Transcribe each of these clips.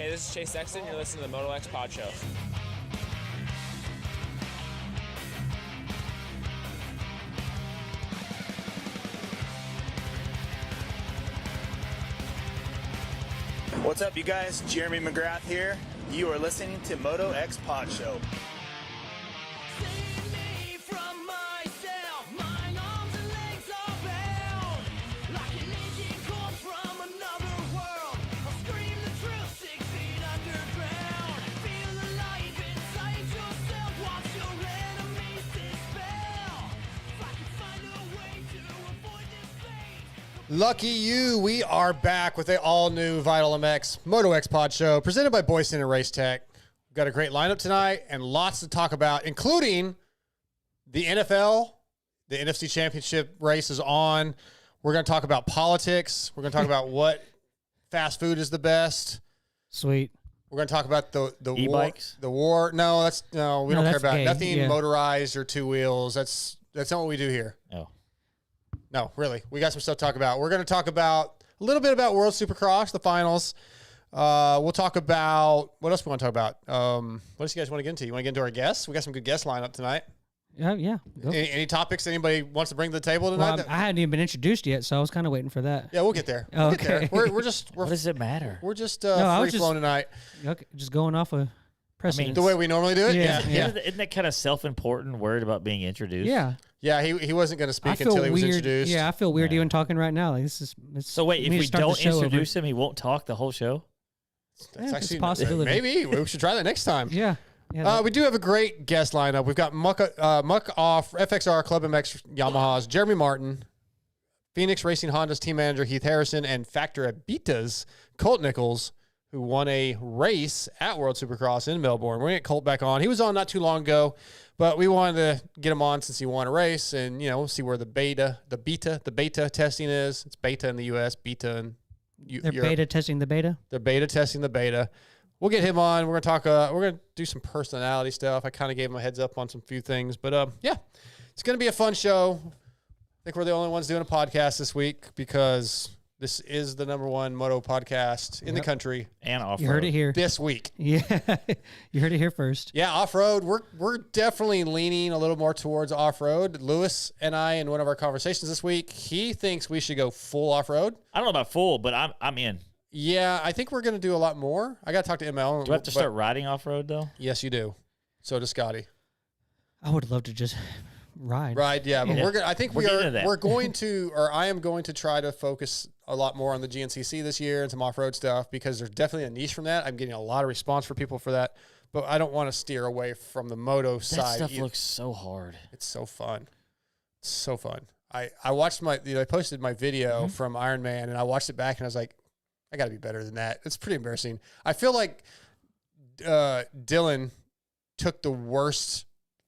Hey, this is Chase Sexton. You're listening to the MotoXpod show. What's up, you guys? Jeremy McGrath here. You are listening to MotoXpod show. Lucky you, we are back with the all-new Vital MX MotoXpod show presented by Boyesen and Race Tech. We've got a great lineup tonight and lots to talk about, including the NFL. The NFC Championship race is on. We're going to talk about politics. We're going to talk about what fast food is the best. Sweet. We're going to talk about the e-bikes. War. The war. No, we don't care about gay. nothing motorized or two wheels. That's not what we do here. Oh. No, really. We got some stuff to talk about. We're going to talk about a little bit about World Supercross, the finals. We'll talk about what else we want to talk about. What else you guys want to get into? You want to get into our guests? We got some good guest lineup tonight. Yeah. Any topics anybody wants to bring to the table tonight? Well, I hadn't even been introduced yet, so I was kind of waiting for that. Yeah, we'll get there. Oh, We'll get there. What does it matter? We're just I was free flowing tonight. Okay, just going off of precedent. The way we normally do it? Yeah. Isn't that kind of self-important, worried about being introduced? Yeah. Yeah, he wasn't going to speak I feel until he was weird. introduced. Yeah, I feel weird even talking right now. Like this is. So wait, if we don't introduce him, he won't talk the whole show? That's actually a possibility. Maybe we should try that next time. Yeah. We do have a great guest lineup. We've got Muck Off, FXR, Club MX, Yamaha's, Jeremy Martin, Phoenix Racing Honda's team manager, Heath Harrison, and Factor Abita's Colt Nichols, who won a race at World Supercross in Melbourne. We're going to get Colt back on. He was on not too long ago, but we wanted to get him on since he won a race and, see where the beta testing is. It's beta in the U.S., beta in They're beta testing the beta? They're beta testing the beta. We'll get him on. We're going to talk. We're going to do some personality stuff. I kind of gave him a heads up on some few things, but it's going to be a fun show. I think we're the only ones doing a podcast this week because this is the number one moto podcast in the country and off-road. You heard it here this week. Yeah, you heard it here first. Yeah, off-road. We're definitely leaning a little more towards off-road. Lewis and I, in one of our conversations this week, he thinks we should go full off-road. I don't know about full, but I'm in. Yeah, I think we're going to do a lot more. I got to talk to ML. Do I have to start riding off-road, though? Yes, you do. So does Scotty. I would love to just ride. Yeah, but we're going. I think we're going to, or I am going to try to focus a lot more on the GNCC this year and some off-road stuff because there's definitely a niche from that. I'm getting a lot of response for people for that, but I don't want to steer away from the moto side. That stuff looks so hard. It's so fun. It's so fun. I watched I posted my video from Ironman and I watched it back and I was like, I got to be better than that. It's pretty embarrassing. I feel like Dylan took the worst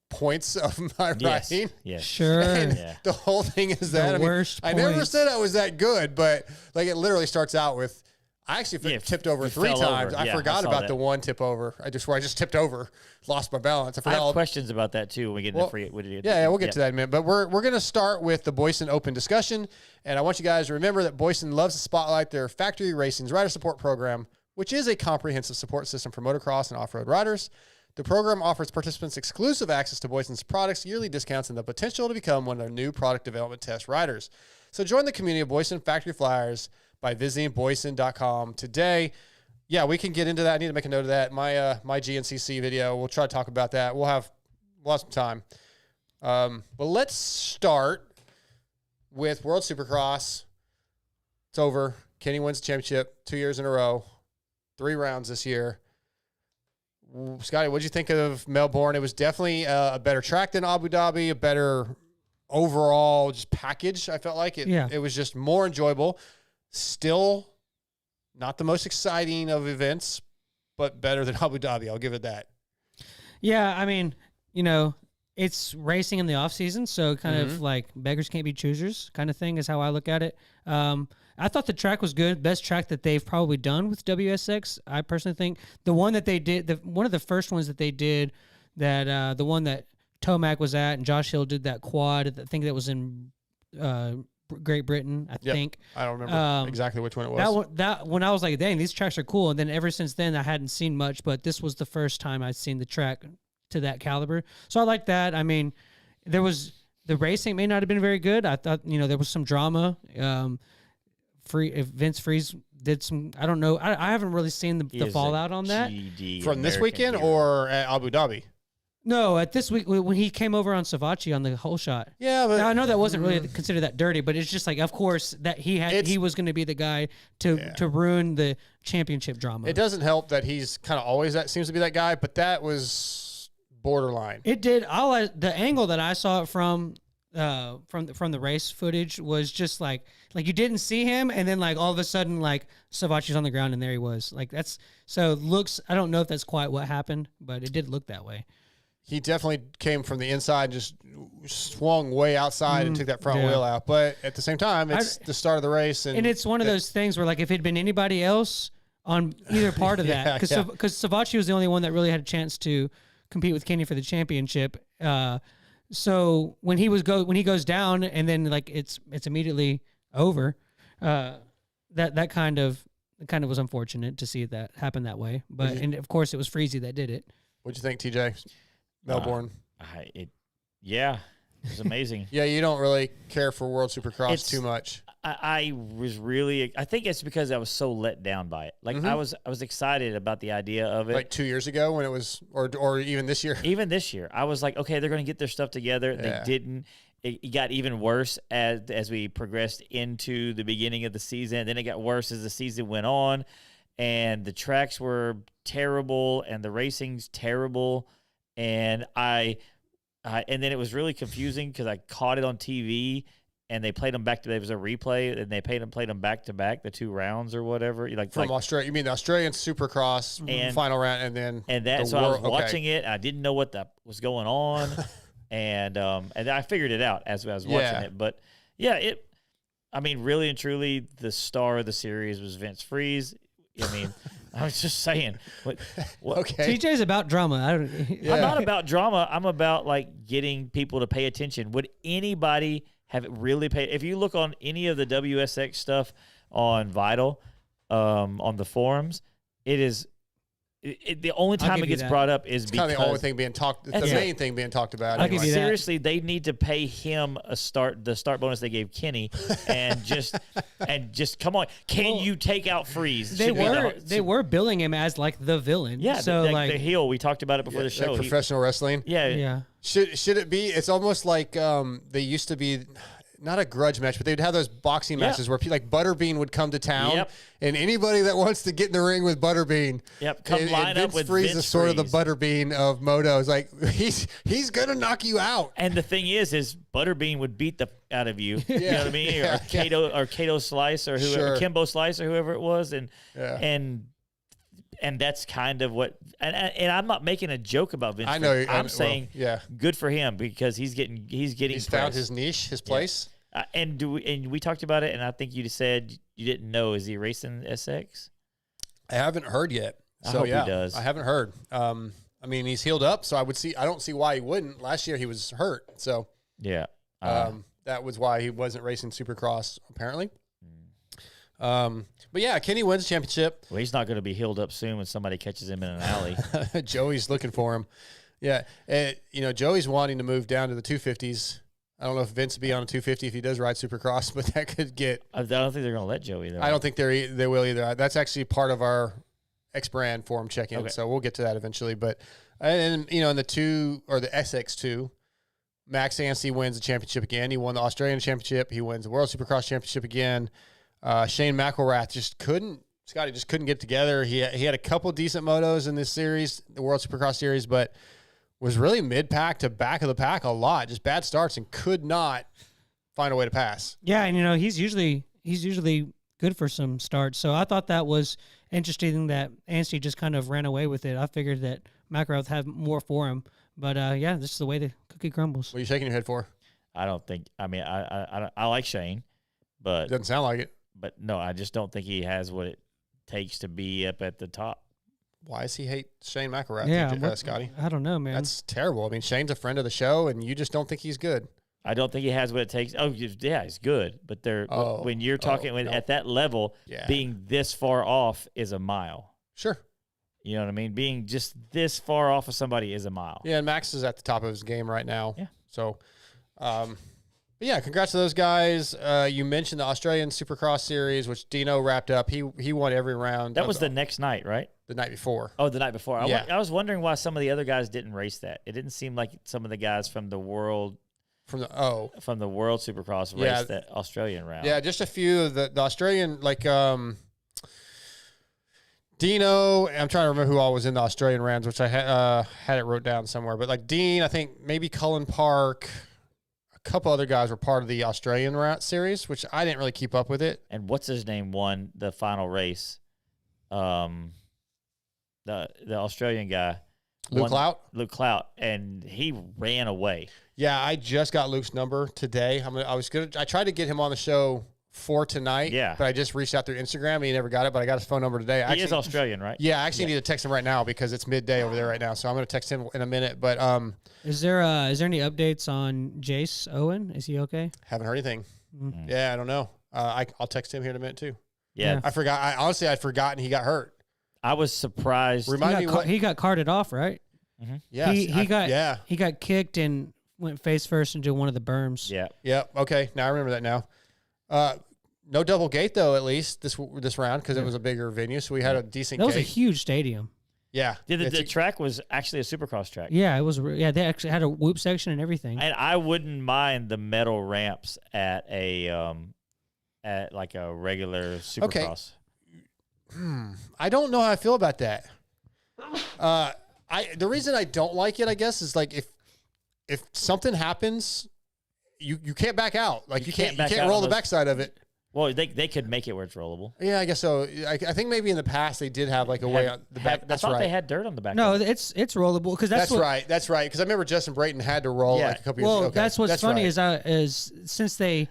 points of my riding. Yes. Sure. And the whole thing is that I never said I was that good, but like it literally starts out with I actually tipped over 3 times. I forgot about the one tip over. I just tipped over, lost my balance. I have questions about that too when we get into free. We'll get to that in a minute. But we're going to start with the Boyesen Open discussion, and I want you guys to remember that Boyesen loves to spotlight their Factory Racing's rider support program, which is a comprehensive support system for motocross and off-road riders. The program offers participants exclusive access to Boyesen's products, yearly discounts, and the potential to become one of their new product development test riders. So join the community of Boyesen Factory Flyers by visiting boyesen.com today. Yeah, we can get into that. I need to make a note of that. My GNCC video, we'll try to talk about that. We'll have some time. But let's start with World Supercross. It's over. Kenny wins the championship 2 years in a row, 3 rounds this year. Scotty, what did you think of Melbourne? It was definitely a better track than Abu Dhabi, a better overall just package. I felt like it was just more enjoyable. Still not the most exciting of events, but better than Abu Dhabi. I'll give it that. Yeah, I mean, it's racing in the off season, so kind of like beggars can't be choosers kind of thing is how I look at it. I thought the track was good. Best track that they've probably done with WSX. I personally think the one that they did, one of the first ones that they did, that the one that Tomac was at and Josh Hill did that quad. I think that was in Great Britain, I think. I don't remember exactly which one it was. That when I was like, dang, these tracks are cool. And then ever since then, I hadn't seen much, but this was the first time I'd seen the track to that caliber. So I like that. I mean, the racing may not have been very good. I thought, there was some drama. Vince Freeze did some, I don't know. I haven't really seen the fallout on that. From this weekend or at Abu Dhabi? No, at this week when he came over on Savachi on the whole shot. Yeah, but now, I know that wasn't really considered that dirty, but it's just like, of course, that he was going to be the guy to ruin the championship drama. It doesn't help that he's kind of always seems to be that guy, but that was borderline. It did. The angle that I saw it from the race footage was just like you didn't see him, and then like all of a sudden like Savachi's on the ground and there he was. Like I don't know if that's quite what happened, but it did look that way. He definitely came from the inside, just swung way outside and took that front wheel out. But at the same time, it's the start of the race. And it's one of those things where, like, if it had been anybody else on either part of that, because Savachi was the only one that really had a chance to compete with Kenny for the championship. So when he goes down and then, like, it's immediately over, that kind of was unfortunate to see that happen that way. But, and, of course, it was Freezy that did it. What'd you think, TJ? Melbourne. It was amazing. Yeah, you don't really care for World Supercross too much. I think it's because I was so let down by it. Like I was excited about the idea of it. Like 2 years ago when it was, or even this year. Even this year, I was like, okay, they're going to get their stuff together. Yeah. They didn't. It got even worse as we progressed into the beginning of the season. Then it got worse as the season went on, and the tracks were terrible, and the racing's terrible. And and then it was really confusing because I caught it on TV and they played them back to. There was a replay and they played them back to back, the 2 rounds or whatever. From Australia, you mean the Australian Supercross final round, and then so I was watching it. And I didn't know what was going on, and I figured it out as I was watching it. But yeah, really and truly, the star of the series was Vince Freeze. I mean. I was just saying. Okay. TJ's about drama. I'm not about drama. I'm about like getting people to pay attention. Would anybody have really paid? If you look on any of the WSX stuff on Vital, on the forums, it is. The only time it gets brought up is because kind of the only thing being talked. The main thing being talked about. Anyway. Seriously, they need to pay him the start bonus they gave Kenny, and just come on. You take out Freeze? They were billing him as like the villain. Yeah, so the heel. We talked about it before the show. Like professional wrestling. Yeah. Should it be? It's almost like they used to be. Not a grudge match, but they'd have those boxing matches where like Butterbean would come to town, and anybody that wants to get in the ring with Butterbean, come line up with Vince Freeze. Is sort of the Butterbean of moto. It's like he's gonna knock you out. And the thing is Butterbean would beat the out of you. You know what I mean? Or Kato Slice or whoever, Kimbo Slice or whoever it was, and that's kind of what. And I'm not making a joke about Vince. I know. I'm saying, good for him because he's found his niche, his place. And we talked about it, and I think you said you didn't know. Is he racing SX? I haven't heard yet. I hope he does. I haven't heard. I mean, he's healed up, so I don't see why he wouldn't. Last year he was hurt, so that was why he wasn't racing Supercross apparently. But yeah, Kenny wins the championship. Well, he's not going to be healed up soon when somebody catches him in an alley. Joey's looking for him. Yeah, Joey's wanting to move down to the 250s. I don't know if Vince will be on a 250 if he does ride Supercross, but that could get. I don't think they're going to let Joey though. I don't think they will either. That's actually part of our X-Brand forum check-in, so we'll get to that eventually. But in the SX2, Max Anstie wins the championship again. He won the Australian championship. He wins the World Supercross championship again. Shane McElrath just couldn't get together. He had a couple decent motos in this series, the World Supercross series, but was really mid-pack to back of the pack a lot. Just bad starts and could not find a way to pass. Yeah, and he's usually good for some starts. So I thought that was interesting that Anstie just kind of ran away with it. I figured that McElrath had more for him, but this is the way the cookie crumbles. What are you shaking your head for? I don't think. I mean, I like Shane, but doesn't sound like it. But no, I just don't think he has what it takes to be up at the top. Why does he hate Shane McElrath, Scotty? I don't know, man. That's terrible. I mean, Shane's a friend of the show, and you just don't think he's good. I don't think he has what it takes. Oh, yeah, he's good. But when you're talking at that level, being this far off is a mile. Sure. You know what I mean? Being just this far off of somebody is a mile. Yeah, and Max is at the top of his game right now. Yeah. So, but yeah, congrats to those guys. You mentioned the Australian Supercross Series, which Dino wrapped up. He won every round. That was the next night, right? The night before. Oh, the night before. Yeah. I was wondering why some of the other guys didn't race that. It didn't seem like some of the guys from the world Supercross raced that Australian round. Yeah, just a few of the Australian, like Dino. I'm trying to remember who all was in the Australian rounds, which I had it wrote down somewhere. But like Dean, I think maybe Cullen Park, a couple other guys were part of the Australian round series, which I didn't really keep up with it. And what's his name won the final race? The Australian guy, Luke Clout, and he ran away. Yeah, I just got Luke's number today. I tried to get him on the show for tonight. Yeah, but I just reached out through Instagram and he never got it. But I got his phone number today. He is Australian, right? Yeah, I actually need to text him right now because it's midday over there right now. So I'm going to text him in a minute. But is there any updates on Jace Owen? Is he okay? Haven't heard anything. Mm-hmm. Yeah, I don't know. I'll text him here in a minute too. Yeah. I forgot. I'd forgotten he got hurt. I was surprised. He got carted off, right? Mm-hmm. Yeah. He got kicked and went face first into one of the berms. Yeah. Yep. Okay. Now I remember that now. No double gate though, at least this round because it was a bigger venue, so we had a decent. That was gate. a huge stadium. Yeah. The track was actually a Supercross track. Yeah, it was. Yeah, they actually had a whoop section and everything. And I wouldn't mind the metal ramps at like a regular Supercross. I don't know how I feel about that. The reason I don't like it, I guess, is like if something happens, you can't back out. Like you can't roll the backside of it. Well, they could make it where it's rollable. Yeah, I guess so. I think maybe in the past they did have like a way on the back. That's I thought right. they had dirt on the back. No, it's rollable because that's right. That's right. Because I remember Justin Brayton had to roll like a couple years ago. Well, that's what's funny is since the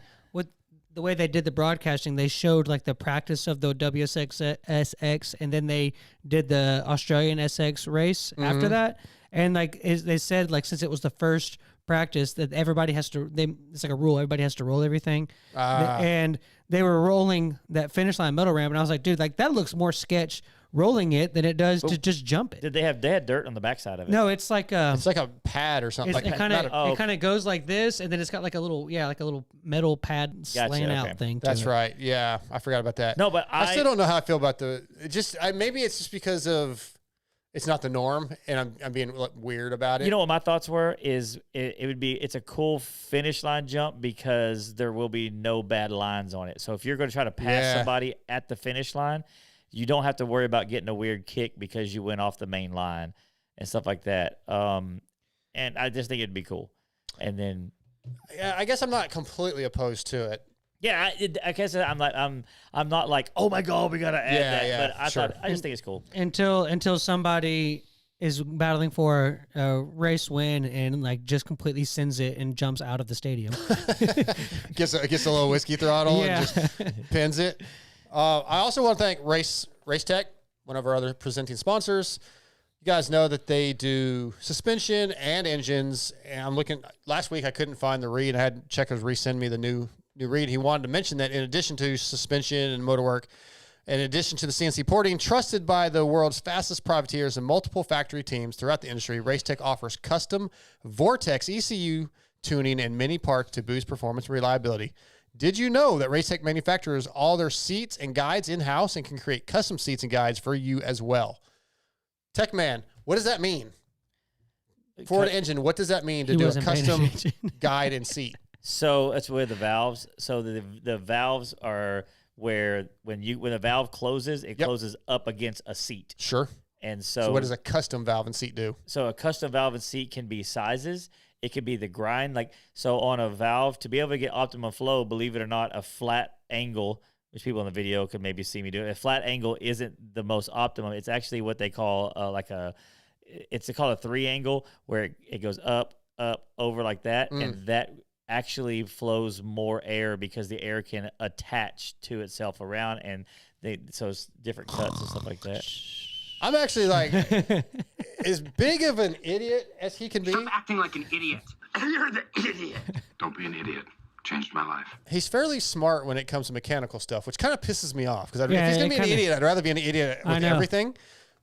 way they did the broadcasting, they showed like the practice of the WSX and then they did the Australian SX race after that. And like they said, like since it was the first practice, that everybody has to. It's like a rule. Everybody has to roll everything. And they were rolling that finish line metal ramp, and I was like, dude, like that looks more sketch rolling it than it does to just jump it. They had dirt on the backside of it? No, it's like a pad or something. It kind of goes like this, and then it's got like a little metal pad slant out thing. That's right. Yeah, I forgot about that. No, but I still don't know how I feel about maybe it's just because of it's not the norm, and I'm being weird about it. You know what my thoughts were is it's a cool finish line jump because there will be no bad lines on it. So if you're going to try to pass somebody at the finish line, you don't have to worry about getting a weird kick because you went off the main line and stuff like that. And I just think it'd be cool. And then, yeah, I guess I'm not completely opposed to it. Yeah, I guess I'm not like, oh my god, we gotta add that. Yeah, but I just think it's cool until somebody is battling for a race win and like just completely sends it and jumps out of the stadium. gets a little whiskey throttle and just pins it. I also want to thank Race Tech, one of our other presenting sponsors. You guys know that they do suspension and engines. And I'm looking. Last week I couldn't find the read. I had Checkers resend me the new read. He wanted to mention that in addition to suspension and motor work, in addition to the CNC porting, trusted by the world's fastest privateers and multiple factory teams throughout the industry, Racetech offers custom Vortex ECU tuning and many parts to boost performance and reliability. Did you know that Racetech manufactures all their seats and guides in-house and can create custom seats and guides for you as well? Tech Man, what does that mean? Ford engine, what does that mean to do a custom guide and seat? So that's where the valves. So the valves are where when a valve closes, it closes up against a seat. Sure. And so what does a custom valve and seat do? So a custom valve and seat can be sizes. It could be the grind. So on a valve, to be able to get optimum flow, believe it or not, a flat angle, which people in the video could maybe see me do, a flat angle isn't the most optimum. It's actually what they call it's called a 3 angle where it goes up, over like that, and that actually flows more air because the air can attach to itself around, and so it's different cuts and stuff like that. I'm actually like as big of an idiot as he can be. Stop acting like an idiot. You're the idiot. Don't be an idiot. Changed my life. He's fairly smart when it comes to mechanical stuff, which kind of pisses me off because if Yeah, he's going to be an kinda- idiot, I'd rather be an idiot I with know. everything.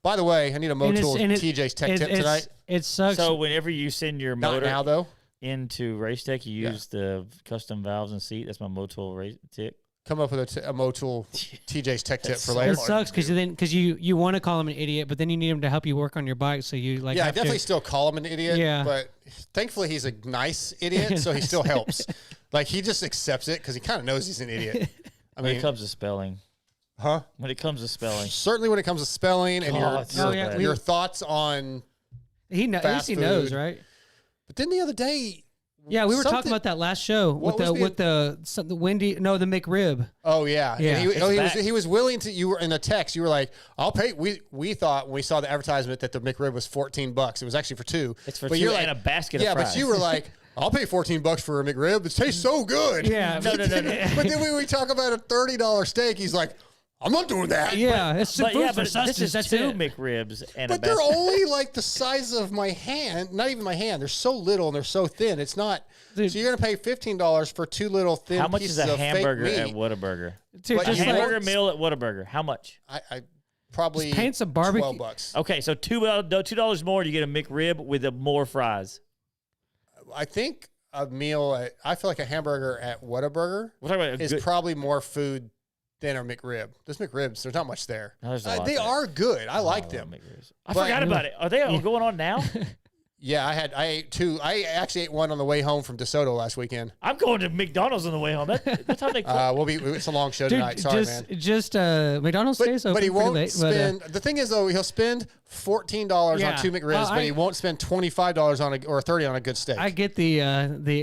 By the way, I need a Motul TJ's tech tip tonight. It sucks. So whenever you send your Not motor now though. into race tech, you use the custom valves and seat. That's my Motul race tip. Come up with a Motul TJ's tech tip for so later. it sucks because you want to call him an idiot, but then you need him to help you work on your bike. So you like Yeah, I have definitely to, still call him an idiot. Yeah. But thankfully he's a nice idiot, so he still helps. Like he just accepts it because he kind of knows he's an idiot. I When mean, it comes to spelling. huh? When it comes to spelling. Certainly when it comes to spelling and it's so bad. your thoughts on. at least fast he knows, food. right? But then the other day. Yeah, we were talking something- about that last show What with was the Wendy. No, the McRib. Oh yeah, Yeah. And It's back. he was willing to. You were in the text. You were like, "I'll pay." We thought when we saw the advertisement that the McRib was $14. It was actually for two. It's for but two you're and a basket of Yeah, fries. but you were like, "I'll pay $14 for a McRib. It tastes so good." Yeah, No. But then when we talk about a $30 steak, he's like, "I'm not doing that." Yeah, it's But food yeah, for but this sustenance. is That's two it. McRibs and a But they're basket. only like the size of my hand. Not even my hand. They're so little and they're so thin. It's not. Dude. So you're gonna pay $15 for two little thin How much pieces is a of fake hamburger at meat. Whataburger? Dude, But A you just won't- hamburger meal at Whataburger. How much? I probably Just paint some barbecue- $12. Okay, so $2 more, you get a McRib with more fries. I think a meal. I feel like a hamburger at Whataburger We're talking about a is good, probably more food than a McRib. Those McRibs, there's not much there. No, there's a lot They there. are good. I like love them. McRibs. I But- forgot about it. Are they going on now? Yeah, I ate two. I actually ate one on the way home from DeSoto last weekend. I'm going to McDonald's on the way home. That's how they. It's a long show Dude, tonight. Sorry, man. just McDonald's stays open But he pretty won't late. spend. The thing is, though, he'll spend $14 Yeah. on two McRibs, Well, but he won't spend $25 on or $30 on a good steak. I get the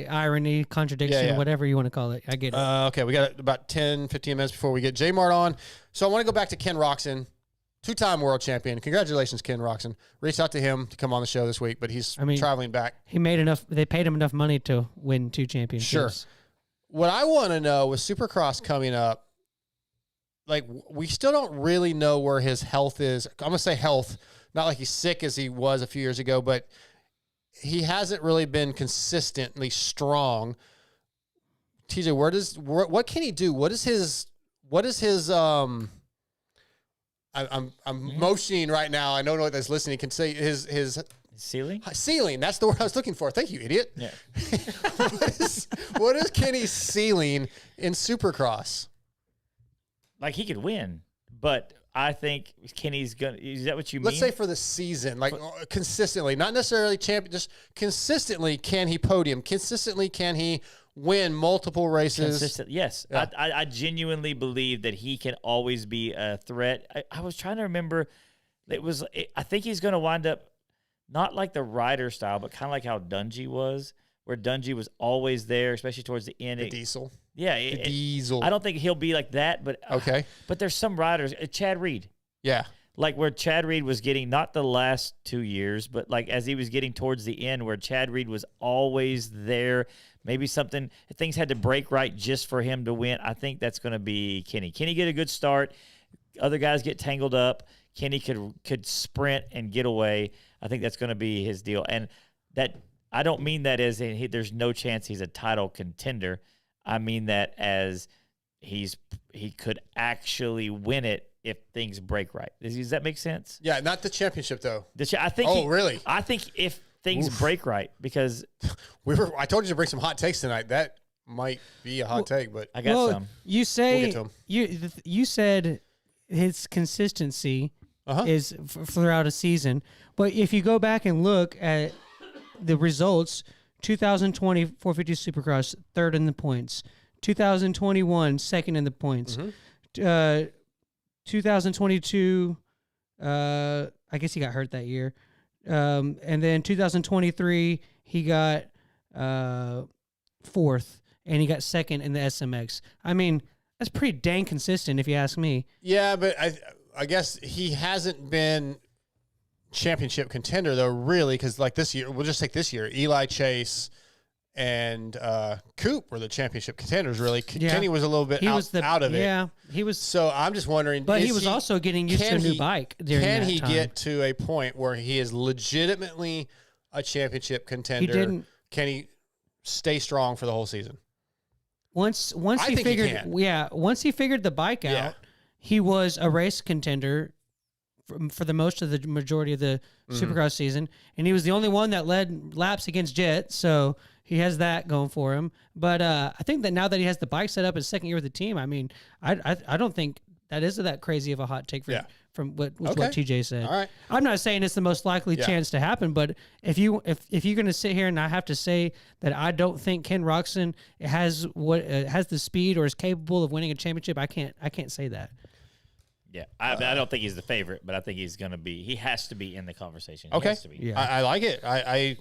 irony, contradiction, Yeah. whatever you want to call it. I get it. Okay, we got about 10, 15 minutes before we get J Mart on. So I want to go back to Ken Roxon, two-time world champion. Congratulations, Ken Roxon. Reached out to him to come on the show this week, but he's traveling back. He made enough. They paid him enough money to win 2 championships. Sure. What I want to know with Supercross coming up, like we still don't really know where his health is. I'm going to say health, not like he's sick as he was a few years ago, but he hasn't really been consistently strong. TJ, what can he do? What is his I'm motioning right now. I don't know what that's listening can say. His Ceiling? ceiling. That's the word I was looking for. Thank you, idiot. Yeah. what is Kenny's ceiling in Supercross? Like he could win, but I think Kenny's gonna. Is that what you mean? Let's say for the season, like consistently, not necessarily champion, just consistently. Can he podium? Consistently, can he win multiple races? Consistent. Yes, Yeah. I genuinely believe that he can always be a threat. I was trying to remember. I think he's going to wind up not like the Ryder style, but kind of like how Dungey was, where Dungey was always there, especially towards the end. The Diesel. Yeah, The Diesel. I don't think he'll be like that, but Okay. But there's some riders. Chad Reed. Yeah. Like where Chad Reed was getting, not the last 2 years, but like as he was getting towards the end, where Chad Reed was always there. Maybe things had to break right just for him to win. I think that's going to be Kenny. Kenny get a good start. Other guys get tangled up. Kenny could sprint and get away. I think that's going to be his deal. And that I don't mean that as there's no chance he's a title contender. I mean that as he could actually win it if things break right. Does that make sense? Yeah, not the championship though. I think. Oh, really? I think if things break right, because I told you to bring some hot takes tonight. That might be a hot take, but I got some. You say We'll get to 'em. you said his consistency Uh-huh. is throughout a season, but if you go back and look at the results, 2020 450 Supercross third in the points, 2021 second in the points, Mm-hmm. 2022 I guess he got hurt that year, and then 2023 he got fourth and he got second in the SMX. I mean, that's pretty dang consistent if you ask me. Yeah, but I guess he hasn't been championship contender though, really, because like this year, we'll just take this year. Eli Chase and Coop were the championship contenders. Really, Yeah. Kenny was a little bit out of it. Yeah, he was. So I'm just wondering, But is he was also getting used to can a new he- bike during Can that he time. get to a point where he is legitimately a championship contender? didn't- Can he? stay strong for the whole season. Once I he think he figured, can. once he figured the bike out, Yeah. he was a race contender for the majority of the Supercross season, and he was the only one that led laps against Jet, so he has that going for him. But I think that now that he has the bike set up his second year with the team, I mean, I don't think that is that crazy of a hot take from what TJ said. All right. I'm not saying it's the most likely chance to happen, but if you're going to sit here and I have to say that I don't think Ken Roczen has the speed or is capable of winning a championship, I can't say that. Yeah, I don't think he's the favorite, but I think he's going to be. He has to be in the conversation. He Okay. has to be. Yeah. I like it. I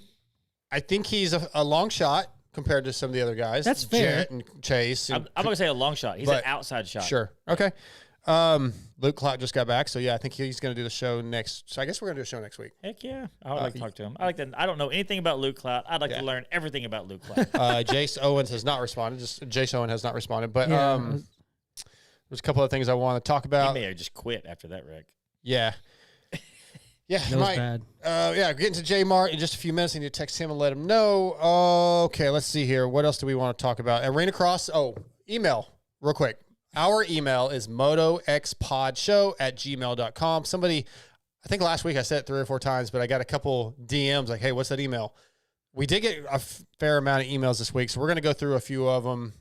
think he's a long shot compared to some of the other guys. That's fair. Jet and Chase. And I'm going to say a long shot. He's an outside shot. Sure. Okay. Luke Clark just got back, so yeah, I think he's going to do the show next. So I guess we're going to do a show next week. Heck yeah. I would like to talk to him. I don't know anything about Luke Cloud. I'd like to learn everything about Luke Cloud. Jace Owens has not responded. Jace Owen has not responded, but there's a couple of things I want to talk He about. may have just quit after that wreck. Yeah. Yeah, That was bad. Getting to J Mart in just a few minutes. I need to text him and let him know. Okay, let's see here. What else do we want to talk about? Arena Cross. Email real quick. Our email is motoxpodshow@gmail.com. Somebody, I think last week I said it 3 or 4 times, but I got a couple DMs like, hey, what's that email? We did get a fair amount of emails this week, so we're going to go through a few of them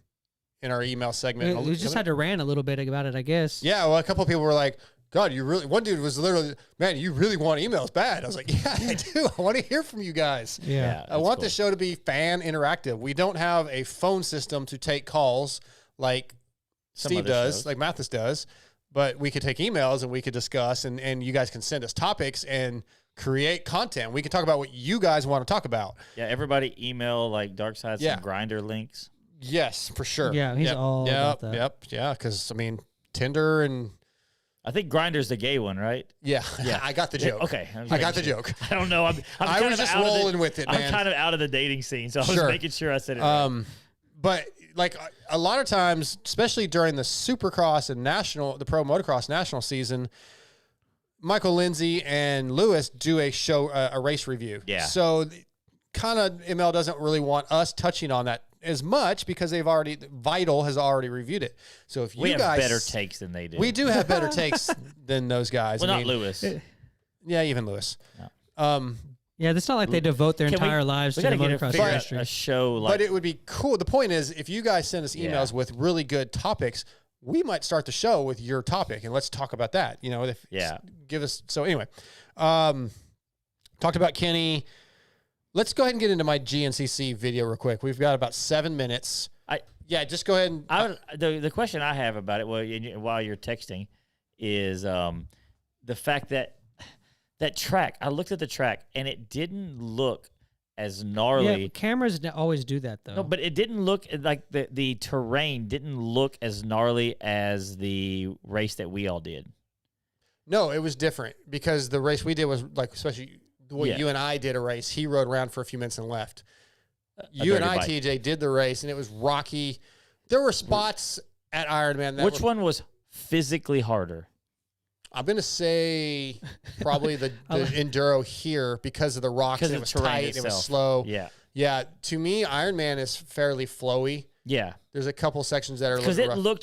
in our email segment. We just had to rant a little bit about it, I guess. Yeah, well, a couple of people were like, God, one dude was literally, man, you really want emails bad. I was like, yeah, I do. I want to hear from you guys. Yeah. I want the show to be fan interactive. We don't have a phone system to take calls like Steve does, like Mathis does, but we could take emails and we could discuss and you guys can send us topics and create content. We can talk about what you guys want to talk about. Yeah, everybody email like Dark Side some grinder links. Yes, for sure. Yeah, he's all about that. Yep, yeah, because, I mean, Tinder and... I think Grinder's the gay one, right? Yeah, I got the joke. Okay. I got the joke. I don't know. I was just rolling with it, man. I'm kind of out of the dating scene, so I was making sure I said it right. But like a lot of times, especially during the Supercross and the Pro Motocross National season, Michael Lindsay and Lewis do a race review. Yeah. So kind of ML doesn't really want us touching on that as much because Vital has already reviewed it. So if we you guys have better takes than they do. We do have better takes than those guys. Well, not Lewis. Yeah, even Lewis. No. Yeah, it's not like they devote their entire lives to the motocross industry. A show like, but it would be cool. The point is, if you guys send us emails with really good topics, we might start the show with your topic, and let's talk about that. You know, give us. So anyway, talked about Kenny. Let's go ahead and get into my GNCC video real quick. We've got about 7 minutes. Just go ahead and. The question I have about it, while you're texting, is the fact that track. I looked at the track and it didn't look as gnarly. Yeah, cameras always do that though. No, but it didn't look like the terrain didn't look as gnarly as the race that we all did. No, it was different because the race we did was like, especially the way you and I did a race. He rode around for a few minutes and left. You and I, bike. TJ, did the race and it was rocky. There were spots at Ironman. Which one was physically harder? I'm going to say probably the enduro here because of the rocks. And it was tight. Itself. It was slow. Yeah. Yeah. To me, Ironman is fairly flowy. Yeah. There's a couple sections that are because it looked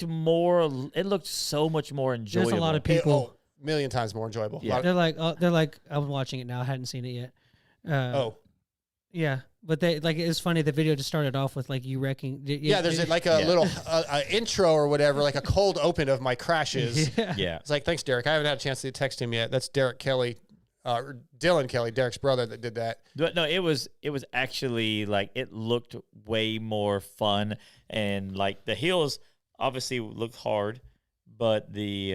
so much more enjoyable. There's a lot of people. A million times more enjoyable. Yeah. They're like, I'm watching it now. I hadn't seen it yet. Yeah. But it's funny. The video just started off with like you wrecking. There's like a little intro or whatever, like a cold open of my crashes. Yeah. It's like, thanks, Derek. I haven't had a chance to text him yet. That's Derek Kelly, Dylan Kelly, Derek's brother that did that. But no, it was actually like it looked way more fun and like the hills obviously looked hard, but the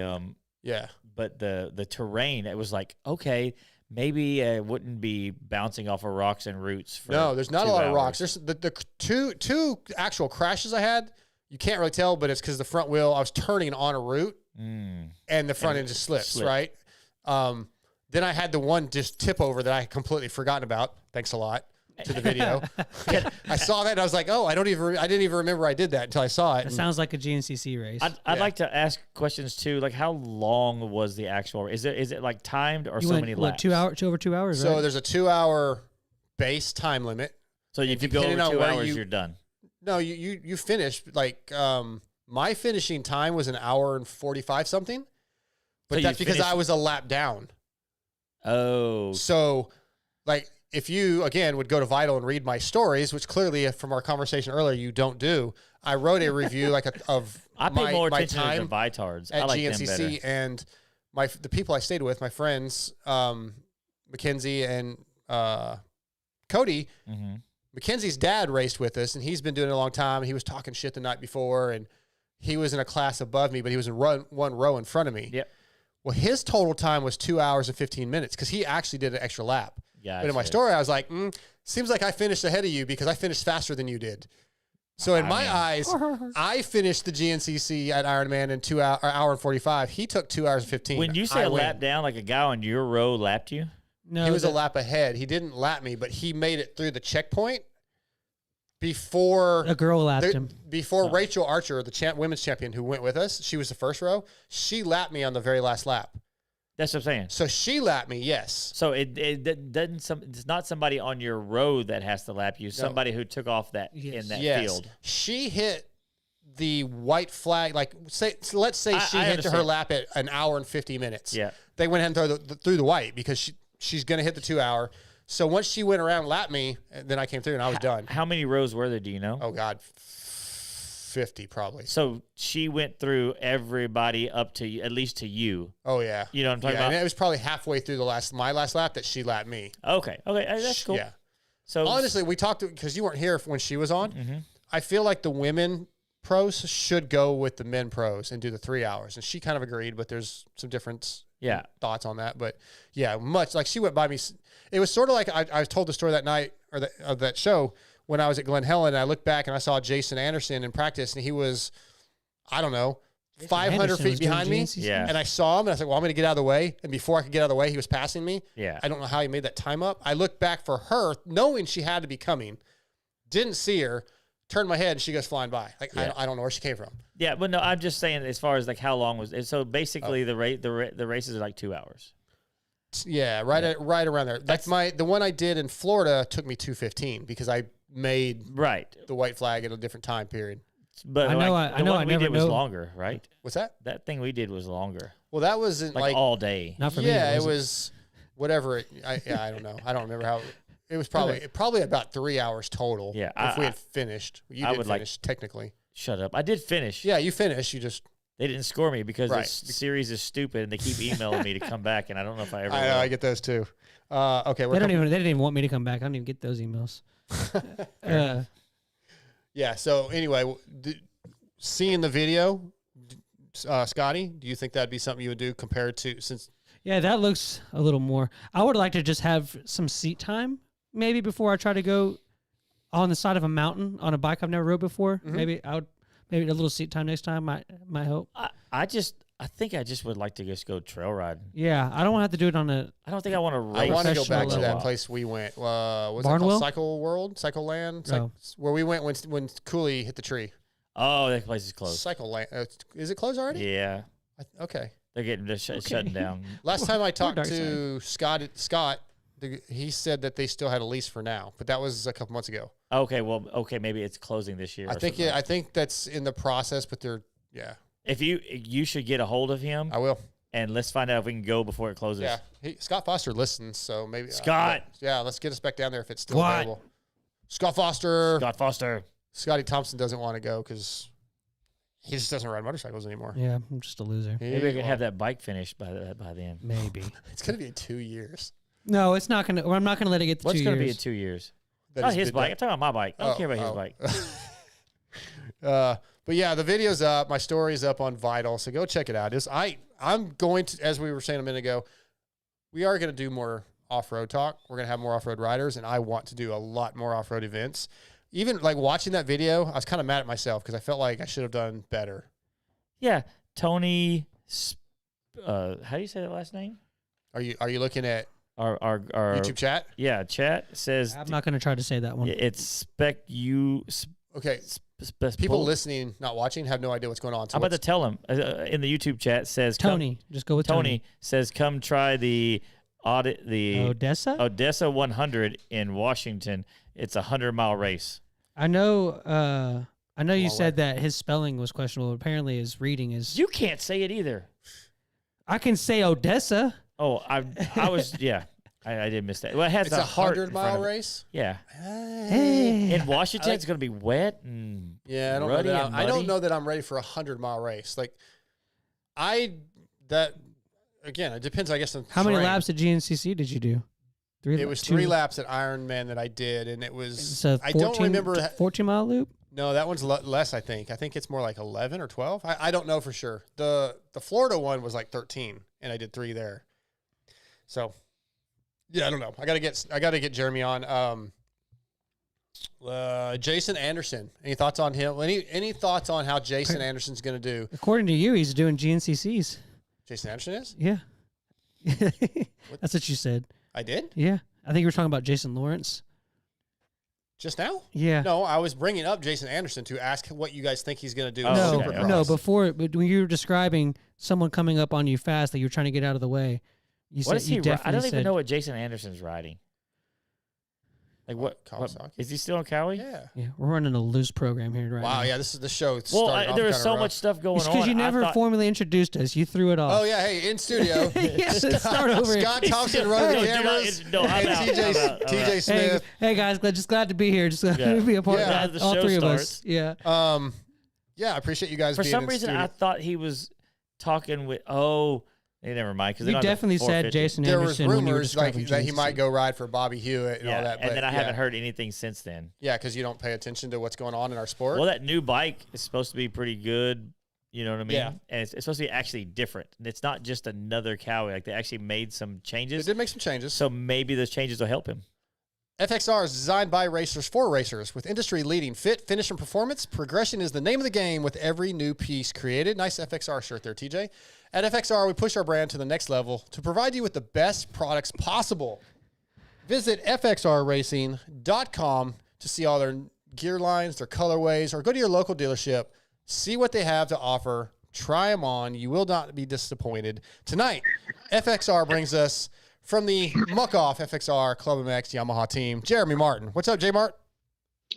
terrain, it was like, okay, maybe it wouldn't be bouncing off of rocks and roots. No, there's not a lot of rocks. There's the two actual crashes I had. You can't really tell, but it's because the front wheel, I was turning on a route and the front end just slips, right? Then I had the one just tip over that I had completely forgotten about. Thanks a lot to the video. I saw that and I was like, oh, I didn't even remember I did that until I saw it. It sounds like a GNCC race. I'd like to ask questions too. Like, how long was the actual? Is it like timed or many laps? 2 hours? Over 2 hours. So right? there's a 2 hour base time limit. So if you go over depending on 2 where hours, you're done. No, you finished like my finishing time was an hour and 45 something, but So that's you because finished- I was a lap down. Oh, So, like, if you again would go to Vital and read my stories, which clearly from our conversation earlier you don't do, I wrote a review like of I pay more my attention to time the Vitards. I at like them GNCC better. and the people I stayed with, my friends, Mackenzie and Cody. Mm-hmm. Mackenzie's dad raced with us, and he's been doing it a long time. He was talking shit the night before, and he was in a class above me, but he was in one row in front of me. Yep. Well, his total time was 2 hours and 15 minutes because he actually did an extra lap. But in my story, I was like, seems like I finished ahead of you because I finished faster than you did. So in my eyes, I finished the GNCC at Ironman in 2 hour and 45. He took 2 hours and 15. When you say I a win. lap down, like a guy on your row lapped you? No, He was a lap ahead. He didn't lap me, but he made it through the checkpoint before a girl lapped him. Before Rachel Archer, the women's champion who went with us. She was the first row. She lapped me on the very last lap. That's what I'm saying. So she lapped me, yes. So it doesn't. It's not somebody on your road that has to lap you. Somebody who took off that in that field. She hit the white flag. Like let's say she I hit understand. her lap at an hour and 50 minutes. Yeah. They went ahead and threw the white because she's going to hit the 2 hour. So once she went around and lapped me, then I came through and I was done. How many rows were there? Do you know? Oh God, 50 probably. So she went through everybody up to at least to you. Oh yeah. You know what I'm talking about? And it was probably halfway through my last lap that she lapped me. Okay, that's cool. Yeah. So Honestly, we talked because you weren't here when she was on. Mm-hmm. I feel like the women pros should go with the men pros and do the 3 hours, and she kind of agreed, but there's some difference. Yeah. Thoughts on that, but yeah, much like she went by me. It was sort of like I was told the story that night of that show when I was at Glen Helen, and I looked back and I saw Jason Anderson in practice, and he was, I don't know, 500 Anderson feet was doing behind me. GNCC. Yeah. And I saw him, and I said, well, I'm going to get out of the way. And before I could get out of the way, he was passing me. Yeah. I don't know how he made that time up. I looked back for her, knowing she had to be coming, didn't see her, turned my head, and she goes flying by. Like, Yeah. I don't know where she came from. Yeah, but no, I'm just saying as far as like how long was it? So basically the races are like 2 hours. Yeah, right around there. Like the one I did in Florida took me 2:15 because I made Right. the white flag at a different time period. But I know like, I the know one I we never did was know. longer, right? What's that? That thing we did was longer. Well, that wasn't Like all day. Not for me. yeah, it wasn't. was whatever. I don't know. I don't remember how. It was probably about 3 hours total. Yeah, if we had finished, you I did would finish technically. Shut up. I did finish. Yeah, you finished. You just. They didn't score me because Right. this series is stupid and they keep emailing me to come back, and I don't know if I ever I will. know. I get those too. Okay, They didn't even want me to come back. I don't even get those emails. Yeah. So anyway, seeing the video, Scotty, do you think that'd be something you would do compared to since? Yeah, that looks a little more. I would like to just have some seat time maybe before I try to go on the side of a mountain on a bike I've never rode before. Mm-hmm. Maybe a little seat time next time might help. I think I just would like to just go trail riding. Yeah, I don't want to have to do it on a. I don't think I want to I race. want to go back to professional that level. place we went. Was it Barnwell? called Cycle World, Cycle Land, No. where we went when Cooley hit the tree. Oh, that place is closed. Cycle Land. Is it closed already? Yeah. Okay. They're shutting down. Last time I talked dark to Scott, he said that they still had a lease for now, but that was a couple months ago. Okay, maybe it's closing this year. I think that's in the process, but yeah. If you should get a hold of him I will. and let's find out if we can go before it closes. Yeah, Scott Foster listens, so maybe Scott! yeah, let's get us back down there if it's still What? available. Scott Foster. Scott Foster. Scotty Thompson doesn't want to go because he just doesn't ride motorcycles anymore. Yeah, I'm just a loser. Maybe we can have that bike finished by then. Maybe. It's gonna be 2 years. No, it's not gonna. Or I'm not gonna let it get to What's 2 going to be in years. 2 years? That Not has his been bike. I'm talking about my bike. I don't care about his bike. But yeah, the video's up. My story's up on Vital, so go check it out. I'm going to, as we were saying a minute ago, we are going to do more off-road talk. We're going to have more off-road riders, and I want to do a lot more off-road events. Even like watching that video, I was kind of mad at myself because I felt like I should have done better. Yeah. Tony, how do you say that last name? Are you looking at Our YouTube chat? Yeah, chat says I'm not gonna try to say that one. it's Okay. People listening, not watching, have no idea what's going on. So I'm about to tell him in the YouTube chat says Tony, just go with Tony says come try the Odessa. Odessa 100 in Washington. it's a 100-mile race. I know you said that his spelling was questionable. Apparently his reading is. You can't say it either. I can say Odessa. Oh, I was, yeah. I did miss that. Well, it has It's a 100-mile race. Yeah. Hey. In Washington, it's going to be wet and Yeah, ruddy and I don't muddy. know that I'm ready for a 100-mile race. Like, again, it depends, I guess, on How many terrain. laps at GNCC did you do? It was 3 laps at Ironman that I did, and it was. It's a 14, I don't remember. 14-mile loop. No, that one's less. I think it's more like 11 or 12. I don't know for sure. The Florida one was like 13, and I did 3 there. So, yeah, I don't know. I gotta get Jeremy on. Jason Anderson. Any thoughts on him? Any thoughts on how Jason Anderson's gonna do? According to you, he's doing GNCCs. Jason Anderson is? Yeah. That's what you said. I did? Yeah. I think you were talking about Jason Lawrence. Just now? Yeah. No, I was bringing up Jason Anderson to ask what you guys think he's going to do. Oh, in okay. Supercross. No, but when you were describing someone coming up on you fast that you're trying to get out of the way, you What said is he? you I definitely don't said, even know what Jason Anderson's riding. Like what Kawasaki. is he still in Cowie? Yeah. Yeah, we're running a loose program here right now. Wow, yeah, this is the show. Well, started off there was kinda so rough. much stuff going It's on. because you I never thought- formally introduced us. You threw it off. Oh, yeah, hey, in studio. Yeah, let's start over. Scott Thompson running the Dude, cameras. no, I'm and out. TJ I'm out. Smith. Hey guys, just glad to be here. Just glad Yeah. to be a part Yeah. of The all show 3 of starts. us. Yeah. Yeah, I appreciate you guys For being some in reason, studio. I thought he was talking with. Never mind. Because You definitely said Jason There was Anderson when you were rumors like describing that he GNCC. might go ride for Bobby Hewitt and all that. and But then I yeah. haven't heard anything since then. Yeah, because you don't pay attention to what's going on in our sport. Well, that new bike is supposed to be pretty good. You know what I mean? Yeah. And it's supposed to be actually different. It's not just another Cowie. Like they actually made some It changes. did make some changes. So maybe those changes will help him. FXR is designed by racers for racers with industry-leading fit, finish, and performance. Progression is the name of the game with every new piece created. Nice FXR shirt there, TJ. At FXR, we push our brand to the next level to provide you with the best products possible. Visit fxrracing.com to see all their gear lines, their colorways, or go to your local dealership. See what they have to offer. Try them on. You will not be disappointed. Tonight, FXR brings us from the Muck-Off FXR Club MX Yamaha team, Jeremy Martin. What's up, J-Mart?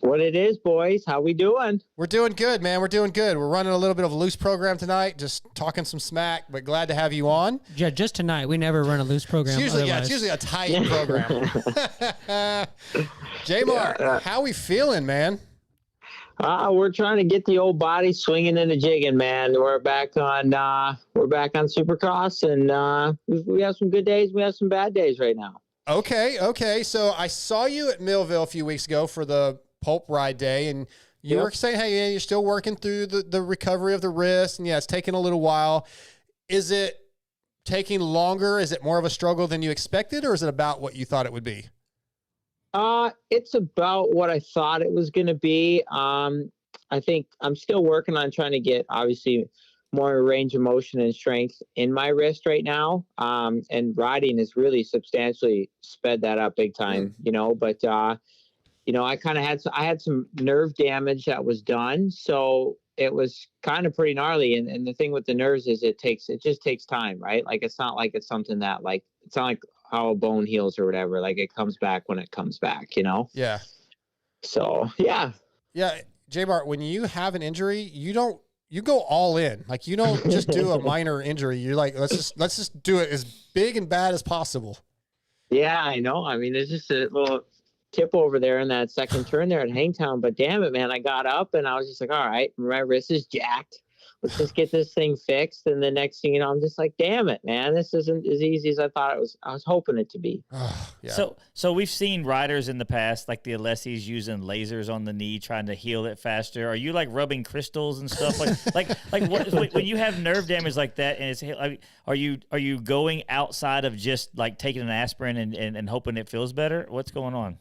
What it is, boys? How we doing? We're doing good, man. We're doing good. We're running a little bit of a loose program tonight, just talking some smack, but glad to have you on. Yeah, just tonight. We never run a loose program. It's usually, otherwise. it's usually a tight program. J-Mart, how we feeling, man? We're trying to get the old body swinging and a jigging, man. We're back on Supercross, and we have some good days. We have some bad days right now. Okay. So I saw you at Millville a few weeks ago for the Pulp Ride Day, and you were saying, hey, yeah, you're still working through the recovery of the wrist, and yeah, it's taking a little while. Is it taking longer? Is it more of a struggle than you expected, or is it about what you thought it would be? It's about what I thought it was going to be. I think I'm still working on trying to get, obviously, more range of motion and strength in my wrist right now. And riding has really substantially sped that up big time, but, I kind of had some nerve damage that was done. So it was kind of pretty gnarly. And the thing with the nerves is it just takes time, right? Like, it's not like it's something that it's not like how a bone heals or whatever. Like, it comes back when it comes back, Yeah. So, yeah. Yeah. J-Mart, when you have an injury, you go all in. Like, you don't just do a minor injury. You're like, let's just do it as big and bad as possible. Yeah, I know. I mean, there's just a little tip over there in that second turn there at Hangtown, but damn it, man, I got up and I was just like, all right, my wrist is jacked. Let's just get this thing fixed. And the next thing you know, I'm just like, damn it, man, this isn't as easy as I thought it was. I was hoping it to be. Yeah. So we've seen riders in the past, like the Alessis, using lasers on the knee, trying to heal it faster. Are you like rubbing crystals and stuff when you have nerve damage like that? And are you going outside of just like taking an aspirin and hoping it feels better? What's going on?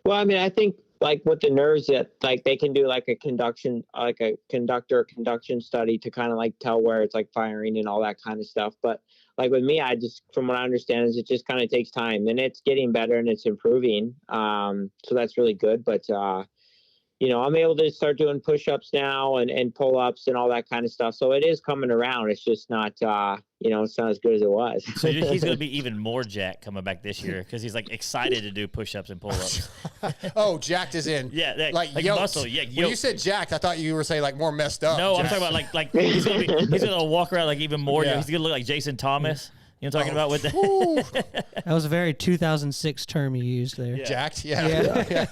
Well, I mean, I think like with the nerves that like they can do like a conduction study to kind of like tell where it's like firing and all that kind of stuff. But like with me, from what I understand is it just kind of takes time and it's getting better and it's improving. So that's really good. But, I'm able to start doing push-ups now and pull-ups and all that kind of stuff. So it is coming around. It's just not, it's not as good as it was. So he's going to be even more jacked coming back this year because he's like excited to do push-ups and pull-ups. Oh, jacked is in. Yeah, like muscle. Yeah, when you said jacked, I thought you were saying like more messed up. No, jacked. I'm talking about like he's gonna walk around like even more. Yeah. He's gonna look like Jason Thomas. You know what I'm talking about with the That was a very 2006 term you used there. Yeah. Jacked, yeah.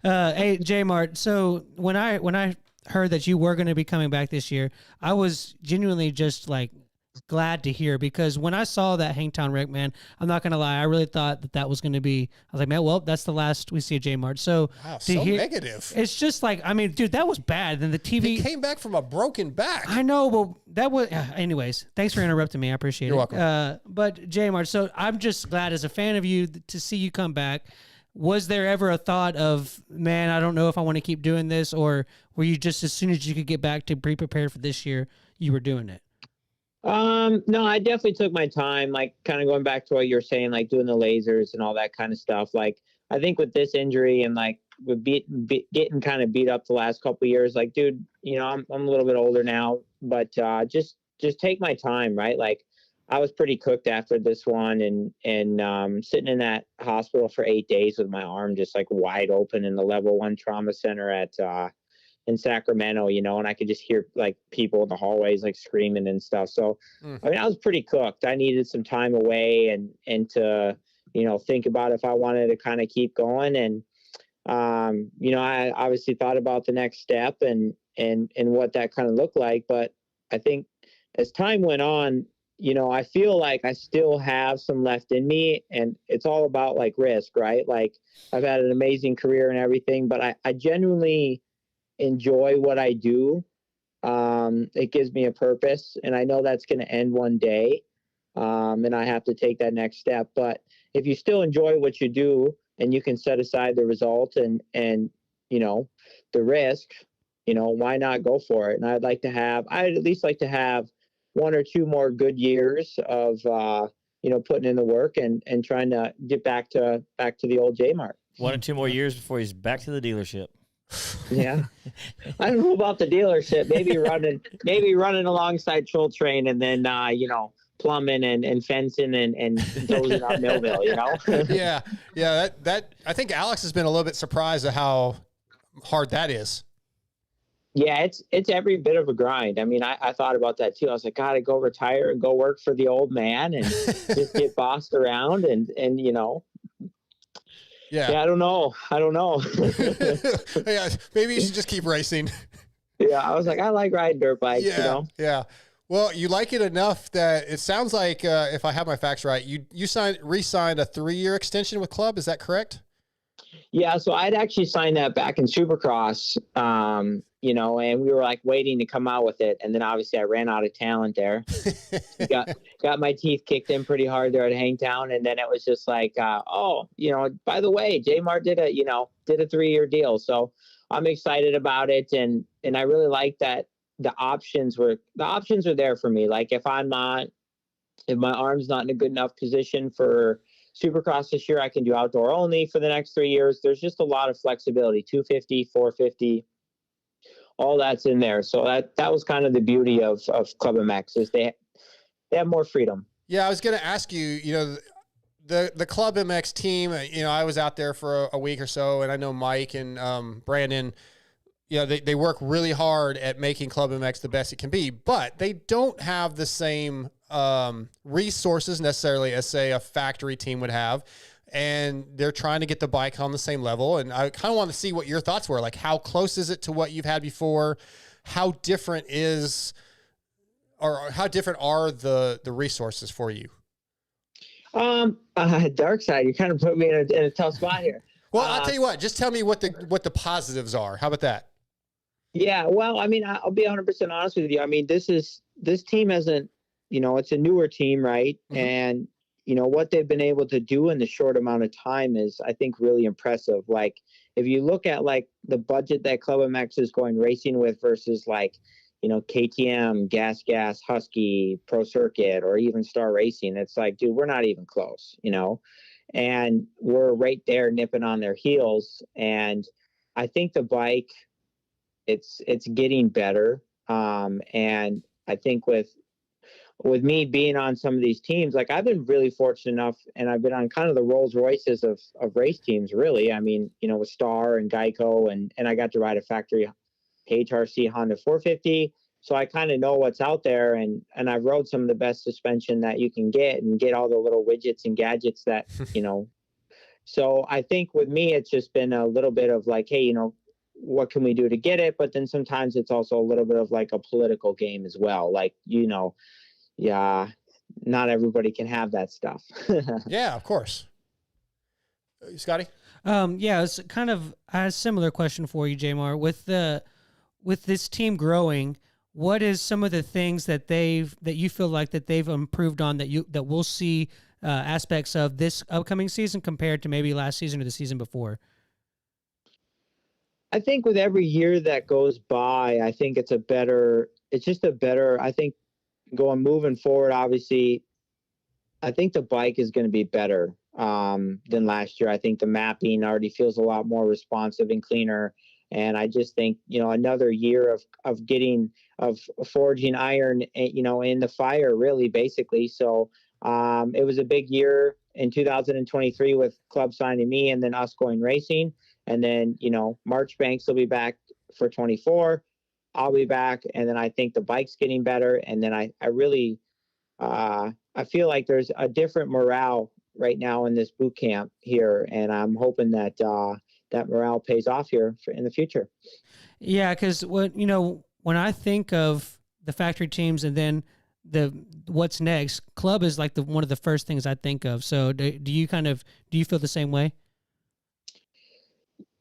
Hey, J Mart. So when I heard that you were going to be coming back this year, I was genuinely just like glad to hear, because when I saw that Hangtown wreck, man, I'm not going to lie, I really thought that was going to be. I was like, man, well, that's the last we see of J Mart. So Wow, so negative. It's just like, I mean, dude, that was bad. Then the TV He came back from a broken back. I know, but that was. Anyways, thanks for interrupting me. I appreciate it. You're welcome. But J Mart, so I'm just glad as a fan of you to see you come back. Was there ever a thought of, man, I don't know if I want to keep doing this, or were you just, as soon as you could get back to be prepared for this year, you were doing it? No, I definitely took my time, like kind of going back to what you're saying, like doing the lasers and all that kind of stuff. Like, I think with this injury and like with getting kind of beat up the last couple of years, like, dude, I'm a little bit older now, but just take my time, right? Like, I was pretty cooked after this one, and sitting in that hospital for 8 days with my arm just like wide open in the level 1 trauma center in Sacramento, and I could just hear like people in the hallways like screaming and stuff. So, I mean, I was pretty cooked. I needed some time away and to, think about if I wanted to kind of keep going. And, I obviously thought about the next step and what that kind of looked like. But I think as time went on, I feel like I still have some left in me, and it's all about like risk, right? Like, I've had an amazing career and everything, but I genuinely enjoy what I do. It gives me a purpose, and I know that's going to end one day. And I have to take that next step. But if you still enjoy what you do and you can set aside the result and the risk, why not go for it? And I'd at least like to have 1 or 2 more good years of, putting in the work and trying to get back to the old J Mart. 1 or 2 more years before he's back to the dealership. Yeah. I don't know about the dealership. Maybe running alongside Troll Train, and then, plumbing and fencing and dozing on Millville, Yeah. That I think Alex has been a little bit surprised at how hard that is. Yeah, it's every bit of a grind. I mean, I thought about that too. I was like, God, I go retire and go work for the old man and just get bossed around and Yeah, I don't know. Yeah, maybe you should just keep racing. Yeah, I was like, I like riding dirt bikes, Yeah. Well, you like it enough that it sounds like, if I have my facts right, you re-signed a 3-year extension with Club. Is that correct? Yeah, so I'd actually signed that back in Supercross, and we were like waiting to come out with it. And then obviously I ran out of talent there. got my teeth kicked in pretty hard there at Hangtown. And then it was just like, by the way, J Mart did a 3-year deal. So I'm excited about it. And I really like that the options were there for me. Like if my arm's not in a good enough position for Supercross this year, I can do outdoor only for the next 3 years. There's just a lot of flexibility, 250, 450, all that's in there. So that was kind of the beauty of Club MX is they have more freedom. Yeah, I was going to ask you, the Club MX team, I was out there for a week or so, and I know Mike and Brandon, they work really hard at making Club MX the best it can be, but they don't have the same resources necessarily as, say, a factory team would have. And they're trying to get the bike on the same level. And I kind of want to see what your thoughts were. Like, how close is it to what you've had before? How different are the resources for you? Dark side, you kind of put me in a tough spot here. Well, I'll tell you what, just tell me what the positives are. How about that? Yeah, well, I mean, I'll be 100% honest with you. I mean, this team hasn't, it's a newer team, right? Mm-hmm. And, what they've been able to do in the short amount of time is, I think, really impressive. Like, if you look at, like, the budget that Club MX is going racing with versus, like, KTM, Gas, Husky, Pro Circuit, or even Star Racing, it's like, dude, we're not even close, and we're right there nipping on their heels. And I think the bike it's getting better. And I think with me being on some of these teams, like I've been really fortunate enough, and I've been on kind of the Rolls Royces of race teams, really. I mean, you know, with Star and Geico, and I got to ride a factory HRC Honda 450. So I kind of know what's out there, and I've rode some of the best suspension that you can get, and get all the little widgets and gadgets that, you know. So I think with me, it's just been a little bit of like, hey, you know, what can we do to get it? But then sometimes it's also a little bit of like a political game as well. Like, you know, yeah, not everybody can have that stuff. Yeah, of course. Scotty? Yeah, it's kind of a similar question for you, Jamar. With this team growing, what is some of the things that you feel like that they've improved on that we'll see aspects of this upcoming season compared to maybe last season or the season before? I think with every year that goes by, I think it's just a better, I think moving forward, obviously, I think the bike is going to be better than last year. I think the mapping already feels a lot more responsive and cleaner. And I just think, you know, another year of forging iron, you know, in the fire, really, basically. So it was a big year in 2023 with Club signing me and then us going racing. And then, you know, Marchbanks will be back for 24. I'll be back. And then I think the bike's getting better. And then I really, I feel like there's a different morale right now in this boot camp here. And I'm hoping that, that morale pays off here in the future. Yeah. Cause when I think of the factory teams and then what's next, Club is like one of the first things I think of. So do you feel the same way?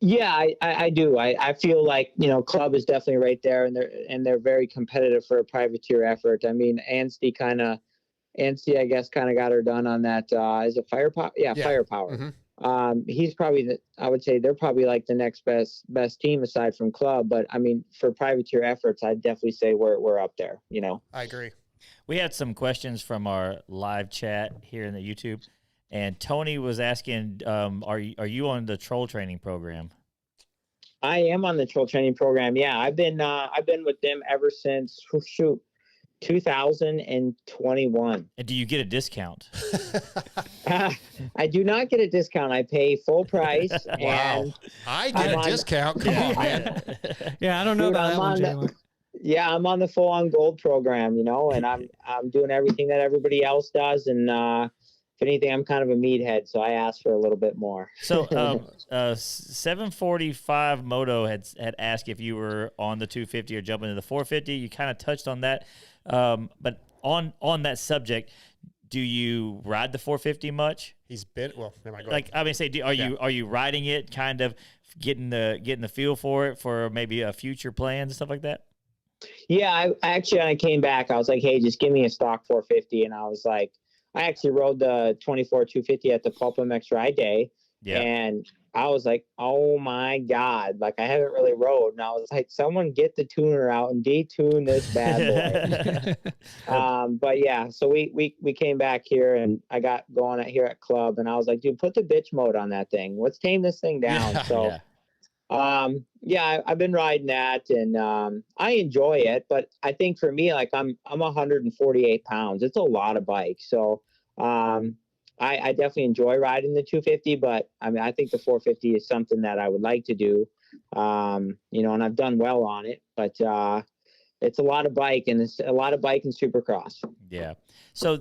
Yeah, I do. I feel like, you know, Club is definitely right there, and they're very competitive for a privateer effort. I mean, Anstie, I guess, kind of got her done on that. Is it Firepower? Yeah, Firepower. Mm-hmm. He's probably I would say they're probably like the next best team aside from Club. But I mean, for privateer efforts, I'd definitely say we're up there. You know, I agree. We had some questions from our live chat here in the YouTube. And Tony was asking, are you on the troll training program? I am on the troll training program. Yeah, I've been with them ever since 2021. And do you get a discount? I do not get a discount. I pay full price. Wow. And I get a discount. Come on, man. Yeah, I don't know about that one, Jamar. Yeah, I'm on the full-on gold program, you know, and I'm doing everything that everybody else does, and if anything, I'm kind of a meathead, so I asked for a little bit more. So 745 Moto had asked if you were on the 250 or jumping to the 450. You kind of touched on that, but on that subject, do you ride the 450 much? He's been are you riding it, kind of getting the feel for it for maybe a future plans and stuff like that? Yeah, I came back. I was like, hey, just give me a stock 450, and I was like, I actually rode the 24 250 at the Pulp MX Ride Day, and I was like, oh my God, like I haven't really rode, and I was like, someone get the tuner out and detune this bad boy. But yeah, so we came back here, and I got going here at Club, and I was like, dude, put the bitch mode on that thing. Let's tame this thing down. I've been riding that, and I enjoy it, but I think for me, like I'm 148 pounds. It's a lot of bike. So I definitely enjoy riding the 250, but I mean, I think the 450 is something that I would like to do, and I've done well on it, but it's a lot of bike, and it's a lot of bike and Supercross. Yeah. So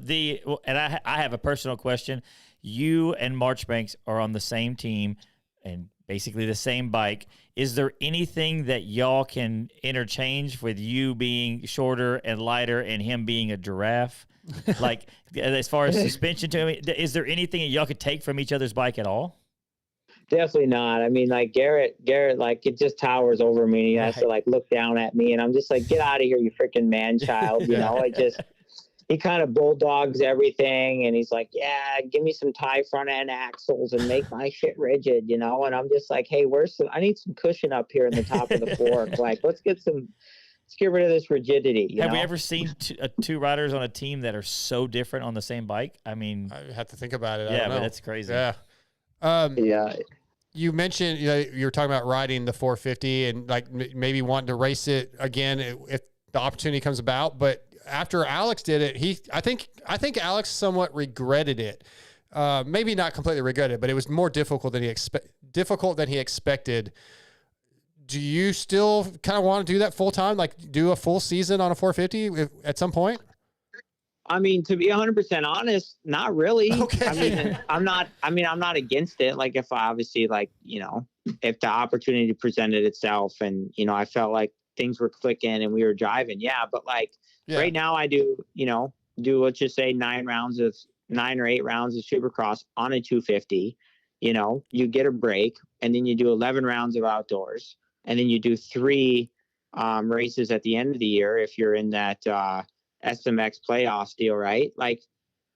I have a personal question. You and Marchbanks are on the same team and basically the same bike. Is there anything that y'all can interchange with you being shorter and lighter and him being a giraffe? Like, as far as suspension to me, is there anything that y'all could take from each other's bike at all? Definitely not. I mean, like Garrett, like it just towers over me. He has to like look down at me, and I'm just like, get out of here, you freaking man child. You know, he kind of bulldogs everything, and he's like, yeah, give me some tie front end axles and make my shit rigid, you know? And I'm just like, hey, I need some cushion up here in the top of the fork. Like, let's get rid of this rigidity. Have we ever seen two riders on a team that are so different on the same bike? I mean, I have to think about it. Yeah, but that's crazy. Yeah. you mentioned, you were talking about riding the 450 and like maybe wanting to race it again if the opportunity comes about. But after Alex did it, I think Alex somewhat regretted it. Maybe not completely regretted it, but it was more difficult than he expected. Do you still kind of want to do that full time, like do a full season on a 450 at some point? I mean, to be 100% honest, not really. Okay. I mean, I'm not against it. Like if I obviously if the opportunity presented itself and, I felt like things were clicking and we were driving. Yeah. But right now I do, let's just say 9 or 8 rounds of Supercross on a 250. You get a break and then you do 11 rounds of outdoors and then you do 3 races at the end of the year. If you're in that, SMX playoffs deal, right? Like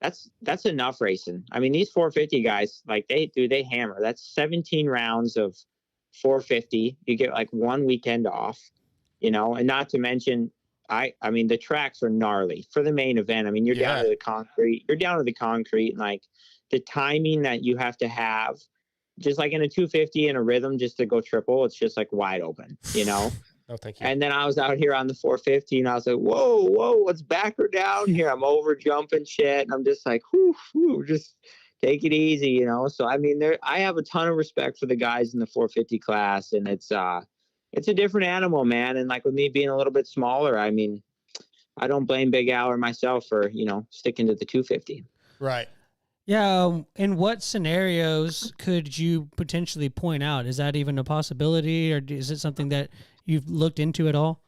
that's enough racing. I mean, these 450 guys, they hammer. That's 17 rounds of 450. You get like 1 weekend off, and not to mention, I mean, the tracks are gnarly for the main event. I mean, you're down to the concrete. And like the timing that you have to have, just like in a 250 in a rhythm, just to go triple, it's just like wide open, Oh, thank you. And then I was out here on the 450 and I was like, whoa, what's back or down here? I'm over jumping shit. And I'm just like, whoo, just take it easy, So, I mean, I have a ton of respect for the guys in the 450 class, and it's a different animal, man. And like with me being a little bit smaller, I mean, I don't blame Big Al or myself for, sticking to the 250. Right. Yeah. In what scenarios could you potentially point out? Is that even a possibility, or is it something that you've looked into at all?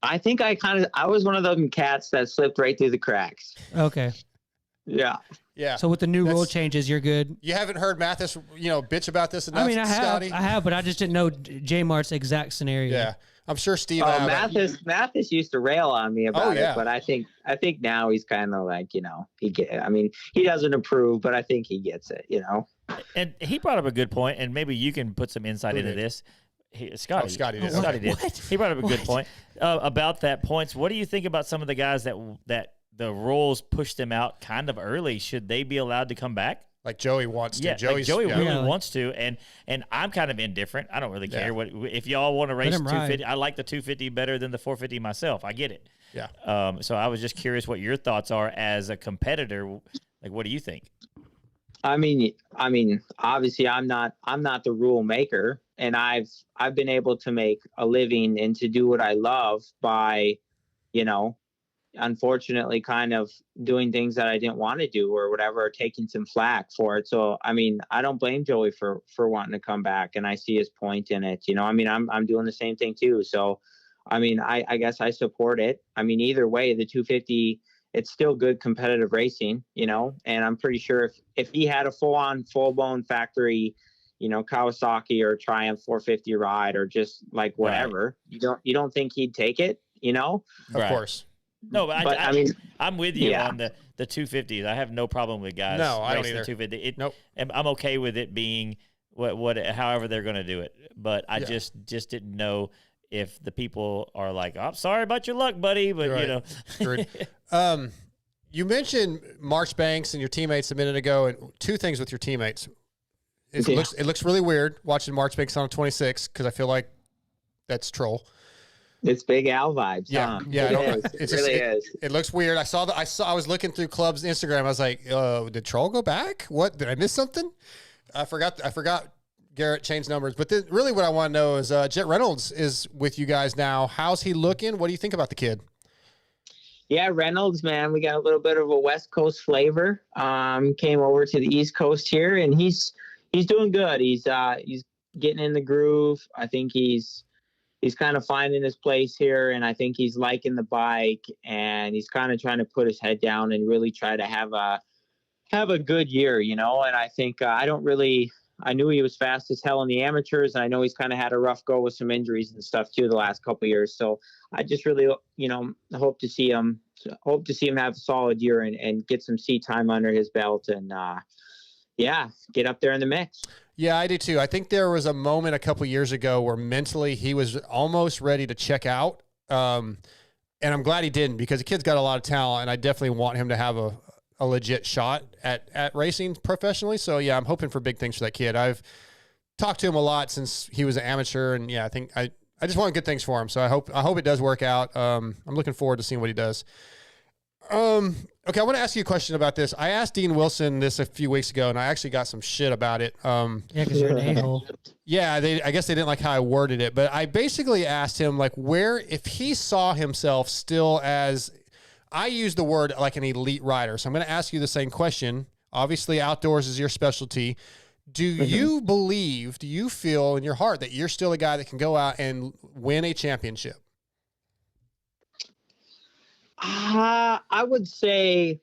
I think I was one of those cats that slipped right through the cracks. Okay. Yeah. Yeah. So with the new rule changes, you're good. You haven't heard Mathis, bitch about this enough, I mean, I Scotty? have, but I just didn't know J Mart's exact scenario. Yeah. I'm sure Steve. Mathis used to rail on me about it, but I think now he's kind of like, he doesn't approve, but I think he gets it, And he brought up a good point, and maybe you can put some insight into this. Scotty did. Scotty did. What? He brought up a good point about that points. What do you think about some of the guys that the rules pushed them out kind of early? Should they be allowed to come back? Like Joey wants to. Yeah, Joey really wants to, and I'm kind of indifferent. I don't really care what if y'all want to race 250. I like the 250 better than the 450 myself. I get it. Yeah. So I was just curious what your thoughts are as a competitor. Like, what do you think? I mean, obviously I'm not the rule maker, and I've been able to make a living and to do what I love by, unfortunately kind of doing things that I didn't want to do or whatever, or taking some flack for it. So, I mean, I don't blame Joey for wanting to come back, and I see his point in it. I mean, I'm doing the same thing too. So, I mean, I guess I support it. I mean, either way, the 250, it's still good competitive racing, and I'm pretty sure if he had a full-blown factory, Kawasaki or Triumph 450 ride or just like whatever, you don't think he'd take it, Of course. No, but I mean, I'm with you on the 250s. I have no problem with guys. No, I don't racing either. The 250. Nope. I'm okay with it being however they're going to do it. But I just didn't know if the people are like, I'm sorry about your luck, buddy, but Agreed. You mentioned Marchbanks and your teammates a minute ago, and 2 things with your teammates. It looks really weird watching Marchbanks on a 26 because I feel like that's troll. It's Big Al vibes. Yeah, huh? yeah. It really is. It looks weird. I was looking through Club's Instagram. I was like, did Troll go back? What, did I miss something? I forgot Garrett changed numbers. But really what I want to know is Jet Reynolds is with you guys now. How's he looking? What do you think about the kid? Yeah, Reynolds, man, we got a little bit of a West Coast flavor. Came over to the East Coast here, and he's doing good. He's getting in the groove. I think he's kind of finding his place here, and I think he's liking the bike, and he's kind of trying to put his head down and really try to have a good year, And I think I knew he was fast as hell in the amateurs, and I know he's kind of had a rough go with some injuries and stuff too the last couple of years. So I just really, hope to see him have a solid year and get some seat time under his belt and get up there in the mix. Yeah, I do too. I think there was a moment a couple years ago where mentally he was almost ready to check out. And I'm glad he didn't, because the kid's got a lot of talent, and I definitely want him to have a legit shot at racing professionally. So yeah, I'm hoping for big things for that kid. I've talked to him a lot since he was an amateur, and yeah, I think I just want good things for him. So I hope it does work out. I'm looking forward to seeing what he does. Okay, I want to ask you a question about this. I asked Dean Wilson this a few weeks ago, and I actually got some shit about it. Yeah, because you're an a-hole. Yeah, I guess they didn't like how I worded it, but I basically asked him like if he saw himself still as, I used the word like an elite rider. So I'm going to ask you the same question. Obviously, outdoors is your specialty. Do you feel in your heart that you're still a guy that can go out and win a championship? I would say,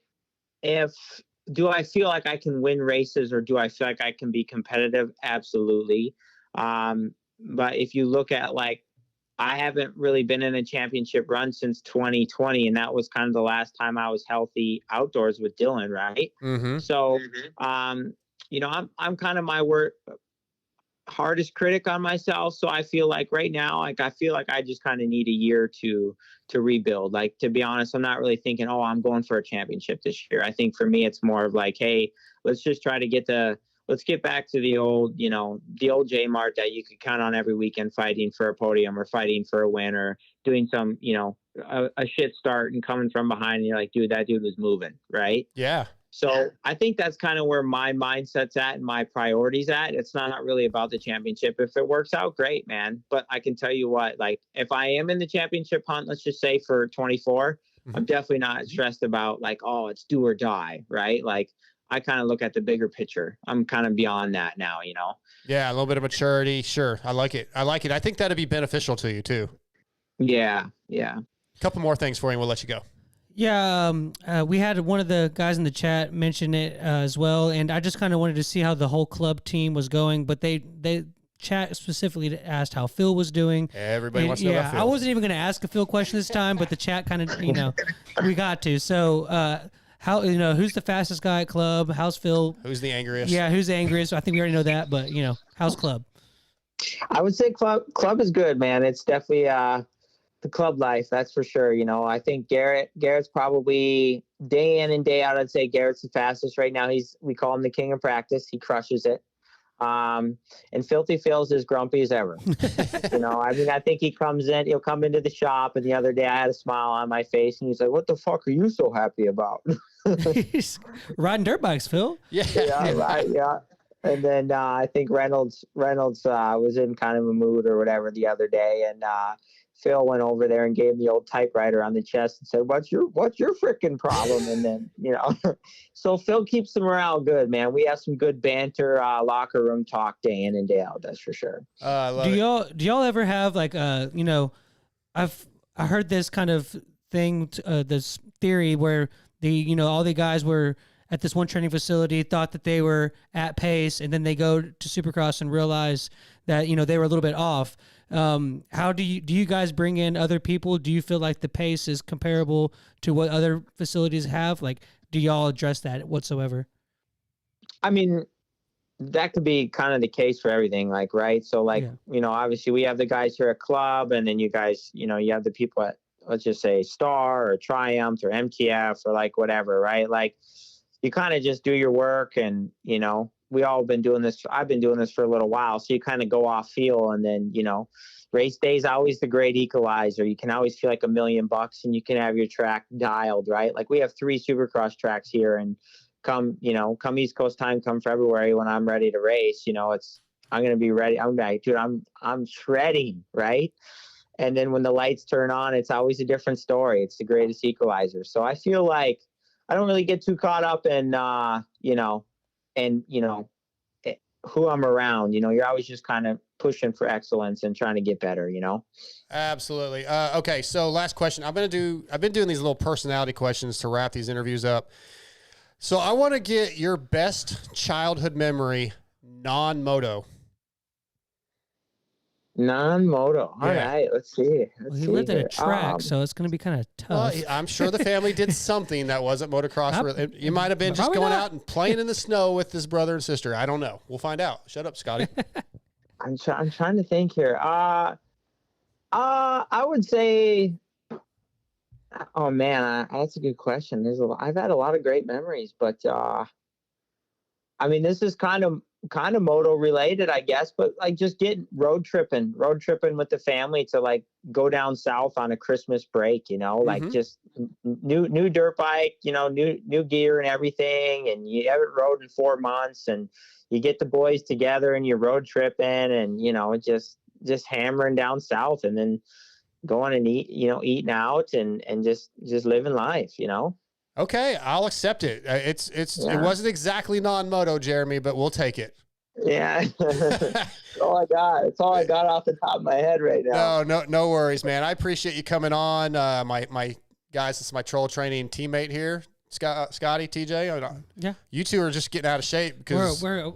do I feel like I can win races, or do I feel like I can be competitive? Absolutely. But if you look at, like, I haven't really been in a championship run since 2020, and that was kind of the last time I was healthy outdoors with Dylan, right? Mm-hmm. So, I'm kind of my hardest critic on myself. So I feel like right now, like, I feel like I just kind of need a year to rebuild. Like, to be honest, I'm not really thinking, oh, I'm going for a championship this year. I think for me, it's more of like, hey, let's just try to let's get back to the old J Mart that you could count on every weekend, fighting for a podium or fighting for a win, or doing some, a shit start and coming from behind, and you're like, dude, that dude was moving, right? Yeah. So I think that's kind of where my mindset's at and my priorities at. It's not really about the championship. If it works out, great, man. But I can tell you what, like, if I am in the championship hunt, let's just say for 24, I'm definitely not stressed about, like, oh, it's do or die, right? Like, I kind of look at the bigger picture. I'm kind of beyond that now, Yeah, a little bit of maturity. Sure. I like it. I think that'd be beneficial to you too. Yeah. A couple more things for you, and we'll let you go. Yeah, we had one of the guys in the chat mention it as well, and I just kind of wanted to see how the whole club team was going, but they chat specifically asked how Phil was doing. Everybody wants to know about Phil. I wasn't even going to ask a Phil question this time, but the chat kind of, we got to. So, how, who's the fastest guy at club? How's Phil? Who's the angriest? Yeah, who's the angriest? I think we already know that, but how's club? I would say club is good, man. It's definitely the club life, that's for sure. I think Garrett's probably day in and day out. I'd say Garrett's the fastest right now. We call him the king of practice. He crushes it. And Filthy Phil's as grumpy as ever. I think he'll come into the shop, and the other day I had a smile on my face, and he's like, what the fuck are you so happy about? He's riding dirt bikes, Phil. Yeah, right. Yeah. And then I think Reynolds was in kind of a mood or whatever the other day, and Phil went over there and gave him the old typewriter on the chest and said, what's your freaking problem? And then, so Phil keeps the morale good, man. We have some good banter, locker room talk day in and day out. That's for sure. Do y'all ever have like, I heard this kind of thing, this theory where all the guys were at this one training facility, thought that they were at pace, and then they go to Supercross and realize that, they were a little bit off. How do you guys bring in other people? Do you feel like the pace is comparable to what other facilities have? Like, do y'all address that whatsoever? I mean, that could be kind of the case for everything, like, right? So, like, obviously we have the guys here at club, and then you guys, you have the people at, let's just say, Star or Triumph or MTF or like whatever, right? Like, you kind of just do your work, and, we all been doing this. I've been doing this for a little while. So you kind of go off feel, and then, race day is always the great equalizer. You can always feel like $1 million and you can have your track dialed, right? Like, we have 3 Supercross tracks here, and come East Coast time, come February when I'm ready to race, I'm going to be ready. I'm like, dude, I'm shredding, right? And then when the lights turn on, it's always a different story. It's the greatest equalizer. So I feel like I don't really get too caught up in, who I'm around. You're always just kind of pushing for excellence and trying to get better, Absolutely. Okay, so last question. I've been doing these little personality questions to wrap these interviews up. So I want to get your best childhood memory non-moto. Non-moto. All right, let's see. He lived at a track, so it's going to be kind of tough. Well, I'm sure the family did something that wasn't motocross. You might have been just going out and playing in the snow with his brother and sister. I don't know. We'll find out. Shut up, Scotty. I'm trying to think here. I would say, oh man, that's a good question. I've had a lot of great memories, but I mean, this is kind of kind of moto related, I guess, but like just getting road tripping with the family to like go down south on a Christmas break, like just new dirt bike, new gear and everything. And you haven't rode in 4 months, and you get the boys together and you're road tripping, and, just hammering down south, and then going and eating out and just living life, Okay, I'll accept it. It wasn't exactly non-moto, Jeremy, but we'll take it. Yeah, that's all I got. It's all I got off the top of my head right now. No worries, man. I appreciate you coming on. My guys, this is my troll training teammate here, Scotty, TJ. Yeah, you two are just getting out of shape because we're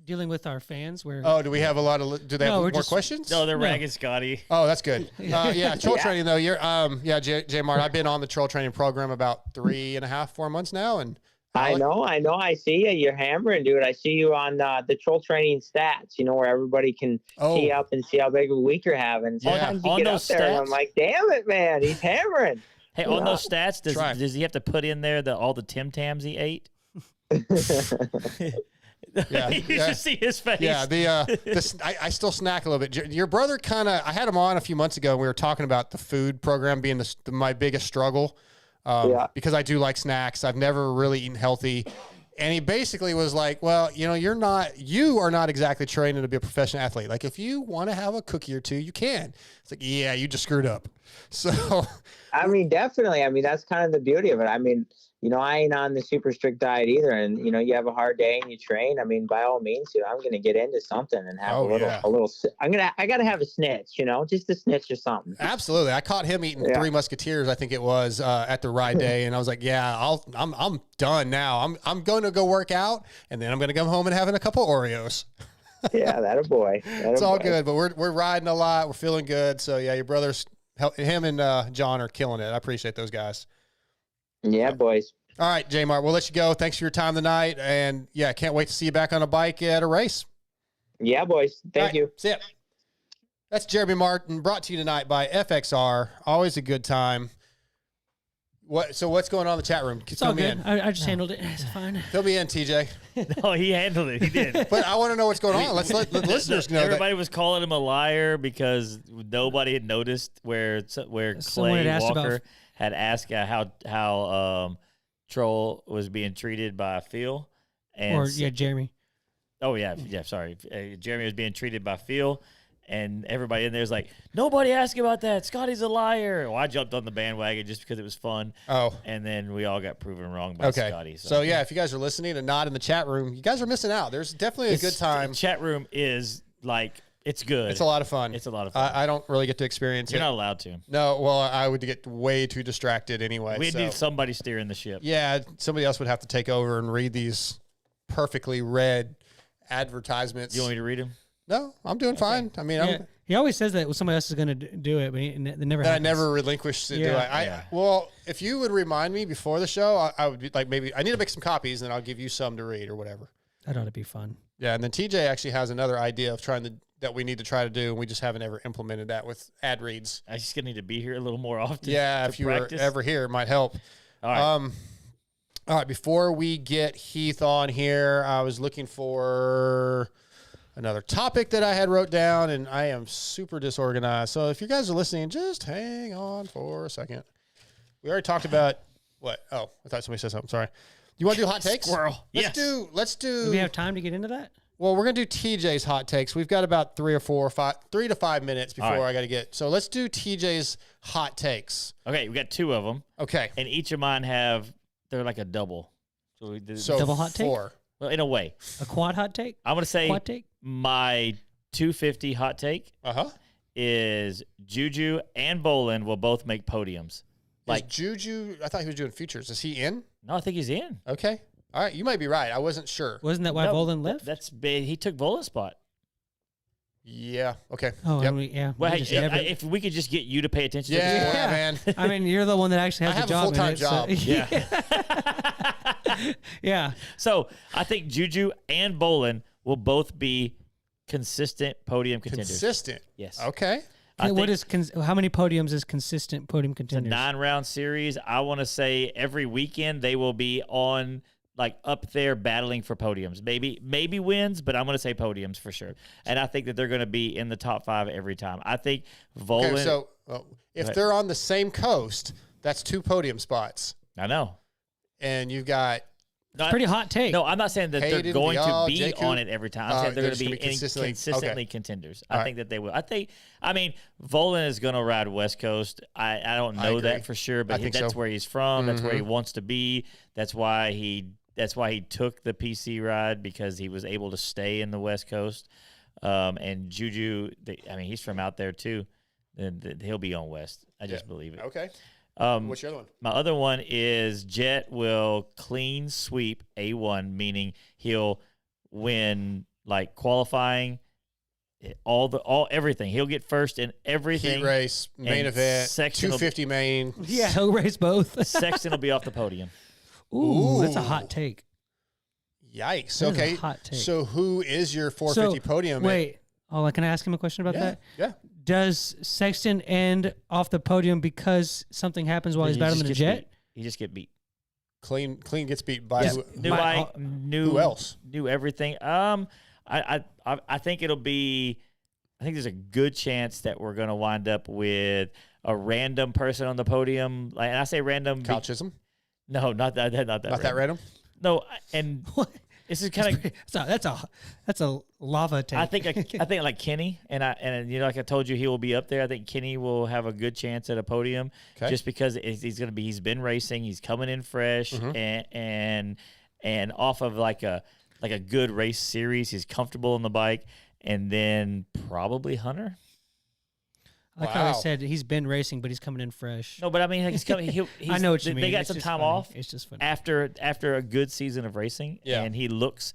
dealing with our fans. Do we have a lot of? Do they have more questions? No, they're ragging Scotty. Oh, that's good. Troll training though. You're J Mart. I've been on the troll training program about 3.5, 4 months now, and I know. I see you. You're hammering, dude. I see you on the troll training stats. Where everybody can see up and see how big of a week you're having. Sometimes you get up there, and I'm like, damn it, man, he's hammering. Hey, on those stats, does he have to put in there all the Tim Tams he ate? Yeah, you should see his face. Yeah, I still snack a little bit. Your brother I had him on a few months ago, and we were talking about the food program being my biggest struggle. Because I do like snacks. I've never really eaten healthy. And he basically was like, well, you are not exactly training to be a professional athlete. Like, if you want to have a cookie or two, you can. It's like, yeah, you just screwed up. So, I mean, definitely. I mean, that's kind of the beauty of it. I mean, I ain't on the super strict diet either. And, you have a hard day and you train. I mean, by all means, I'm going to get into something and have a little, I got to have a snitch, just a snitch or something. Absolutely. I caught him eating 3 Musketeers, I think it was, at the ride day. And I was like, yeah, I'm done now. I'm going to go work out, and then I'm going to come home and having a couple Oreos. Yeah, that a boy. It's all good, but we're riding a lot. We're feeling good. So yeah, your brothers, him and John are killing it. I appreciate those guys. Yeah, boys. All right, J Mart, we'll let you go. Thanks for your time tonight. And yeah, can't wait to see you back on a bike at a race. Yeah, boys. Thank you. See ya. That's Jeremy Martin, brought to you tonight by FXR. Always a good time. So what's going on in the chat room? It's all good. I just handled it. It's fine. Fill me in, TJ. No, he handled it. He did. But I want to know what's going on. Let's let the listeners know. Everybody was calling him a liar because nobody had noticed where Clay Walker had asked how Troll was being treated by Phil. And Jeremy. Oh, yeah. Sorry. Jeremy was being treated by Phil. And everybody in there is like, nobody asked about that. Scotty's a liar. Well, I jumped on the bandwagon just because it was fun. Oh. And then we all got proven wrong by Scotty. So, yeah, if you guys are listening and not in the chat room, you guys are missing out. There's definitely a good time. The chat room is like, it's good. It's a lot of fun. It's a lot of fun. I don't really get to experience You're not allowed to. No, well, I would get way too distracted anyway. We'd need somebody steering the ship. Yeah, somebody else would have to take over and read these perfectly read advertisements. You want me to read them? No, I'm doing fine. I mean, he always says that somebody else is going to do it, but they never. I never relinquished to do it. Well, if you would remind me before the show, I would be like, maybe I need to make some copies, and then I'll give you some to read or whatever. That ought to be fun. Yeah, and then TJ actually has another idea of that we need to try to do, and we just haven't ever implemented that with ad reads. I just gonna need to be here a little more often. Yeah, if you were ever here, it might help. All right. All right. Before we get Heath on here, I was looking for another topic that I had wrote down, and I am super disorganized. So if you guys are listening, just hang on for a second. We already talked about what? Oh, I thought somebody said something. Sorry. You want to do hot takes? Squirrel. Let's do. Do we have time to get into that? Well, we're gonna do TJ's hot takes. We've got about 3 to 5 minutes before I got to get. So let's do TJ's hot takes. Okay, we got 2 of them. Okay, and each of mine they're like a double. So we did double hot take. 4. Well, in a way, a quad hot take. I'm gonna say quad take. My 250 hot take is Juju and Bolin will both make podiums. Like Juju, I thought he was doing futures. Is he in? No, I think he's in. Okay. All right. You might be right. I wasn't sure. Wasn't that why Bolin left? That's big. He took Bolin's spot. Yeah. Okay. Oh, yep. Well, hey, if we could just get you to pay attention to the sport. Yeah, man. I mean, you're the one that actually has the job. I have a full-time job. Yeah. Yeah. So I think Juju and Bolin will both be consistent podium contenders. Consistent? Yes. Okay. How many podiums is consistent podium contenders? It's a 9-round series. I want to say every weekend they will be on like up there battling for podiums. Maybe wins, but I'm going to say podiums for sure. And I think that they're going to be in the top 5 every time. I think Volan. Okay, so if they're on the same coast, that's 2 podium spots. I know. And you've got Pretty hot take. No, I'm not saying that Hayden, they're going to be Jakub. on it every time. I'm saying they're going to be consistently okay. contenders. All I think that they will. I mean, Volan is going to ride West Coast. I don't know that for sure, but that's where he's from. That's where he wants to be. That's why he took the PC ride, because he was able to stay in the West Coast. And Juju, he's from out there too. And he'll be on West. I just believe it. Okay. What's your other one? My other one is Jet will clean sweep A1, meaning he'll win like qualifying, everything. He'll get first in everything. Heat race, main event, 250 main. Yeah, he'll race both. Sexton will be off the podium. Ooh, that's a hot take. Yikes. That is Okay. a hot take. So who is your 450 podium? Wait. Can I ask him a question about that? Yeah. Does Sexton end off the podium because something happens while he's battling the Jet? He just get beat. Clean gets beat by Who else? Knew everything. I think it'll be. I think there's a good chance that we're going to wind up with a random person on the podium. Like, and I say random. Kyle Chisholm? No, not that. Not that random. No, and this is kind of that's a lava take. I think like Kenny and like I told you, he will be up there. I think Kenny will have a good chance at a podium, just because he's been racing, he's coming in fresh, and off of like a good race series, he's comfortable on the bike, and then probably Hunter. I like how they said he's been racing, but he's coming in fresh. No, but I mean, he's coming. I know what you mean. They got some time off. It's just funny. After a good season of racing, and he looks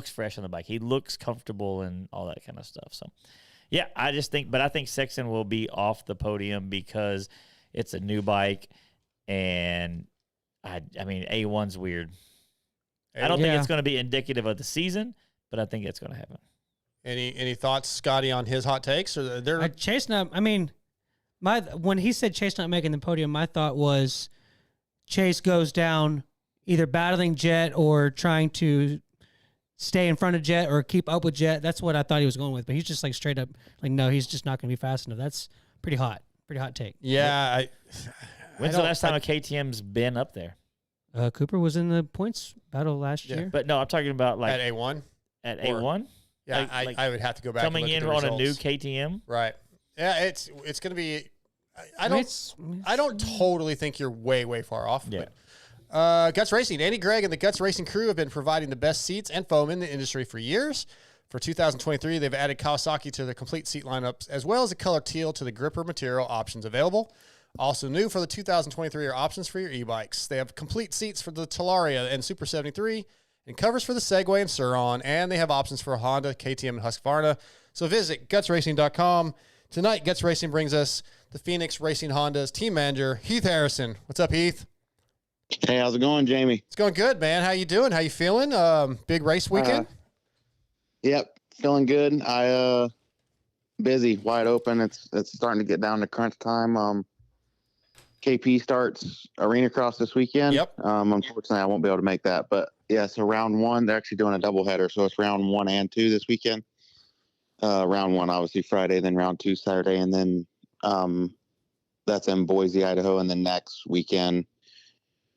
fresh on the bike. He looks comfortable and all that kind of stuff. So, yeah, I think Sexton will be off the podium because it's a new bike, and I mean, A1's weird. I don't think it's going to be indicative of the season, but I think it's going to happen. Any thoughts, Scotty, on his hot takes? Or Chase not. I mean, when he said Chase not making the podium, my thought was Chase goes down either battling Jet or trying to stay in front of Jet or keep up with Jet. That's what I thought he was going with. But he's just like straight up like, no, he's just not going to be fast enough. That's pretty hot take. Yeah. When's the last time a KTM's been up there? Cooper was in the points battle last year. But no, I'm talking about like at A1. At A1. Yeah, I would have to go back. Coming in on a new KTM, right? Yeah, it's going to be. I don't totally think you're way far off. Yeah. But, Guts Racing, Andy Gregg and the Guts Racing crew have been providing the best seats and foam in the industry for years. For 2023, they've added Kawasaki to their complete seat lineups, as well as a color teal to the gripper material options available. Also new for the 2023 are options for your e-bikes. They have complete seats for the Talaria and Super 73. And covers for the Segway and Sur-Ron, and they have options for Honda, KTM, and Husqvarna. So visit gutsracing.com. Tonight, Guts Racing brings us the Phoenix Racing Honda's team manager, Heath Harrison. What's up, Heath? Hey, how's it going, Jamie? It's going good, man. How you doing? How you feeling? Big race weekend? Yep, feeling good. Busy, wide open. It's starting to get down to crunch time. KP starts Arena Cross this weekend. Yep. Unfortunately, I won't be able to make that, but yeah, so round one, they're actually doing a doubleheader. So it's round 1 and 2 this weekend. Round 1, obviously Friday, then round 2 Saturday. And then that's in Boise, Idaho. And then next weekend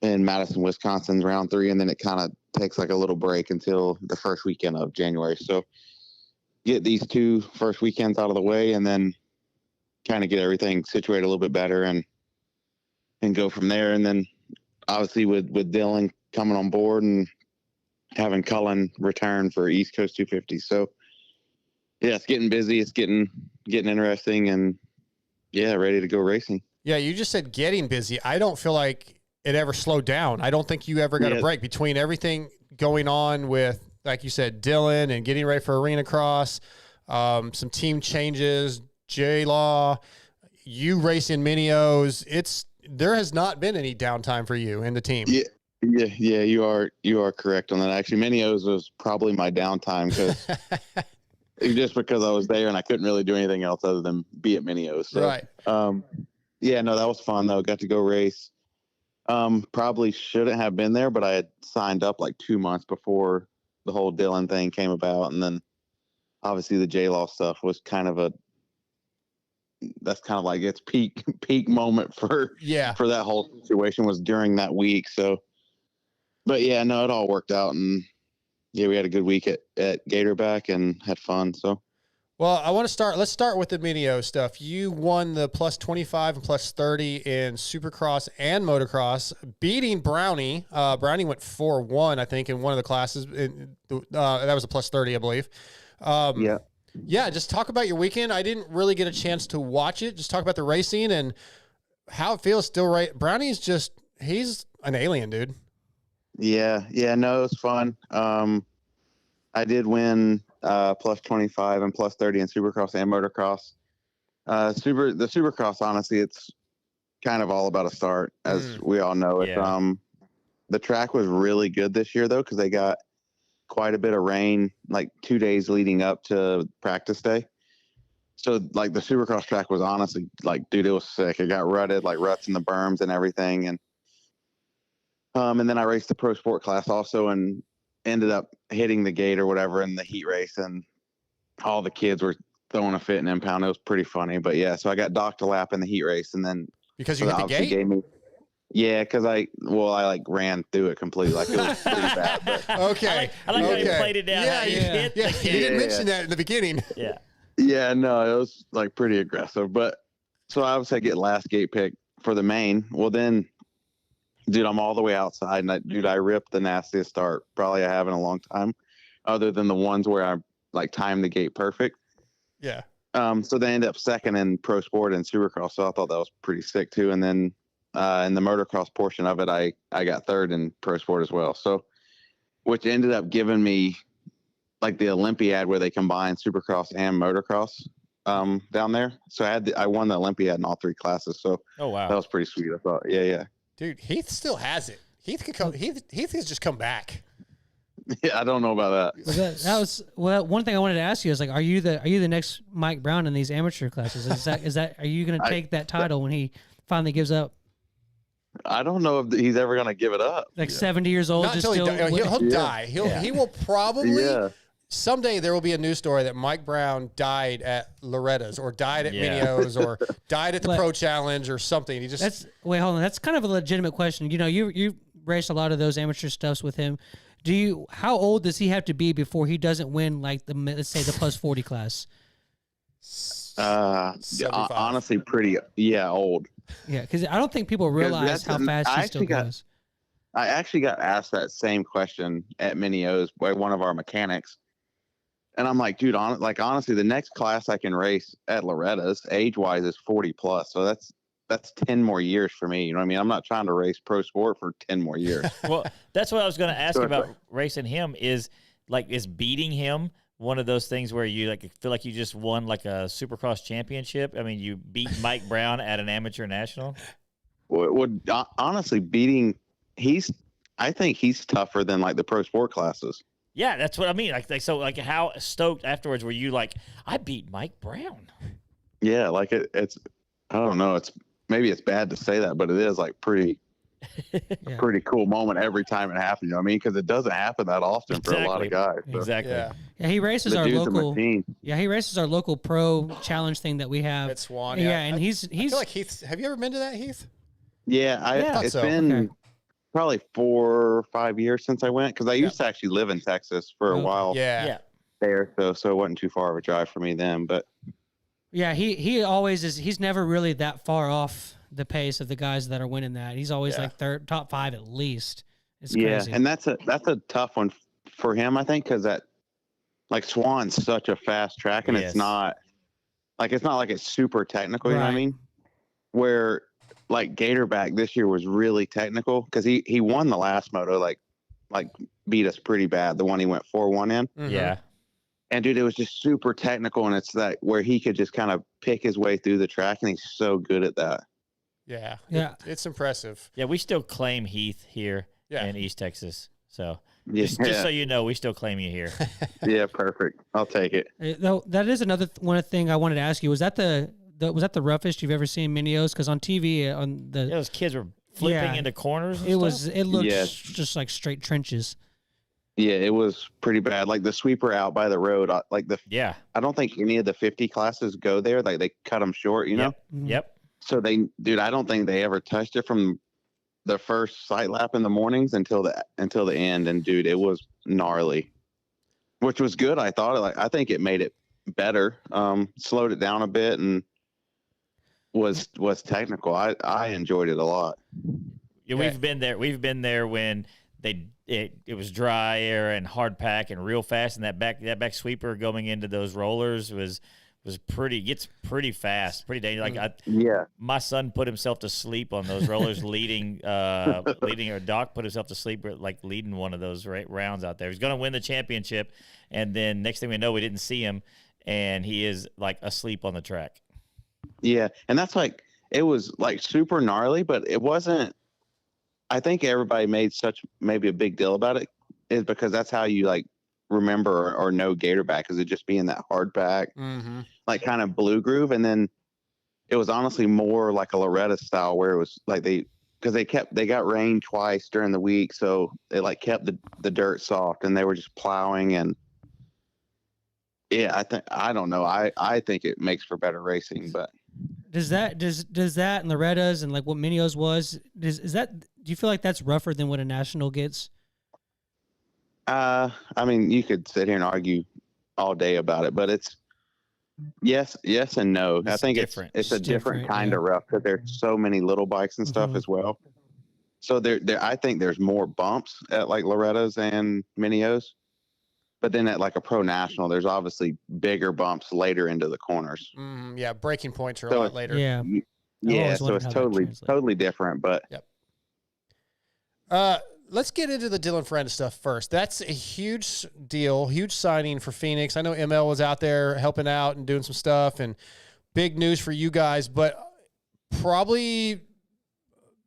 in Madison, Wisconsin's round 3. And then it kind of takes like a little break until the first weekend of January. So get these 2 first weekends out of the way and then kind of get everything situated a little bit better and go from there. And then obviously with Dylan coming on board and having Cullen return for East Coast 250. So yeah, it's getting busy. It's getting interesting and yeah, ready to go racing. Yeah. You just said getting busy. I don't feel like it ever slowed down. I don't think you ever got a break between everything going on with, like you said, Dylan and getting ready for Arena Cross, some team changes, J-Law, you racing Mini-O's. There has not been any downtime for you and the team. Yeah, you are correct on that. Actually, Mini-O's was probably my downtime because I was there and I couldn't really do anything else other than be at Mini-O's. So, right. Yeah, no, that was fun though. Got to go race. Probably shouldn't have been there, but I had signed up like 2 months before the whole Dylan thing came about. And then obviously the J-Law stuff was that's kind of like its peak moment for that whole situation was during that week. So, but yeah, no, it all worked out. And yeah, we had a good week at Gatorback and had fun. So. Well, let's start with the Minio stuff. You won the plus 25 and plus 30 in Supercross and Motocross, beating Brownie. Brownie went 4-1, I think, in one of the classes. That was a plus 30, I believe. Yeah, just talk about your weekend. I didn't really get a chance to watch it. Just talk about the racing and how it feels still right. Brownie's he's an alien, dude. Yeah, no, it was fun. I did win plus 25 and plus 30 in Supercross and Motocross. The Supercross, honestly, it's kind of all about a start, as we all know. The track was really good this year, though, because they got quite a bit of rain, like 2 days leading up to practice day. So, like, the Supercross track was honestly, like, dude, it was sick. It got rutted, like ruts in the berms and everything. And then I raced the Pro Sport class also and ended up hitting the gate or whatever in the heat race, and all the kids were throwing a fit in impound. It was pretty funny, but yeah, so I got docked a lap in the heat race, and then because you hit the gate. Because I like ran through it completely. Like, it was pretty bad. But. Okay. I like how you played it down. Yeah. You didn't mention that in the beginning. Yeah, no, it was like pretty aggressive. But so I obviously get last gate pick for the main. Well, then, dude, I'm all the way outside, and I ripped the nastiest start probably I have in a long time, other than the ones where I like timed the gate perfect. Yeah. So they ended up second in Pro Sport and Supercross, so I thought that was pretty sick too. And then in the motocross portion of it, I got third in Pro Sport as well. So, which ended up giving me like the Olympiad where they combine Supercross and motocross down there. So I won the Olympiad in all three classes. So oh wow, that was pretty sweet. I thought, yeah. Dude, Heath still has it. Heath has just come back. Yeah, I don't know about that. That was one thing I wanted to ask you is like, are you the next Mike Brown in these amateur classes? Are you going to take that title when he finally gives up? I don't know if he's ever going to give it up. Like 70 years old, not until he'll die. He will probably. Yeah. Someday there will be a news story that Mike Brown died at Loretta's or died at Minio's or died at the Pro Challenge or something. Wait, hold on. That's kind of a legitimate question. You know, you raced a lot of those amateur stuffs with him. How old does he have to be before he doesn't win, like let's say the plus 40 class? Honestly, pretty old. Yeah, because I don't think people realize how fast he still goes. I actually got asked that same question at Minio's by one of our mechanics. And I'm like, dude, honestly, the next class I can race at Loretta's age-wise is 40 plus. So that's 10 more years for me. You know what I mean? I'm not trying to race Pro Sport for 10 more years. Well, that's what I was going to ask you about racing him is beating him one of those things where you feel like you just won like a Supercross championship? I mean, you beat Mike Brown at an amateur national? Honestly, I think he's tougher than like the Pro Sport classes. Yeah, that's what I mean. So how stoked afterwards were you? Like, I beat Mike Brown. Yeah, like it's. I don't know. Maybe it's bad to say that, but it is like pretty cool moment every time it happens. You know what I mean? Because it doesn't happen that often for a lot of guys. So. Exactly. Yeah, he races our local. Yeah, he races our local pro challenge thing that we have at Swan. Yeah, and he's. I feel like Heath. Have you ever been to that, Heath? Yeah, it's been. Probably 4 or 5 years since I went, because I used to actually live in Texas for a while. Yeah. There, so it wasn't too far of a drive for me then. But yeah, he always is. He's never really that far off the pace of the guys that are winning that. He's always like top 5 at least. It's crazy. And that's a tough one for him, I think, because that like Swan's such a fast track, and it's not like it's super technical. You know what I mean? Where like Gatorback this year was really technical because he won the last moto, like beat us pretty bad. The one he went 4-1 in. Mm-hmm. Yeah. And dude, it was just super technical, and it's that where he could just kind of pick his way through the track, and he's so good at that. Yeah. It's impressive. Yeah, we still claim Heath here in East Texas. So just so you know, we still claim you here. Yeah, perfect. I'll take it. Though that is another one thing I wanted to ask you. Was that the roughest you've ever seen Minios? Because on TV, those kids were flipping into corners. And it looked Yes. just like straight trenches. Yeah, it was pretty bad. Like the sweeper out by the road, Yeah. I don't think any of the 50 classes go there. Like they cut them short, you know? Yep. So I don't think they ever touched it from the first sight lap in the mornings until the end. And dude, it was gnarly, which was good. I think it made it better. Slowed it down a bit and was technical. I enjoyed it a lot. Yeah, we've been there. We've been there when it was dry air and hard pack and real fast, and that back sweeper going into those rollers gets pretty fast, pretty dangerous. My son put himself to sleep on those rollers leading or Doc put himself to sleep like leading one of those rounds out there. He's going to win the championship, and then next thing we know, we didn't see him, and he is like asleep on the track. Yeah, and that's like it was like super gnarly, but it wasn't. I think everybody made maybe a big deal about it is because that's how you like remember or know Gatorback, is it just being that hard pack, like kind of blue groove. And then it was honestly more like a Loretta style where it was like they got rain twice during the week. So it like kept the dirt soft and they were just plowing. And yeah, I don't know. I think it makes for better racing, but does that and Loretta's and like what Minio's was, do you feel like that's rougher than what a national gets? I mean, you could sit here and argue all day about it, but it's yes and no. I think different. It's a different kind of rough because there's so many little bikes and stuff as well. So there I think there's more bumps at like Loretta's and Minio's, but then at like a pro national, there's obviously bigger bumps later into the corners. Yeah, braking points are a lot later. Yeah. Yeah, so it's totally different, but let's get into the Dylan Ferrandis stuff first. That's a huge deal, huge signing for Phoenix. I know ML was out there helping out and doing some stuff, and big news for you guys, but probably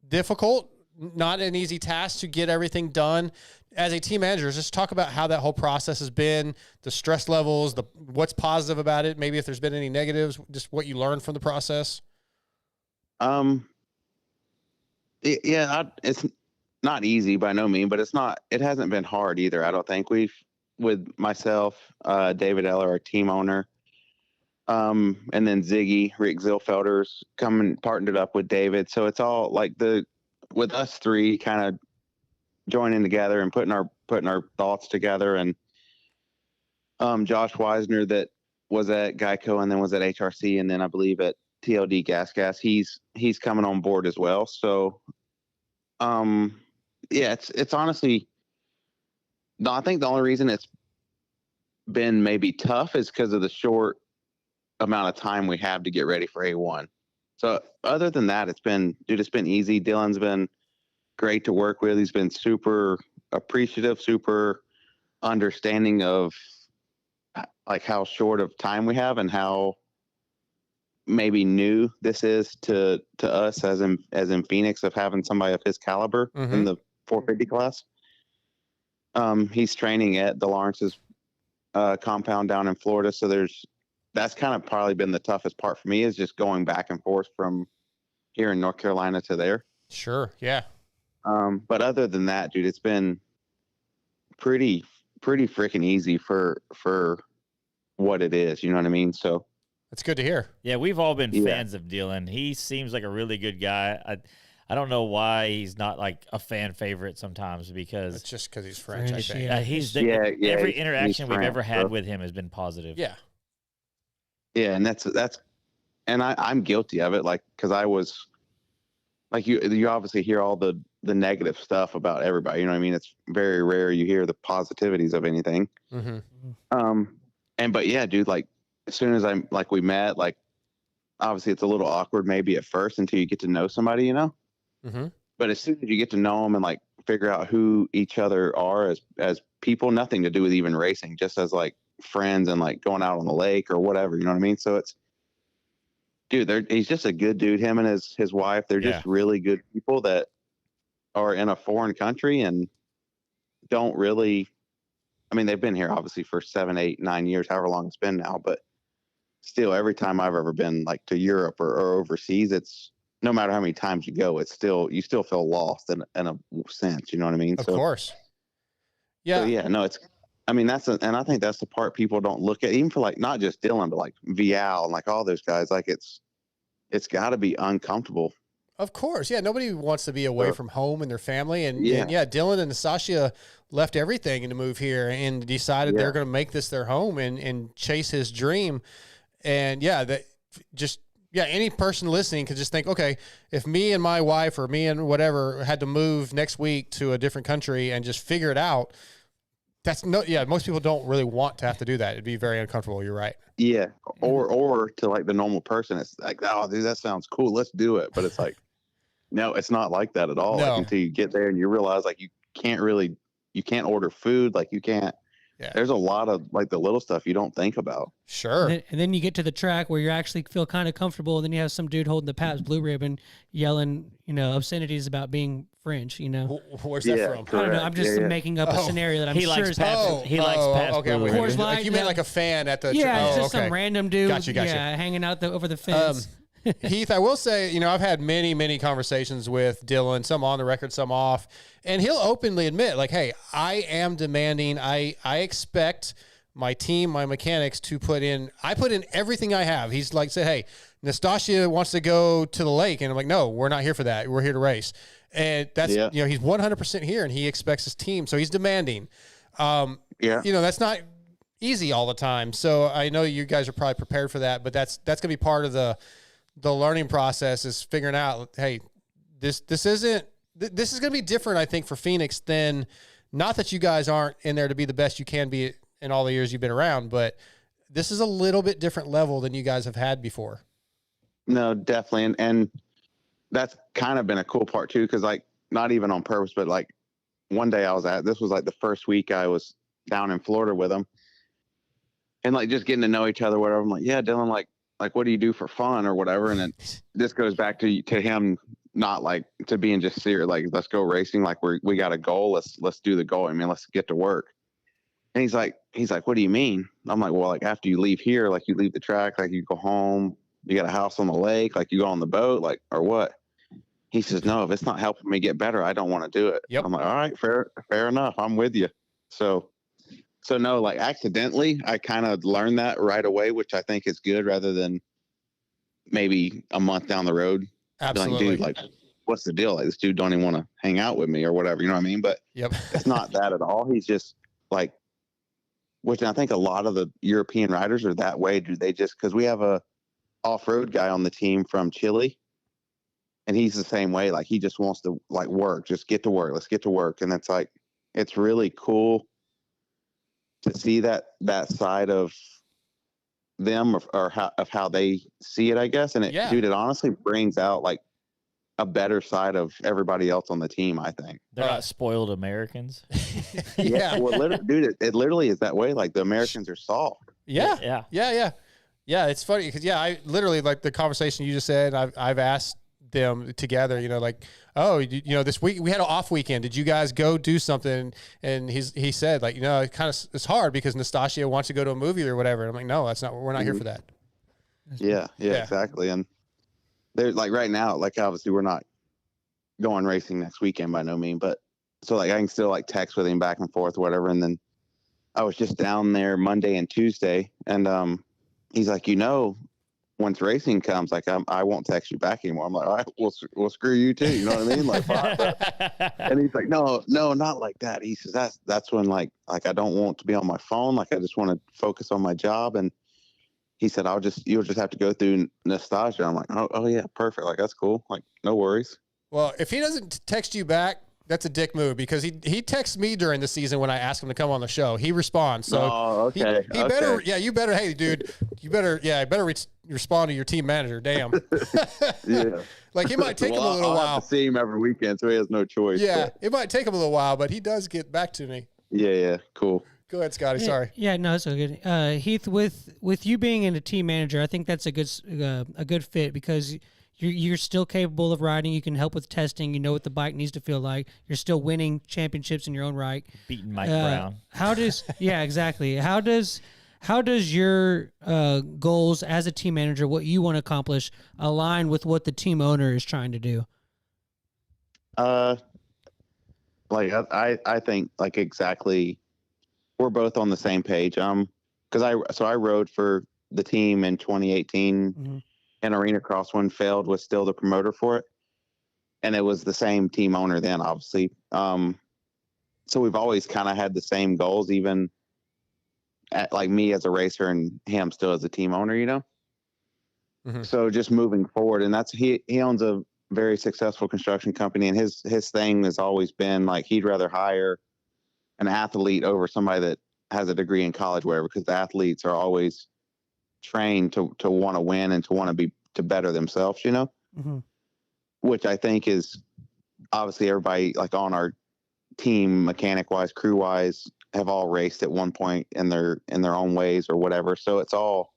difficult, not an easy task to get everything done. As a team manager, just talk about how that whole process has been, the stress levels, what's positive about it, maybe if there's been any negatives, just what you learned from the process. It's not easy by no means, but it hasn't been hard either. I don't think with myself, David Eller, our team owner, and then Ziggy, Rick Zilfelder's partnered up with David. So it's all like with us three kind of joining together and putting our thoughts together. And Josh Weisner, that was at Geico and then was at HRC and then I believe at TLD Gas, he's coming on board as well. So it's honestly, no, I think the only reason it's been maybe tough is because of the short amount of time we have to get ready for A1. So other than that, it's been easy. Dylan's been great to work with. He's been super appreciative, super understanding of like how short of time we have and how maybe new this is to us as in Phoenix of having somebody of his caliber in the 450 class. He's training at the Lawrence's compound down in Florida. So that's kind of probably been the toughest part for me, is just going back and forth from here in North Carolina to there. Sure. Yeah. But other than that, dude, it's been pretty freaking easy for what it is. You know what I mean? So that's good to hear. Yeah, we've all been fans of Dylan. He seems like a really good guy. I don't know why he's not like a fan favorite sometimes, because it's just because he's French. I think. Every interaction we've ever had with him has been positive. Yeah. Yeah, and that's and I'm guilty of it, like, because I was like, you obviously hear all the negative stuff about everybody. You know what I mean? It's very rare you hear the positivities of anything. But yeah, dude, like as soon as we met, like obviously it's a little awkward maybe at first until you get to know somebody, you know. But as soon as you get to know them and like figure out who each other are as people, nothing to do with even racing, just as like friends and like going out on the lake or whatever, you know what I mean? So it's, dude, he's just a good dude. Him and his wife, they're just really good people that are in a foreign country and don't really, I mean, they've been here obviously for 7, 8, 9 years, however long it's been now, but still every time I've ever been like to Europe or overseas, it's no matter how many times you go, you still feel lost in a sense. You know what I mean? Of course. Yeah. So yeah, no, and I think that's the part people don't look at, even for like not just Dylan, but like Vial and like all those guys. Like it's got to be uncomfortable. Of course. Yeah. Nobody wants to be away from home and their family. And Dylan and Nastasia left everything to move here and decided they're going to make this their home and chase his dream. And any person listening could just think, okay, if me and my wife or me and whatever had to move next week to a different country and just figure it out, most people don't really want to have to do that. It'd be very uncomfortable. You're right. Yeah. Or to like the normal person, it's like, oh, dude, that sounds cool. Let's do it. But it's like, no, it's not like that at all. No. Like, until you get there and you realize like you can't order food. Like you can't. Yeah. There's a lot of like the little stuff you don't think about. Sure. And then you get to the track where you actually feel kind of comfortable, and then you have some dude holding the Pabst Blue Ribbon yelling, obscenities about being French. Where's that from? I don't know. I'm just making up a scenario that I'm he sure likes is Pabst. He likes Pabst. Okay, Blue Ribbon. like you meant like a fan at the. Yeah, it's just some random dude. Gotcha. Yeah, hanging out over the fence. Heath, I will say, I've had many, many conversations with Dylan, some on the record, some off, and he'll openly admit, like, hey, I am demanding. I expect my team, my mechanics to put in everything I have. He's like, say, hey, Nastasia wants to go to the lake. And I'm like, no, we're not here for that. We're here to race. And that's, he's 100% here and he expects his team. So he's demanding. That's not easy all the time. So I know you guys are probably prepared for that, but that's going to be part of the learning process, is figuring out, hey, this is going to be different, I think, for Phoenix than, not that you guys aren't in there to be the best you can be in all the years you've been around, but this is a little bit different level than you guys have had before. No, definitely. And that's kind of been a cool part too. Cause like, not even on purpose, but like one day this was like the first week I was down in Florida with him, and like just getting to know each other, whatever. I'm like, yeah, Dylan, like, what do you do for fun or whatever? And then this goes back to him, not like to being just serious. Like, let's go racing. Like we got a goal. Let's do the goal. I mean, let's get to work. And he's like, what do you mean? I'm like, well, like after you leave here, like you leave the track, like you go home, you got a house on the lake, like you go on the boat, like, or what? He says, no, if it's not helping me get better, I don't want to do it. Yep. I'm like, all right, fair enough. I'm with you. So no, like accidentally, I kind of learned that right away, which I think is good, rather than maybe a month down the road. Absolutely. Like, dude, like, what's the deal? Like, this dude don't even want to hang out with me or whatever. You know what I mean? But it's not that at all. He's just like, which I think a lot of the European riders are that way. Do they just, because we have a off-road guy on the team from Chile, and he's the same way. Like, he just wants to like work, just get to work. Let's get to work. And it's like, it's really cool to see that side of them or how they see it, I guess. And dude, it honestly brings out like a better side of everybody else on the team, I think. They're not spoiled Americans. Yeah. Well, dude, it literally is that way. Like, the Americans are soft. Yeah. It's funny because I literally, like the conversation you just said, I've asked them together, like, oh, this week we had an off weekend. Did you guys go do something? And he said, like, it's hard because Nastasia wants to go to a movie or whatever. And I'm like, no, we're not here for that. Yeah, exactly. And they're like, right now, like, obviously we're not going racing next weekend by no means, but so like I can still like text with him back and forth or whatever. And then I was just down there Monday and Tuesday, and he's like, once racing comes, like, I won't text you back anymore. I'm like, all right, we'll screw you too. You know what I mean? Like, and he's like, no, not like that. He says, that's when like I don't want to be on my phone. Like, I just want to focus on my job. And he said, you'll just have to go through Nastasia. I'm like, oh yeah, perfect. Like, that's cool. Like, no worries. Well, if he doesn't text you back, that's a dick move, because he texts me during the season when I ask him to come on the show. He responds. So okay. He better, you better, hey, dude, I better respond to your team manager. Damn. Yeah. Like, he might take him a little I'll while. have to see him every weekend, so he has no choice. Yeah, but. it might take him a little while, but he does get back to me. Yeah, cool. Go ahead, Scotty. Sorry. Yeah, no, it's all good. Heath, with you being in a team manager, I think that's a good fit, because you're still capable of riding. You can help with testing. You know what the bike needs to feel like. You're still winning championships in your own right. Beating Mike Brown. How does exactly. How does how does your goals as a team manager, what you want to accomplish, align with what the team owner is trying to do? Like I think like exactly, we're both on the same page. Because I rode for the team in 2018, and Arena Cross when failed was still the promoter for it, and it was the same team owner then, obviously. So we've always kind of had the same goals, even at, like me as a racer and him still as a team owner, you know. So just moving forward, and that's he owns a very successful construction company, and his thing has always been like he'd rather hire an athlete over somebody that has a degree in college, wherever, because the athletes are always trained to want to win and to better themselves, you know. Which I think is obviously everybody like on our team, mechanic wise, crew wise, have all raced at one point in their own ways or whatever. So it's all,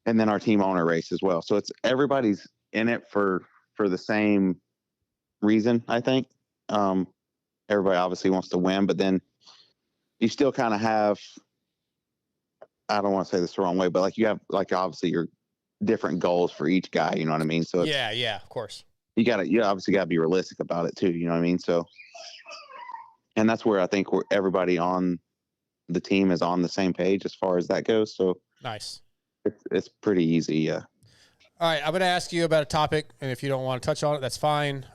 and then our team owner race as well. So it's everybody's in it for the same reason, I think. Everybody obviously wants to win, but then you still kind of have, I don't want to say this the wrong way, but like you have like obviously your different goals for each guy, you know what I mean? So it's, yeah, of course. You obviously gotta be realistic about it too, you know what I mean? So, and that's where I think everybody on the team is on the same page as far as that goes. So nice. It's pretty easy. Yeah. All right. I'm going to ask you about a topic, and if you don't want to touch on it, that's fine.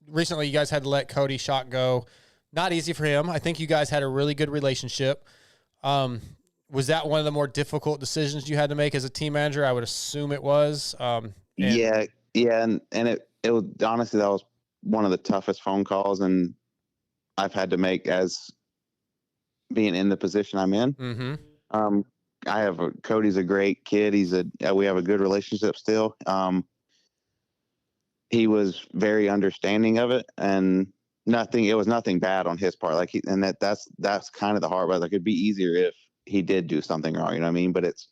Recently you guys had to let Cody Schott go. Not easy for him. I think you guys had a really good relationship. Was that one of the more difficult decisions you had to make as a team manager? I would assume it was. Yeah. And it was honestly, that was one of the toughest phone calls and I've had to make as being in the position I'm in. Cody's a great kid. We have a good relationship still. He was very understanding of it and it was nothing bad on his part. Like that's kind of the hard part. Like it'd be easier if he did do something wrong, you know what I mean? But it's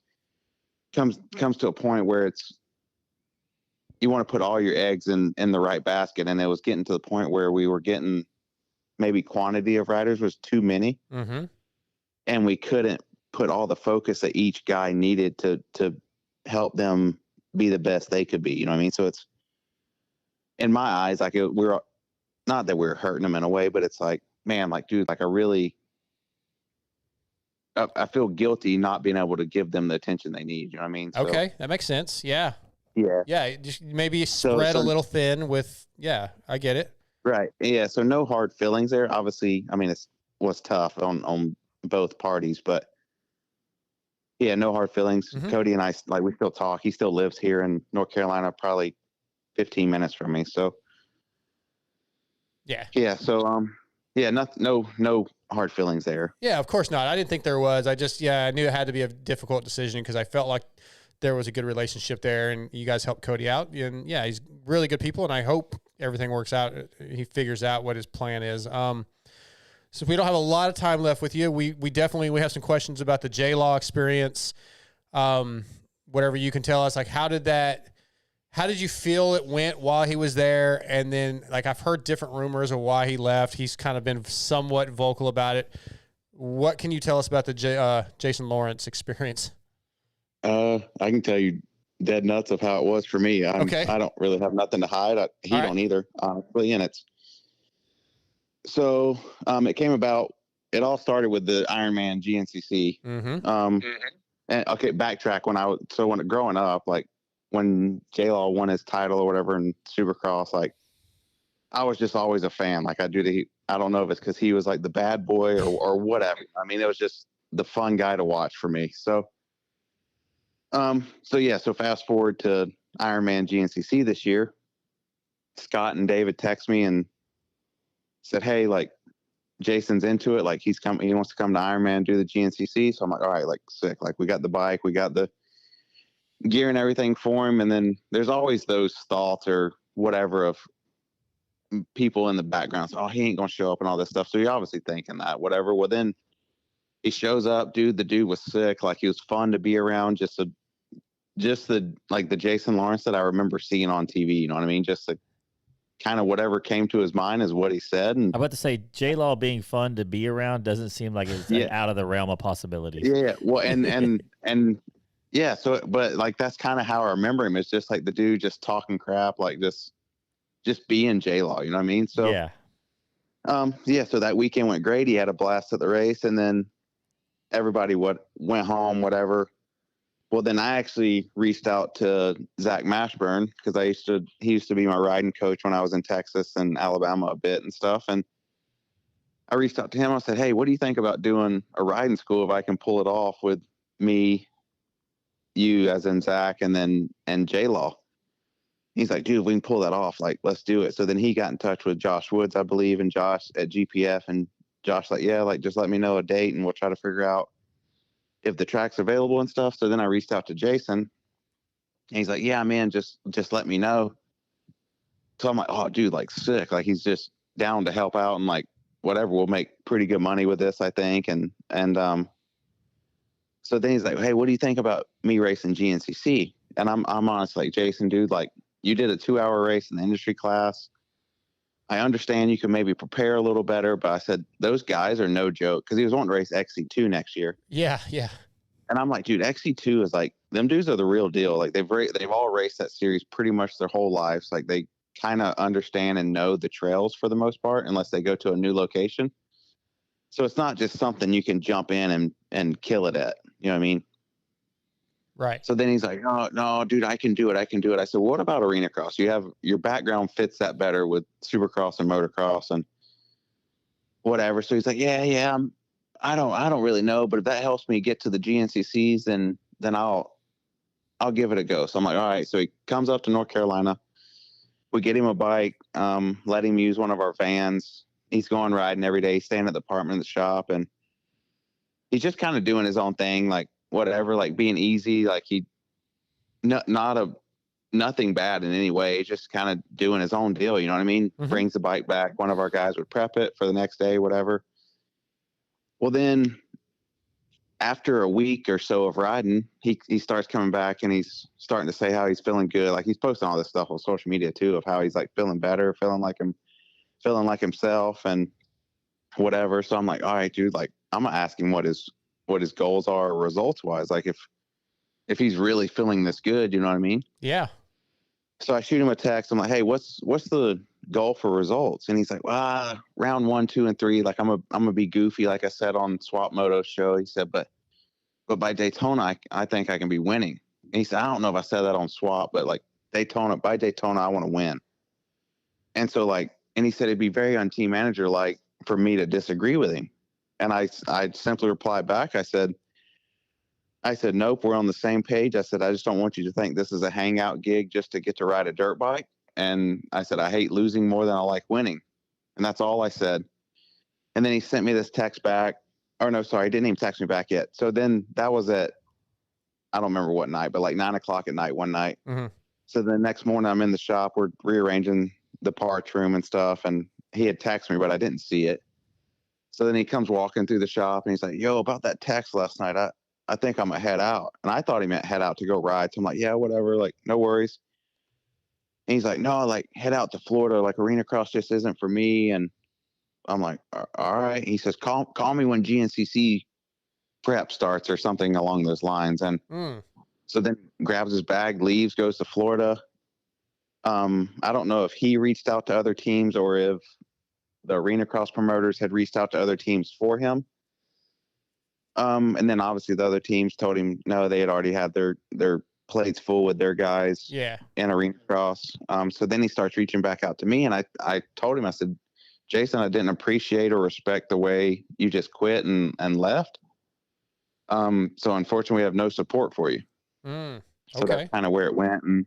comes to a point where you want to put all your eggs in the right basket. And it was getting to the point where we were getting maybe quantity of riders was too many. And we couldn't put all the focus that each guy needed to help them be the best they could be. You know what I mean? So it's, in my eyes, like we're not that we're hurting them in a way, but it's like, man, like, dude, like I feel guilty not being able to give them the attention they need. You know what I mean? So, okay. That makes sense. Yeah. Yeah. Just maybe spread a little thin with, I get it. Right. Yeah. So no hard feelings there. Obviously, I mean, was tough on both parties, but yeah, no hard feelings. Cody and I, like, we still talk. He still lives here in North Carolina, probably 15 minutes from me. So yeah. So, no hard feelings there. Yeah, of course not. I didn't think there was. I knew it had to be a difficult decision because I felt like there was a good relationship there and you guys helped Cody out. And yeah, he's really good people and I hope everything works out. He figures out what his plan is. So we don't have a lot of time left with you. We have some questions about the J-Law experience. Whatever you can tell us, like how did you feel it went while he was there? And then like, I've heard different rumors of why he left. He's kind of been somewhat vocal about it. What can you tell us about the Jason Lawrence experience? I can tell you dead nuts of how it was for me. Okay. I don't really have nothing to hide. He don't either, honestly. And so it came about, it all started with the Ironman GNCC. And okay, backtrack growing up, like when J-Law won his title or whatever in Supercross, like I was just always a fan. Like I don't know if it's because he was like the bad boy or whatever. I mean, it was just the fun guy to watch for me. So fast forward to Ironman GNCC this year, Scott and David text me and said, hey, like Jason's into it. Like he wants to come to Ironman, do the GNCC. So I'm like, all right, like sick. Like we got the bike, we got the gear and everything for him. And then there's always those thoughts or whatever of people in the background. So, he ain't going to show up and all this stuff. So you're obviously thinking that, whatever. Well, then he shows up, dude. The dude was sick. Like he was fun to be around. Just the Jason Lawrence that I remember seeing on TV. You know what I mean? Just kind of whatever came to his mind is what he said. And I'm about to say J-Law being fun to be around doesn't seem like it's out of the realm of possibilities. Yeah. Well, and yeah. So, but like, that's kind of how I remember him. It's just like the dude just talking crap, like just being J-Law, you know what I mean? So, yeah. So that weekend went great. He had a blast at the race, and then everybody went home, whatever. Well, then I actually reached out to Zach Mashburn because he used to be my riding coach when I was in Texas and Alabama a bit and stuff. And I reached out to him. I said, "Hey, what do you think about doing a riding school if I can pull it off with me, you as in Zach, and J-Law?" He's like, "Dude, we can pull that off. Like, let's do it." So then he got in touch with Josh Woods, I believe, and Josh at GPF, and Josh like, "Yeah, like just let me know a date and we'll try to figure out if the track's available and stuff." So then I reached out to Jason, and he's like, "Yeah, man, just let me know." So I'm like, "Oh, dude, like sick." Like he's just down to help out and like whatever. We'll make pretty good money with this, I think. And so then he's like, "Hey, what do you think about me racing GNCC?" And I'm honestly like, "Jason, dude, like you did a 2-hour race in the industry class. I understand you can maybe prepare a little better, but I said, those guys are no joke." Cause he was wanting to race XC2 next year. Yeah. Yeah. And I'm like, dude, XC2 is like, them dudes are the real deal. Like they've all raced that series pretty much their whole lives. Like they kind of understand and know the trails for the most part, unless they go to a new location. So it's not just something you can jump in and kill it at, you know what I mean? Right. So then he's like, no, dude, I can do it. I said, what about arena cross? You have your background fits that better with supercross and motocross and whatever. So he's like, yeah, I don't really know, but if that helps me get to the GNCCs, then I'll give it a go. So I'm like, all right. So he comes up to North Carolina. We get him a bike, let him use one of our vans. He's going riding every day, staying at the apartment in the shop, and he's just kind of doing his own thing, like whatever, like being easy, like nothing bad in any way, just kind of doing his own deal, you know what I mean? Mm-hmm. Brings the bike back. One of our guys would prep it for the next day, whatever. Well, then after a week or so of riding, he starts coming back and he's starting to say how he's feeling good. Like he's posting all this stuff on social media too, of how he's like feeling better, feeling like himself and whatever. So I'm like, all right, dude, like I'm gonna ask him what his goals are results wise. Like if he's really feeling this good, you know what I mean? Yeah. So I shoot him a text. I'm like, hey, what's the goal for results? And he's like, well, round 1, 2, and 3. Like I'm gonna be goofy, like I said on Swap Moto show. He said, but by Daytona, I think I can be winning. And he said, I don't know if I said that on Swap, but like by Daytona, I want to win. And so and he said it'd be very un-team manager like for me to disagree with him. And I simply replied back. I said, nope, we're on the same page. I said, I just don't want you to think this is a hangout gig just to get to ride a dirt bike. And I said, I hate losing more than I like winning. And that's all I said. And then he sent me this text back. Or no, sorry, he didn't even text me back yet. So then that was I don't remember what night, but like 9:00 at night one night. Mm-hmm. So the next morning I'm in the shop. We're rearranging the parts room and stuff. And he had texted me, but I didn't see it. So then he comes walking through the shop and he's like, yo, about that text last night, I think I'm gonna head out. And I thought he meant head out to go ride. So I'm like, yeah, whatever, like no worries. And he's like, no, like head out to Florida, like arena cross just isn't for me. And I'm like, all right. He says, call me when GNCC prep starts or something along those lines. And so then grabs his bag, leaves, goes to Florida. I don't know if he reached out to other teams or if the arena cross promoters had reached out to other teams for him. And then obviously the other teams told him no, they had already had their plates full with their guys in arena cross. So then he starts reaching back out to me, and I told him, I said, Jason, I didn't appreciate or respect the way you just quit and left. So unfortunately we have no support for you. Okay. So that's kind of where it went, and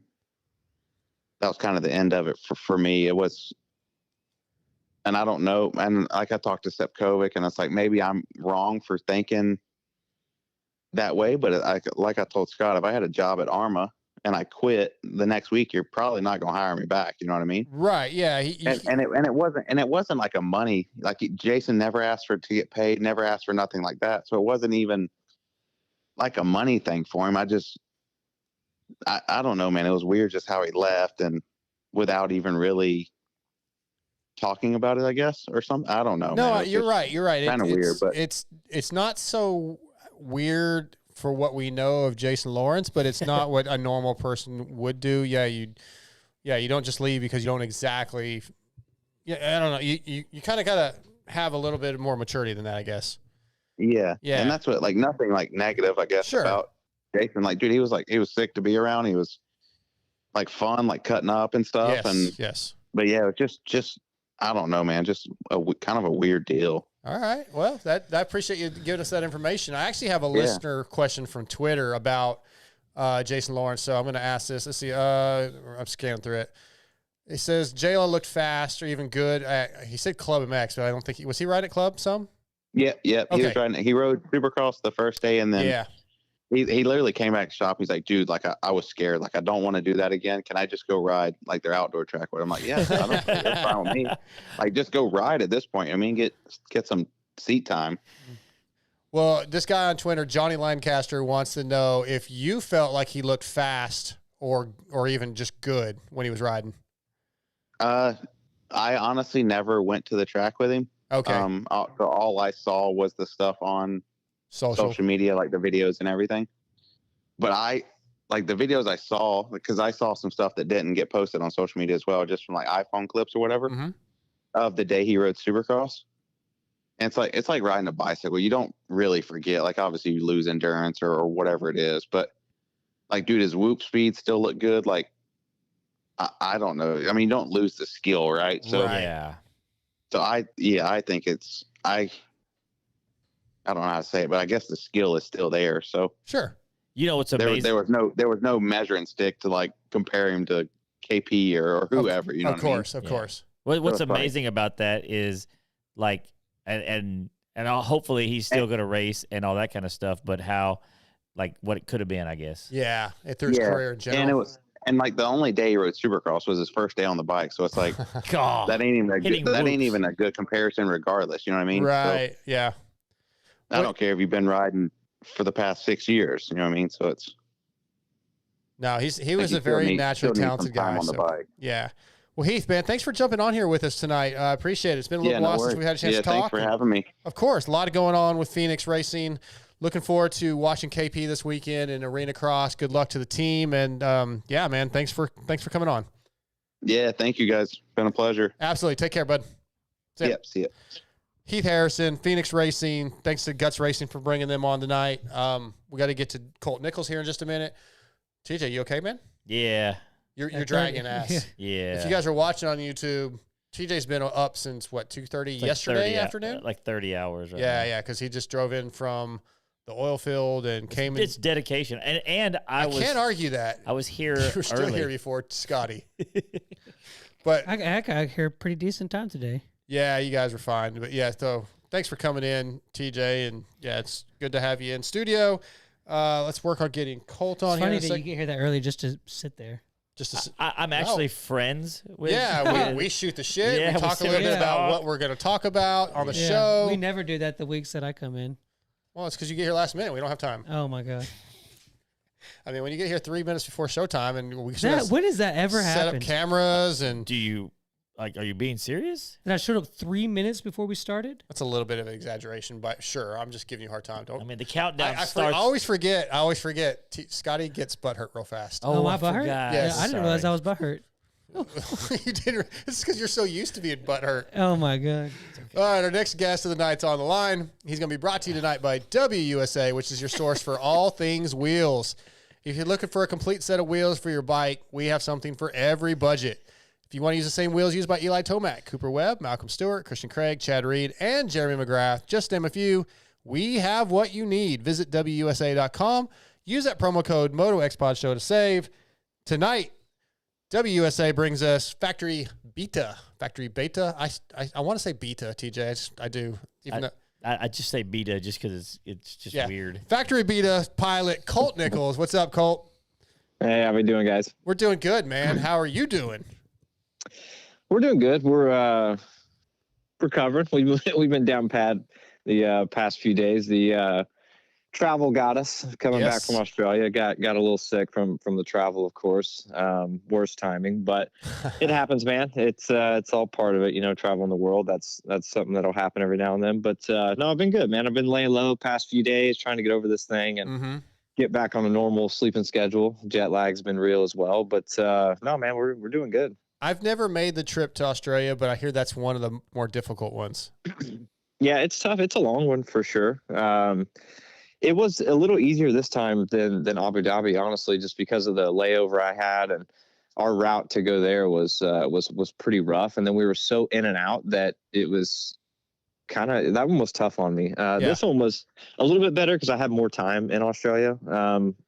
that was kind of the end of it for me. It was, and I don't know. And like I talked to Sepkovic, and it's like, maybe I'm wrong for thinking that way. But like I told Scott, if I had a job at Arma and I quit the next week, you're probably not going to hire me back. You know what I mean? Right. Yeah. It wasn't like a money, like Jason never asked to get paid, never asked for nothing like that. So it wasn't even like a money thing for him. I don't know, man. It was weird just how he left, and without even really talking about it, I guess, or something. I don't know. No, man. you're right. You're right. Kind of weird, but it's not so weird for what we know of Jason Lawrence, but it's not what a normal person would do. Yeah, you don't just leave because you don't exactly. Yeah, I don't know. You kind of gotta have a little bit more maturity than that, I guess. Yeah. Yeah. And that's what, like, nothing like negative, I guess, Sure. about Jason. Like, dude, he was sick to be around. He was like fun, like cutting up and stuff. Yes. But yeah, it was just I don't know, man. Just kind of a weird deal. All right. Well, I appreciate you giving us that information. I actually have a listener question from Twitter about Jason Lawrence, so I'm going to ask this. Let's see. I'm scanning through it. It says Jayla looked fast or even good. He said Club MX, but I don't think was he riding at Club some? Yeah. Okay. He was riding. He rode Supercross the first day, and then he literally came back to shop. He's like, dude, like I was scared. Like I don't want to do that again. Can I just go ride like their outdoor track? Where I'm like, yeah, I don't think that's fine with me. Like just go ride at this point. I mean, get some seat time. Well, this guy on Twitter, Johnny Lancaster, wants to know if you felt like he looked fast or even just good when he was riding. I honestly never went to the track with him. Okay. So all I saw was the stuff on social media, like the videos and everything. But like the videos I saw, because I saw some stuff that didn't get posted on social media as well, just from like iPhone clips or whatever of the day he rode Supercross. And it's like riding a bicycle. You don't really forget. Like obviously you lose endurance or whatever it is, but like, dude, his whoop speed still looked good. Like I don't know. I mean, you don't lose the skill, right? So yeah. So I think I don't know how to say it, but I guess the skill is still there. So sure. You know what's amazing? There was no measuring stick to like compare him to KP or whoever. You know, of course. What's amazing about that is like, and hopefully he's still going to race and all that kind of stuff. But how, like, what it could have been, I guess. Yeah, through his career in general. And it was. And like the only day he rode Supercross was his first day on the bike, so it's like God, that ain't even a good comparison, regardless. You know what I mean? Right? So, yeah. I don't care if you've been riding for the past 6 years. You know what I mean? So it's he was a very naturally talented guy on the bike. Yeah. Well, Heath, man, thanks for jumping on here with us tonight. I appreciate it. It's been a little while since we had a chance to talk. Thanks for having me. Of course, a lot going on with Phoenix Racing. Looking forward to watching KP this weekend in Arena Cross. Good luck to the team, and yeah, man, thanks for coming on. Yeah, thank you guys. Been a pleasure. Absolutely. Take care, bud. See ya. Heath Harrison, Phoenix Racing. Thanks to Guts Racing for bringing them on tonight. We got to get to Colt Nichols here in just a minute. TJ, you okay, man? Yeah. You're dragging ass. Yeah. If you guys are watching on YouTube, TJ's been up since what, 2:30 yesterday afternoon? Like 30 hours. Right yeah, because he just drove in from the oil field and came in. It's dedication. And I can't argue that. I was here You were still early. here before Scotty. But I got here a pretty decent time today. Yeah, you guys were fine. But yeah, so thanks for coming in, TJ. And yeah, it's good to have you in studio. Let's work on getting Colt on it's funny here. that you get here that early just to sit there. I'm actually friends with. Yeah, we shoot the shit. Yeah, we talk a little bit about what we're going to talk about on the show. We never do that the weeks that I come in. Well, it's because you get here last minute. We don't have time. Oh, my God. I mean, when you get here 3 minutes before showtime and we when does that ever happen? Set up cameras and... Do you... Like, are you being serious? And I showed up 3 minutes before we started? That's a little bit of an exaggeration, but sure, I'm just giving you a hard time. I mean, the countdown starts... I always forget. Scotty gets butthurt real fast. Oh, my butthurt? Yes. I didn't realize I was butthurt. You didn't. It's because you're so used to being butthurt. Oh, my God. All right, our next guest of the night's on the line. He's going to be brought to you tonight by WUSA, which is your source for all things wheels. If you're looking for a complete set of wheels for your bike, we have something for every budget. If you want to use the same wheels used by Eli Tomac, Cooper Webb, Malcolm Stewart, Christian Craig, Chad Reed, and Jeremy McGrath, just to name a few, we have what you need. Visit WUSA.com. Use that promo code MotoXpod Show to save. Tonight, WUSA brings us Factory Beta. I want to say Beta, TJ. I do. I just say Beta just because it's just weird. Factory Beta pilot Colt Nichols. What's up, Colt? Hey, how we doing, guys? We're doing good, man. How are you doing? We're doing good. We're recovering. We've been down pad the past few days. The travel got us coming back from Australia. Got a little sick from the travel, of course. Worst timing, but it happens, man. It's all part of it, you know, traveling the world. That's something that'll happen every now and then. But no, I've been good, man. I've been laying low past few days, trying to get over this thing and get back on a normal sleeping schedule. Jet lag's been real as well, but no, man, we're doing good. I've never made the trip to Australia, but I hear that's one of the more difficult ones. Yeah, it's tough. It's a long one for sure. It was a little easier this time than Abu Dhabi, honestly, just because of the layover I had, and our route to go there was pretty rough. And then we were so in and out that it was that one was tough on me. This one was a little bit better because I had more time in Australia.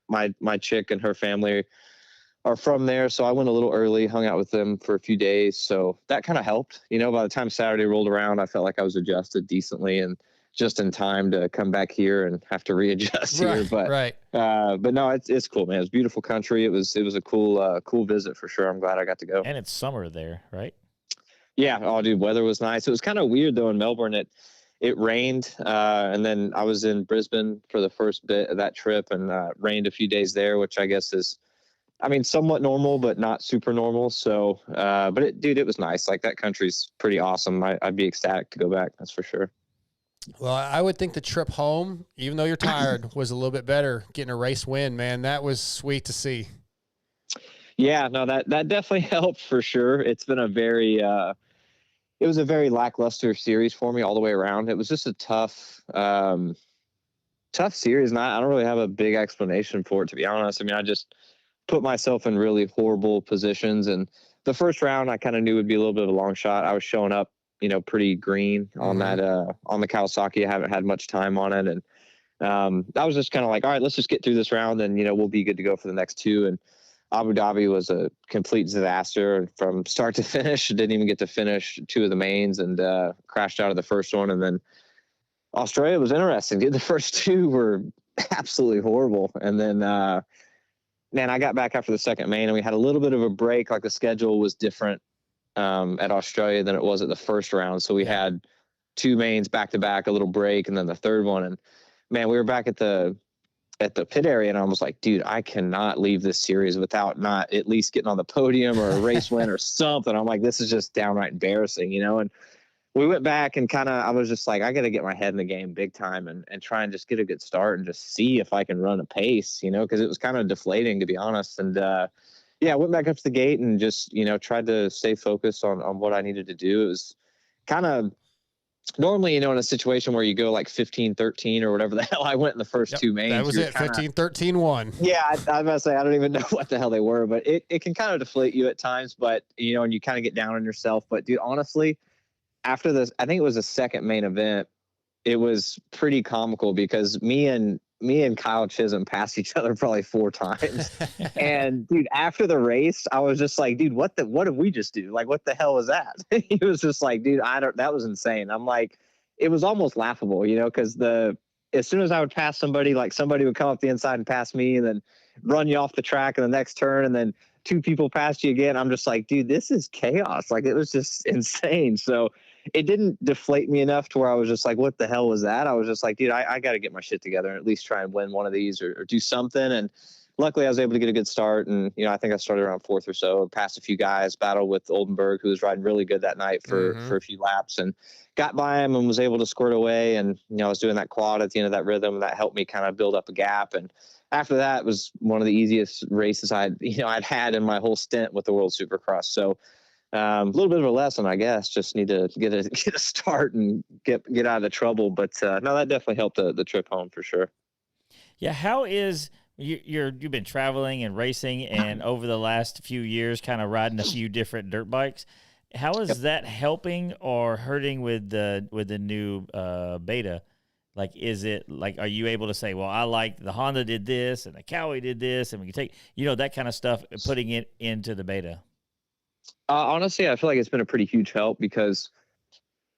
My chick and her family are from there, so I went a little early, hung out with them for a few days. So that kind of helped. You know, by the time Saturday rolled around, I felt like I was adjusted decently and just in time to come back here and have to readjust here. But no, it's cool, man. It's a beautiful country. It was a cool visit for sure. I'm glad I got to go. And it's summer there, right? Yeah. Oh, dude, weather was nice. It was kind of weird though in Melbourne. It rained, and then I was in Brisbane for the first bit of that trip, and rained a few days there, which I guess is, I mean, somewhat normal, but not super normal. So, but it was nice. Like, that country's pretty awesome. I'd be ecstatic to go back. That's for sure. Well, I would think the trip home, even though you're tired, was a little bit better. Getting a race win, man, that was sweet to see. Yeah, no, that definitely helped for sure. It's been it was a very lackluster series for me all the way around. It was just a tough series, and I don't really have a big explanation for it, to be honest. I mean, I just put myself in really horrible positions, and the first round I kind of knew would be a little bit of a long shot. I was showing up, you know, pretty green on that on the Kawasaki. I haven't had much time on it, and I was just kind of like, all right, let's just get through this round, and you know, we'll be good to go for the next two. And Abu Dhabi was a complete disaster from start to finish. Didn't even get to finish two of the mains, and crashed out of the first one. And then Australia was interesting. Dude, the first two were absolutely horrible, and then man, I got back after the second main, and we had a little bit of a break. Like, the schedule was different at Australia than it was at the first round. So we had two mains back to back, a little break, and then the third one. And man, we were back at the pit area, and I was like, dude, I cannot leave this series without not at least getting on the podium or a race win or something. I'm like, this is just downright embarrassing, you know? And we went back and I was just like, I got to get my head in the game big time and try and just get a good start and just see if I can run a pace, you know, because it was kind of deflating, to be honest. And I went back up to the gate and just, you know, tried to stay focused on what I needed to do. It was kind of normally, you know, in a situation where you go like 15-13 or whatever the hell I went in the first two mains. That was it, 15-13-1. Yeah, I was about to say, I don't even know what the hell they were, but it can kind of deflate you at times, but, you know, and you kind of get down on yourself. But, dude, honestly, after this, I think it was the second main event, it was pretty comical because me and Kyle Chisholm passed each other probably 4 times. And dude, after the race, I was just like, dude, what did we just do? Like, what the hell was that? He was just like, dude, that was insane. I'm like, it was almost laughable, you know, because as soon as I would pass somebody, like, somebody would come up the inside and pass me and then run you off the track in the next turn, and then 2 people passed you again. I'm just like, dude, this is chaos. Like, it was just insane. So it didn't deflate me enough to where I was just like, what the hell was that? I was just like, dude, I got to get my shit together and at least try and win one of these or do something. And luckily I was able to get a good start. And, you know, I think I started around 4th or so, passed a few guys, battled with Oldenburg, who was riding really good that night for a few laps, and got by him and was able to squirt away. And, you know, I was doing that quad at the end of that rhythm, and that helped me kind of build up a gap. And after that was one of the easiest races I'd had in my whole stint with the World Supercross. So, a little bit of a lesson, I guess. Just need to get a start and get out of the trouble. But no, that definitely helped the trip home for sure. Yeah, how is you've been traveling and racing, and over the last few years, kind of riding a few different dirt bikes. How is that helping or hurting with the new beta? Like, is it like, are you able to say, well, I like the Honda did this and the Cowie did this, and we can take, you know, that kind of stuff, putting it into the beta? Honestly, I feel like it's been a pretty huge help because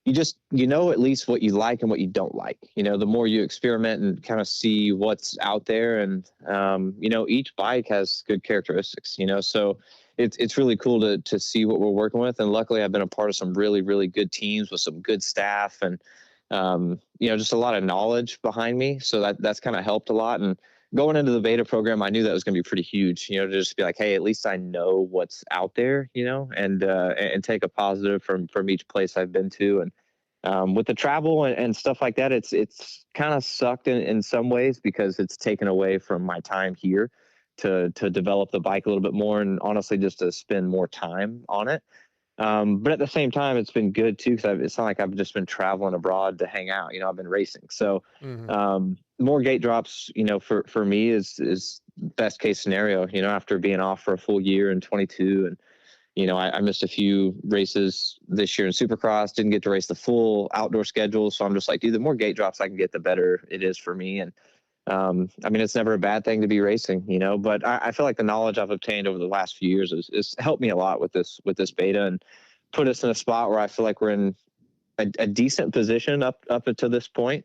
you know at least what you like and what you don't like. You know, the more you experiment and kind of see what's out there, and you know, each bike has good characteristics, you know, so it's really cool to see what we're working with. And luckily I've been a part of some really, really good teams with some good staff, and just a lot of knowledge behind me. So that's kind of helped a lot. And going into the beta program, I knew that was going to be pretty huge, to just be like, hey, at least I know what's out there, and take a positive from each place I've been to. And with the travel and stuff like that, it's kind of sucked in some ways because it's taken away from my time here to develop the bike a little bit more, and honestly just to spend more time on it. But at the same time, it's been good too, because it's not like I've just been traveling abroad to hang out. I've been racing. So more gate drops, for me is best case scenario, after being off for a full year in 22. And, I missed a few races this year in Supercross, didn't get to race the full outdoor schedule. So I'm just like, dude, the more gate drops I can get, the better it is for me. And it's never a bad thing to be racing, but I feel like the knowledge I've obtained over the last few years is helped me a lot with this beta, and put us in a spot where I feel like we're in a decent position up until this point.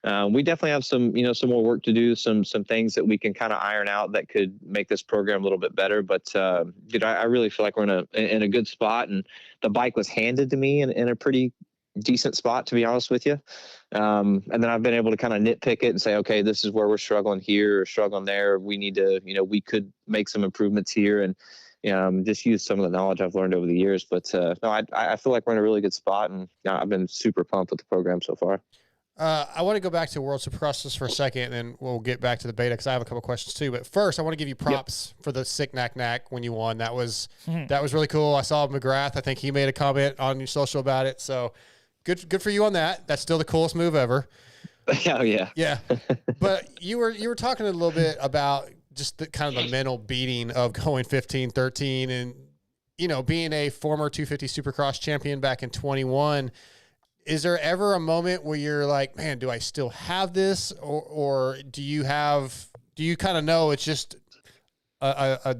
We definitely have some more work to do, some things that we can kind of iron out that could make this program a little bit better. But I really feel like we're in a good spot, and the bike was handed to me in a pretty decent spot, to be honest with you. And then I've been able to kind of nitpick it and say, okay, this is where we're struggling here or struggling there. We need to, we could make some improvements here, and just use some of the knowledge I've learned over the years. But no, I feel like we're in a really good spot, and I've been super pumped with the program so far. I want to go back to World Supercross for a second, and then we'll get back to the beta because I have a couple questions too. But first, I want to give you props for the sick knack when you won. That was really cool. I saw McGrath. I think he made a comment on your social about it. So good for you on that. That's still the coolest move ever. Oh yeah. Yeah. But you were talking a little bit about just the kind of the mental beating of going 15-13 and, being a former 250 Supercross champion back in 21. Is there ever a moment where you're like, man, do I still have this? Or do you kind of know it's just a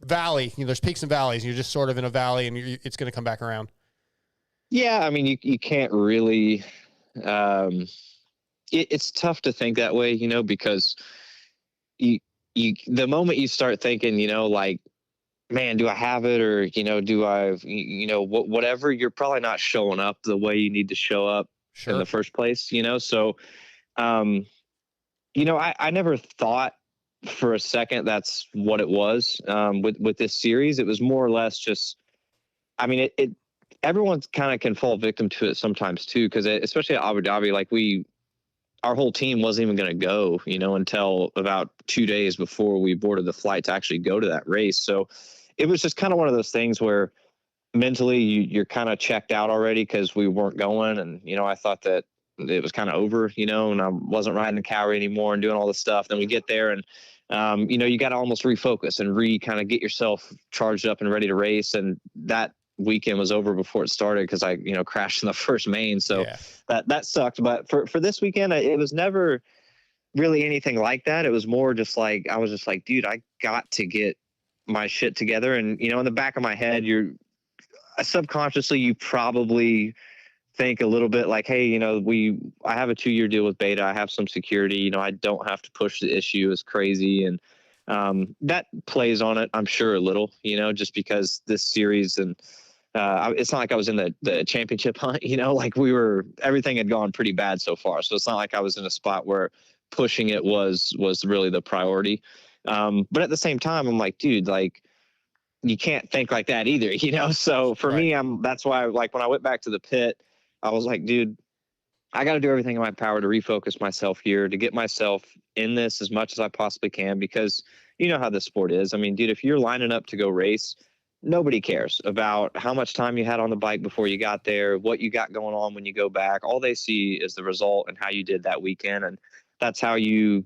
valley? There's peaks and valleys, and you're just sort of in a valley, and it's going to come back around. Yeah. You can't really, it's tough to think that way, because the moment you start thinking, like, man, do I have it? Or, do I, whatever, you're probably not showing up the way you need to show up in the first place, So, I never thought for a second that's what it was with this series. It was more or less just, everyone kind of can fall victim to it sometimes too, because especially at Abu Dhabi, like our whole team wasn't even going to go, until about 2 days before we boarded the flight to actually go to that race. So it was just kind of one of those things where mentally you're kind of checked out already because we weren't going. And, I thought that it was kind of over, and I wasn't riding the Cowrie anymore and doing all this stuff. Then we get there and, you got to almost refocus and kind of get yourself charged up and ready to race. And that weekend was over before it started because I, crashed in the first main. So that sucked. But for this weekend, it was never really anything like that. It was more just like, I was just like, dude, I got to get my shit together. And, in the back of my head, subconsciously, you probably think a little bit like, hey, I have a 2-year deal with Beta. I have some security, I don't have to push the issue as crazy. And, that plays on it, I'm sure a little, just because this series and, it's not like I was in the championship hunt, like everything had gone pretty bad so far. So it's not like I was in a spot where pushing it was really the priority. But at the same time, I'm like, dude, like you can't think like that either, So for me, that's why, like, when I went back to the pit, I was like, dude, I got to do everything in my power to refocus myself here, to get myself in this as much as I possibly can, because you know how this sport is. I mean, dude, if you're lining up to go race, nobody cares about how much time you had on the bike before you got there, what you got going on when you go back. All they see is the result and how you did that weekend. And that's how you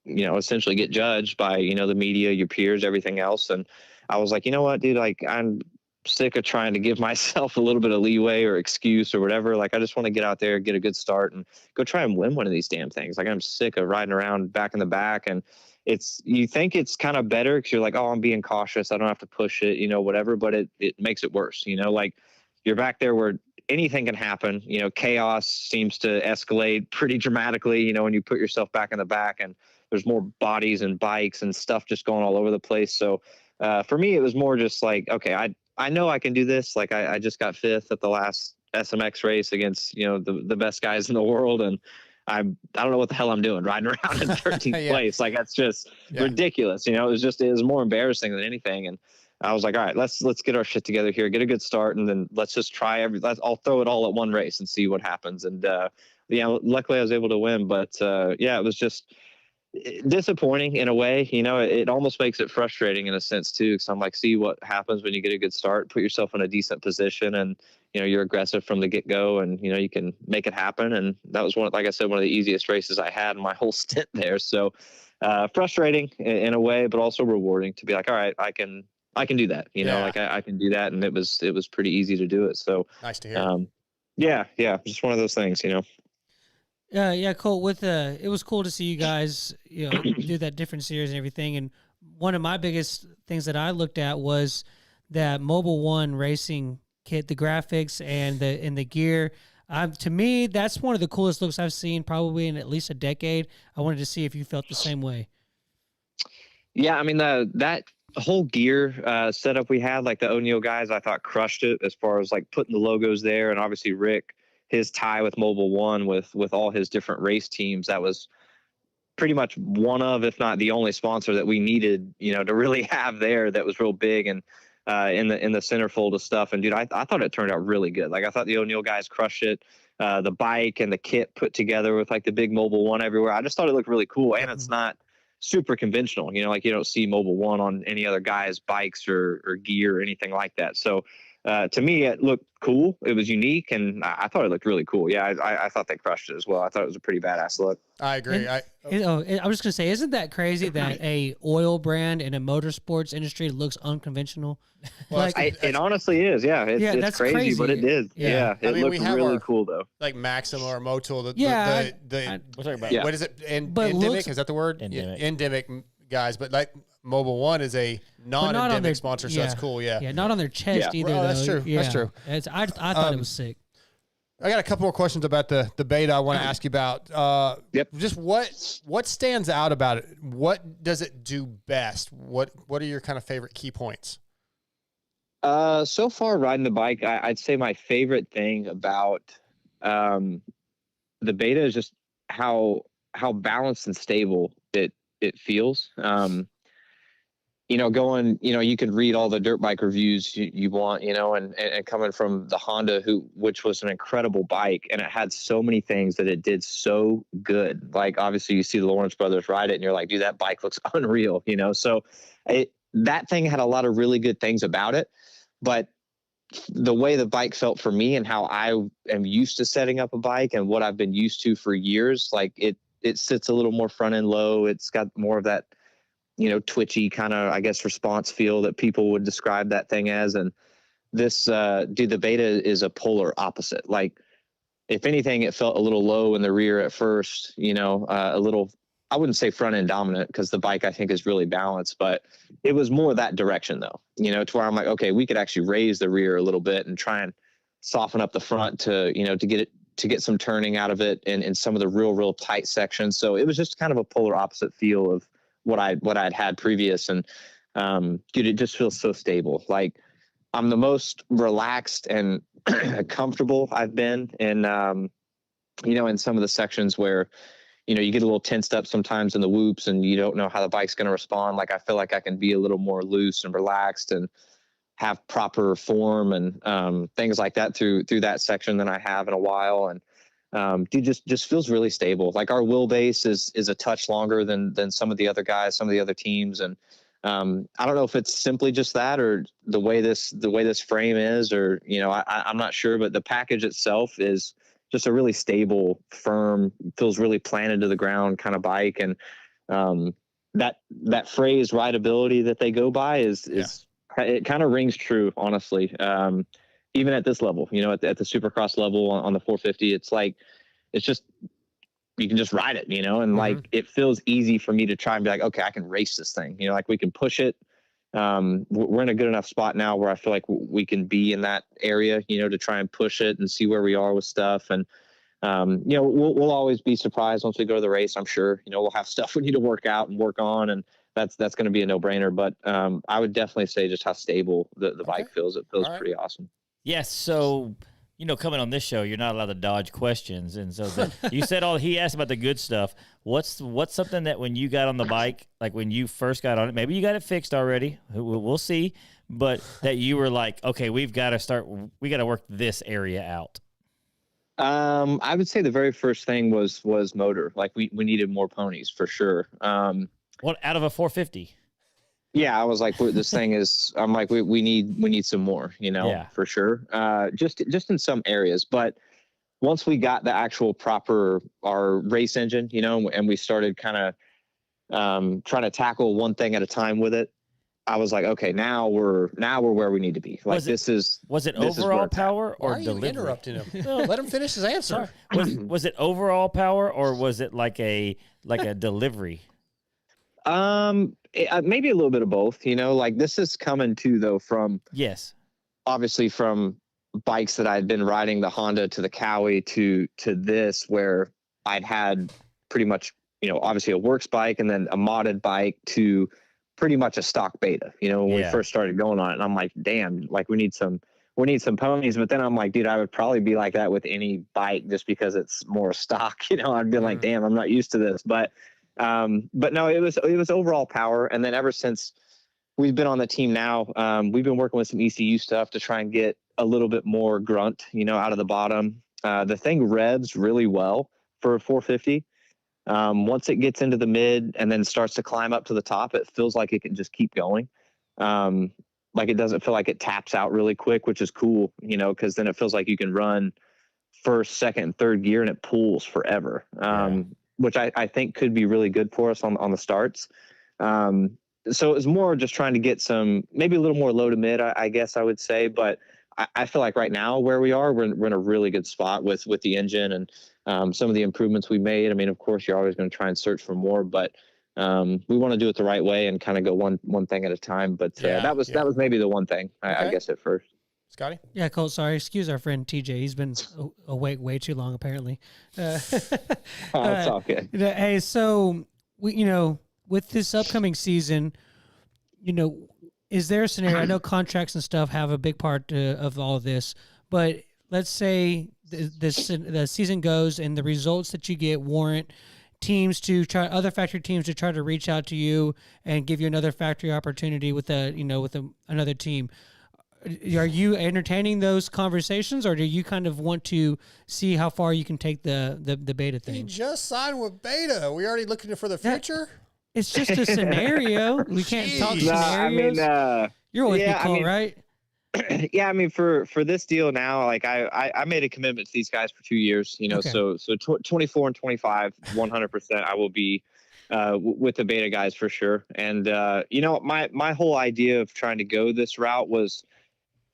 essentially get judged by, the media, your peers, everything else. And I was like, you know what, dude, like I'm sick of trying to give myself a little bit of leeway or excuse or whatever. Like, I just want to get out there, get a good start and go try and win one of these damn things. Like, I'm sick of riding around back in the back, and you think it's kind of better because you're like, oh, I'm being cautious, I don't have to push it, whatever, but it makes it worse. Like you're back there where anything can happen, chaos seems to escalate pretty dramatically, when you put yourself back in the back and there's more bodies and bikes and stuff just going all over the place. So for me, it was more just like, okay, I know I can do this. Like I just got 5th at the last SMX race against, the best guys in the world. And I don't know what the hell I'm doing riding around in 13th place. Like, that's just ridiculous. It was more embarrassing than anything. And I was like, all right, let's get our shit together here, get a good start. And then let's just try I'll throw it all at one race and see what happens. And, luckily I was able to win, but it was just disappointing in a way. It almost makes it frustrating in a sense too, because I'm like, see what happens when you get a good start, put yourself in a decent position, and you're aggressive from the get-go, and you can make it happen. And that was like I said, one of the easiest races I had in my whole stint there. So frustrating in a way, but also rewarding to be like, all right, I can do that. I can do that, and it was pretty easy to do it. So nice to hear. Just one of those things. Colt, it was cool to see you guys, do that different series and everything. And one of my biggest things that I looked at was that Mobile One racing kit, the graphics and the gear. To me, that's one of the coolest looks I've seen probably in at least a decade. I wanted to see if you felt the same way. Yeah, I mean, that whole gear setup we had, like the O'Neill guys, I thought crushed it as far as like putting the logos there, and obviously Rick, his tie with Mobile One with all his different race teams, that was pretty much one of, if not the only sponsor that we needed, to really have there, that was real big and in the centerfold of stuff. And dude, I thought it turned out really good. Like, I thought the O'Neill guys crushed it. The bike and the kit put together with like the big Mobile One everywhere. I just thought it looked really cool. And it's not super conventional, like you don't see Mobile One on any other guy's bikes or gear or anything like that. So to me, it looked cool. It was unique, and I thought it looked really cool. Yeah, I thought they crushed it as well. I thought it was a pretty badass look. I agree. I was just gonna say, isn't that crazy that a oil brand in a motorsports industry looks unconventional? Well, it honestly is. Yeah, it's that's crazy, but it is. Yeah, it looked really cool though. Like Maxim or Motul. What is it? Endemic? Is that the word? Endemic guys, but like Mobile One is a non-endemic sponsor, so that's cool. Yeah, not on their chest either. Oh, that's true. Yeah. That's true. I thought it was sick. I got a couple more questions about the beta I want to ask you about. Just what stands out about it? What does it do best? What are your kind of favorite key points? So far riding the bike, I'd say my favorite thing about the beta is just how balanced and stable it feels. Going, you could read all the dirt bike reviews you want, and coming from the Honda, which was an incredible bike, and it had so many things that it did so good. Like, obviously you see the Lawrence brothers ride it and you're like, dude, that bike looks unreal, so that thing had a lot of really good things about it. But the way the bike felt for me and how I am used to setting up a bike and what I've been used to for years, like it sits a little more front end low. It's got more of that, twitchy kind of, I guess, response feel that people would describe that thing as. And this, the beta is a polar opposite. Like, if anything, it felt a little low in the rear at first, a little, I wouldn't say front end dominant, because the bike I think is really balanced, but it was more that direction though, to where I'm like, okay, we could actually raise the rear a little bit and try and soften up the front to get some turning out of it in some of the real tight sections. So it was just kind of a polar opposite feel of what I'd had previous. And dude, it just feels so stable. Like, I'm the most relaxed and comfortable I've been in, in some of the sections where, you get a little tensed up sometimes in the whoops and you don't know how the bike's going to respond. Like, I feel like I can be a little more loose and relaxed and have proper form and things like that through that section than I have in a while. And dude, just feels really stable. Like, our wheelbase is a touch longer than some of the other guys, some of the other teams. And I don't know if it's simply just that or the way this frame is, or, I'm not sure, but the package itself is just a really stable, firm, feels really planted to the ground kind of bike. And that phrase rideability that they go by is it kind of rings true, honestly. Even at this level, at the Supercross level on the 450, it's like, it's just, you can just ride it, and like, it feels easy for me to try and be like, okay, I can race this thing, like we can push it. We're in a good enough spot now where I feel like we can be in that area, to try and push it and see where we are with stuff. And, we'll always be surprised once we go to the race. I'm sure, we'll have stuff we need to work out and work on, and that's going to be a no brainer. But, I would definitely say just how stable the bike feels. It feels pretty awesome. Yes. So You know, coming on this show, you're not allowed to dodge questions, and so you said he asked about the good stuff. What's something that when you got on the bike, like when you first got on it, maybe you got it fixed already. We'll see, but that you were like, okay, we got to work this area out. I would say the very first thing was motor. Like we needed more ponies for sure. What out of a 450? Yeah, I was like, this thing is. I'm like, we need some more, for sure. Just in some areas, but once we got the actual our race engine, and we started kind of trying to tackle one thing at a time with it, I was like, okay, now we're where we need to be. Like was it overall power or Why are you delivery? interrupting him? Let him finish his answer. Was it overall power or was it like a delivery? Maybe a little bit of both, like this is coming too though from obviously from bikes that I'd been riding, the Honda to the Cowie to this, where I'd had pretty much, obviously a works bike and then a modded bike to pretty much a stock beta, when we first started going on it. And I'm like, damn, like we need some ponies. But then I'm like, dude, I would probably be like that with any bike just because it's more stock, I'd be like, damn, I'm not used to this. But no, it was overall power. And then ever since we've been on the team now, we've been working with some ECU stuff to try and get a little bit more grunt, out of the bottom. The thing revs really well for a 450. Once it gets into the mid and then starts to climb up to the top, it feels like it can just keep going. Like it doesn't feel like it taps out really quick, which is cool, because then it feels like you can run first, second, and third gear and it pulls forever. Which I think could be really good for us on the starts. So it was more just trying to get maybe a little more low to mid, I guess I would say. But I feel like right now where we are, we're in a really good spot with the engine and some of the improvements we made. I mean, of course, you're always going to try and search for more, but we want to do it the right way and kind of go one thing at a time. But that was maybe the one thing, I guess, at first. Scotty? Yeah, Colt, sorry. Excuse our friend TJ. He's been awake way too long, apparently. It's all good. Hey, so, with this upcoming season, is there a scenario? I know contracts and stuff have a big part of all of this, but let's say the season goes and the results that you get warrant other factory teams to try to reach out to you and give you another factory opportunity with another team. Are you entertaining those conversations, or do you kind of want to see how far you can take the beta thing? He just signed with Beta. We already looking for the future? It's just a scenario. We can't talk scenarios. You're with me, Colt, right? Yeah, I mean, for this deal now, like I made a commitment to these guys for 2 years, okay. So 24 and 25, 100%, I will be with the Beta guys for sure. And my whole idea of trying to go this route was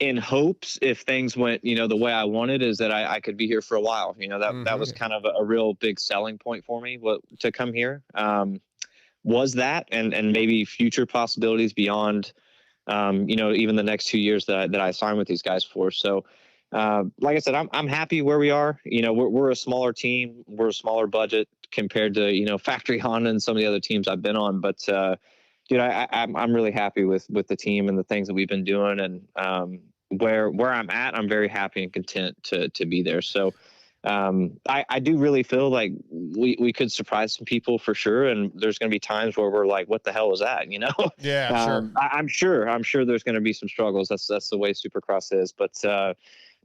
in hopes if things went, the way I wanted, is that I could be here for a while. That was kind of a real big selling point for me to come here. Was that and maybe future possibilities beyond, even the next 2 years that I signed with these guys for. So, like I said, I'm happy where we are. We're a smaller team. We're a smaller budget compared to, factory Honda and some of the other teams I've been on. But, dude, I'm really happy with the team and the things that we've been doing, and where I'm at, I'm very happy and content to be there. So I do really feel like we could surprise some people for sure, and there's going to be times where we're like, what the hell is that? Yeah, sure. I'm sure there's going to be some struggles. That's the way Supercross is. But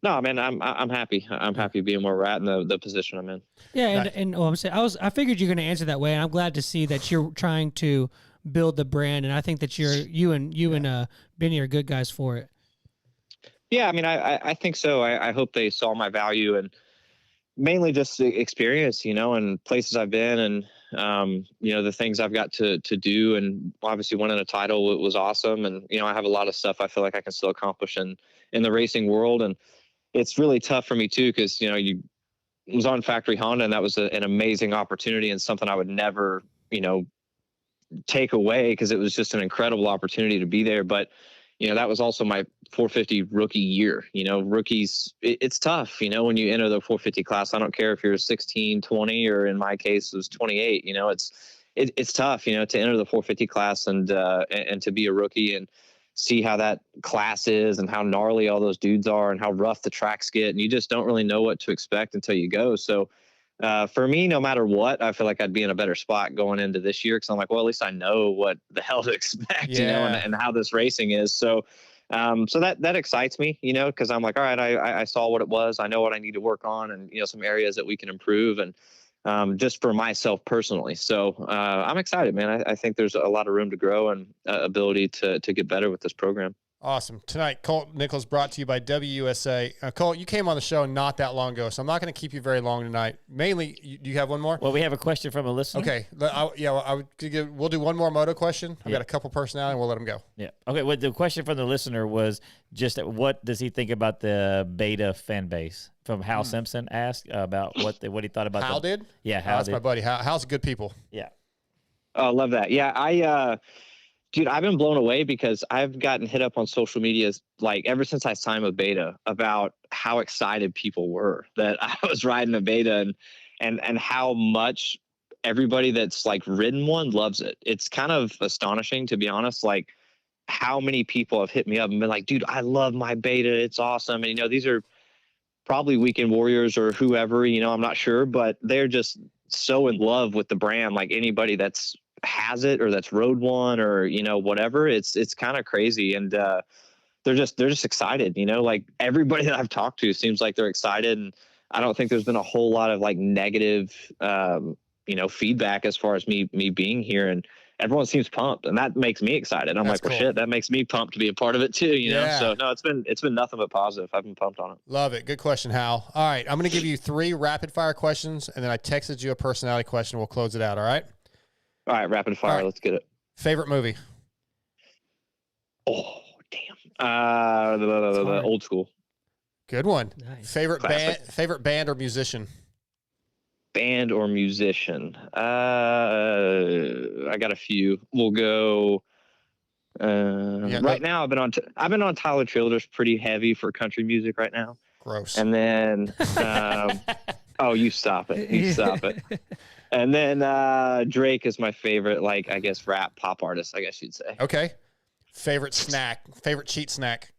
no, man, I'm happy. I'm happy being where we're at in the position I'm in. Yeah, and I'm saying I figured you're going to answer that way, and I'm glad to see that you're trying to build the brand, and I think that you and Benny are good guys for it. Yeah, I mean, I think so. I hope they saw my value and mainly just the experience, and places I've been and, the things I've got to do. And obviously winning a title, it was awesome. And, I have a lot of stuff I feel like I can still accomplish in the racing world. And it's really tough for me too, because, you was on factory Honda, and that was an amazing opportunity and something I would never, take away, because it was just an incredible opportunity to be there. But, that was also my 450 rookie year. Rookies, it's tough, when you enter the 450 class. I don't care if you're 16, 20, or in my case, it was 28. It's tough, to enter the 450 class and to be a rookie. And see how that class is and how gnarly all those dudes are and how rough the tracks get. And you just don't really know what to expect until you go. So for me, no matter what, I feel like I'd be in a better spot going into this year. Cause I'm like, well, at least I know what the hell to expect, you know, and how this racing is. So, so that excites me, you know, cause I'm like, all right, I saw what it was. I know what I need to work on and, you know, some areas that we can improve and, just for myself personally. So I'm excited, man. I think there's a lot of room to grow and ability to get better with this program. Awesome. Tonight, Colt Nichols brought to you by WUSA. Colt, you came on the show not that long ago, so I'm not going to keep you very long tonight. Mainly, do you have one more? Well, we have a question from a listener. Okay. We'll do one more moto question. I've got a couple personality, and we'll let them go. Yeah. Okay. Well, the question from the listener was just what does he think about the beta fan base? From Hal Simpson asked about what he thought about Hal did? Yeah, Hal that's did. my buddy. Hal's good people. Yeah. Oh, love that. Yeah, dude, I've been blown away because I've gotten hit up on social media like ever since I signed with Beta about how excited people were that I was riding a Beta and how much everybody that's like ridden one loves it. It's kind of astonishing, to be honest, like how many people have hit me up and been like, dude, I love my Beta. It's awesome. And, you know, these are probably weekend warriors or whoever, you know, I'm not sure, but they're just so in love with the brand. Like anybody that's has it or that's rode one or, you know, whatever, it's kind of crazy. And they're just excited, you know, like everybody that I've talked to seems like they're excited. And I don't think there's been a whole lot of like negative, you know, feedback as far as me being here, and everyone seems pumped, and that makes me excited. I'm like, well, shit, that makes me pumped to be a part of it too, you know? So no, it's been nothing but positive. I've been pumped on it. Love it. Good question, Hal. All right. I'm going to give you 3 rapid fire questions, and then I texted you a personality question. We'll close it out. All right. All right, rapid fire. Right. Let's get it. Favorite movie? Oh, damn. The Old School. Good one. Nice. Favorite band or musician? Band or musician? I got a few. We'll go. Right now, I've been on Tyler Childers pretty heavy for country music right now. Gross. And then, oh, you stop it. You stop it. And then Drake is my favorite, like, I guess, rap pop artist, I guess you'd say. Okay. Favorite snack? Favorite cheat snack?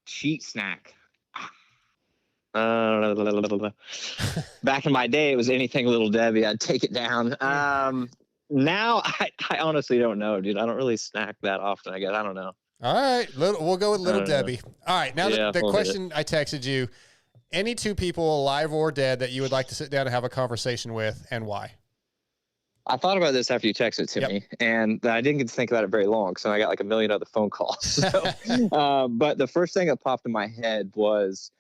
Cheat snack. Back in my day, it was anything Little Debbie. I'd take it down. Now, I honestly don't know, dude. I don't really snack that often, I guess. I don't know. All right. We'll go with Little Debbie. All right. Now, the question I texted you, any 2 people, alive or dead, that you would like to sit down and have a conversation with, and why? I thought about this after you texted it to me, and I didn't get to think about it very long, so I got like a million other phone calls. So, but the first thing that popped in my head was,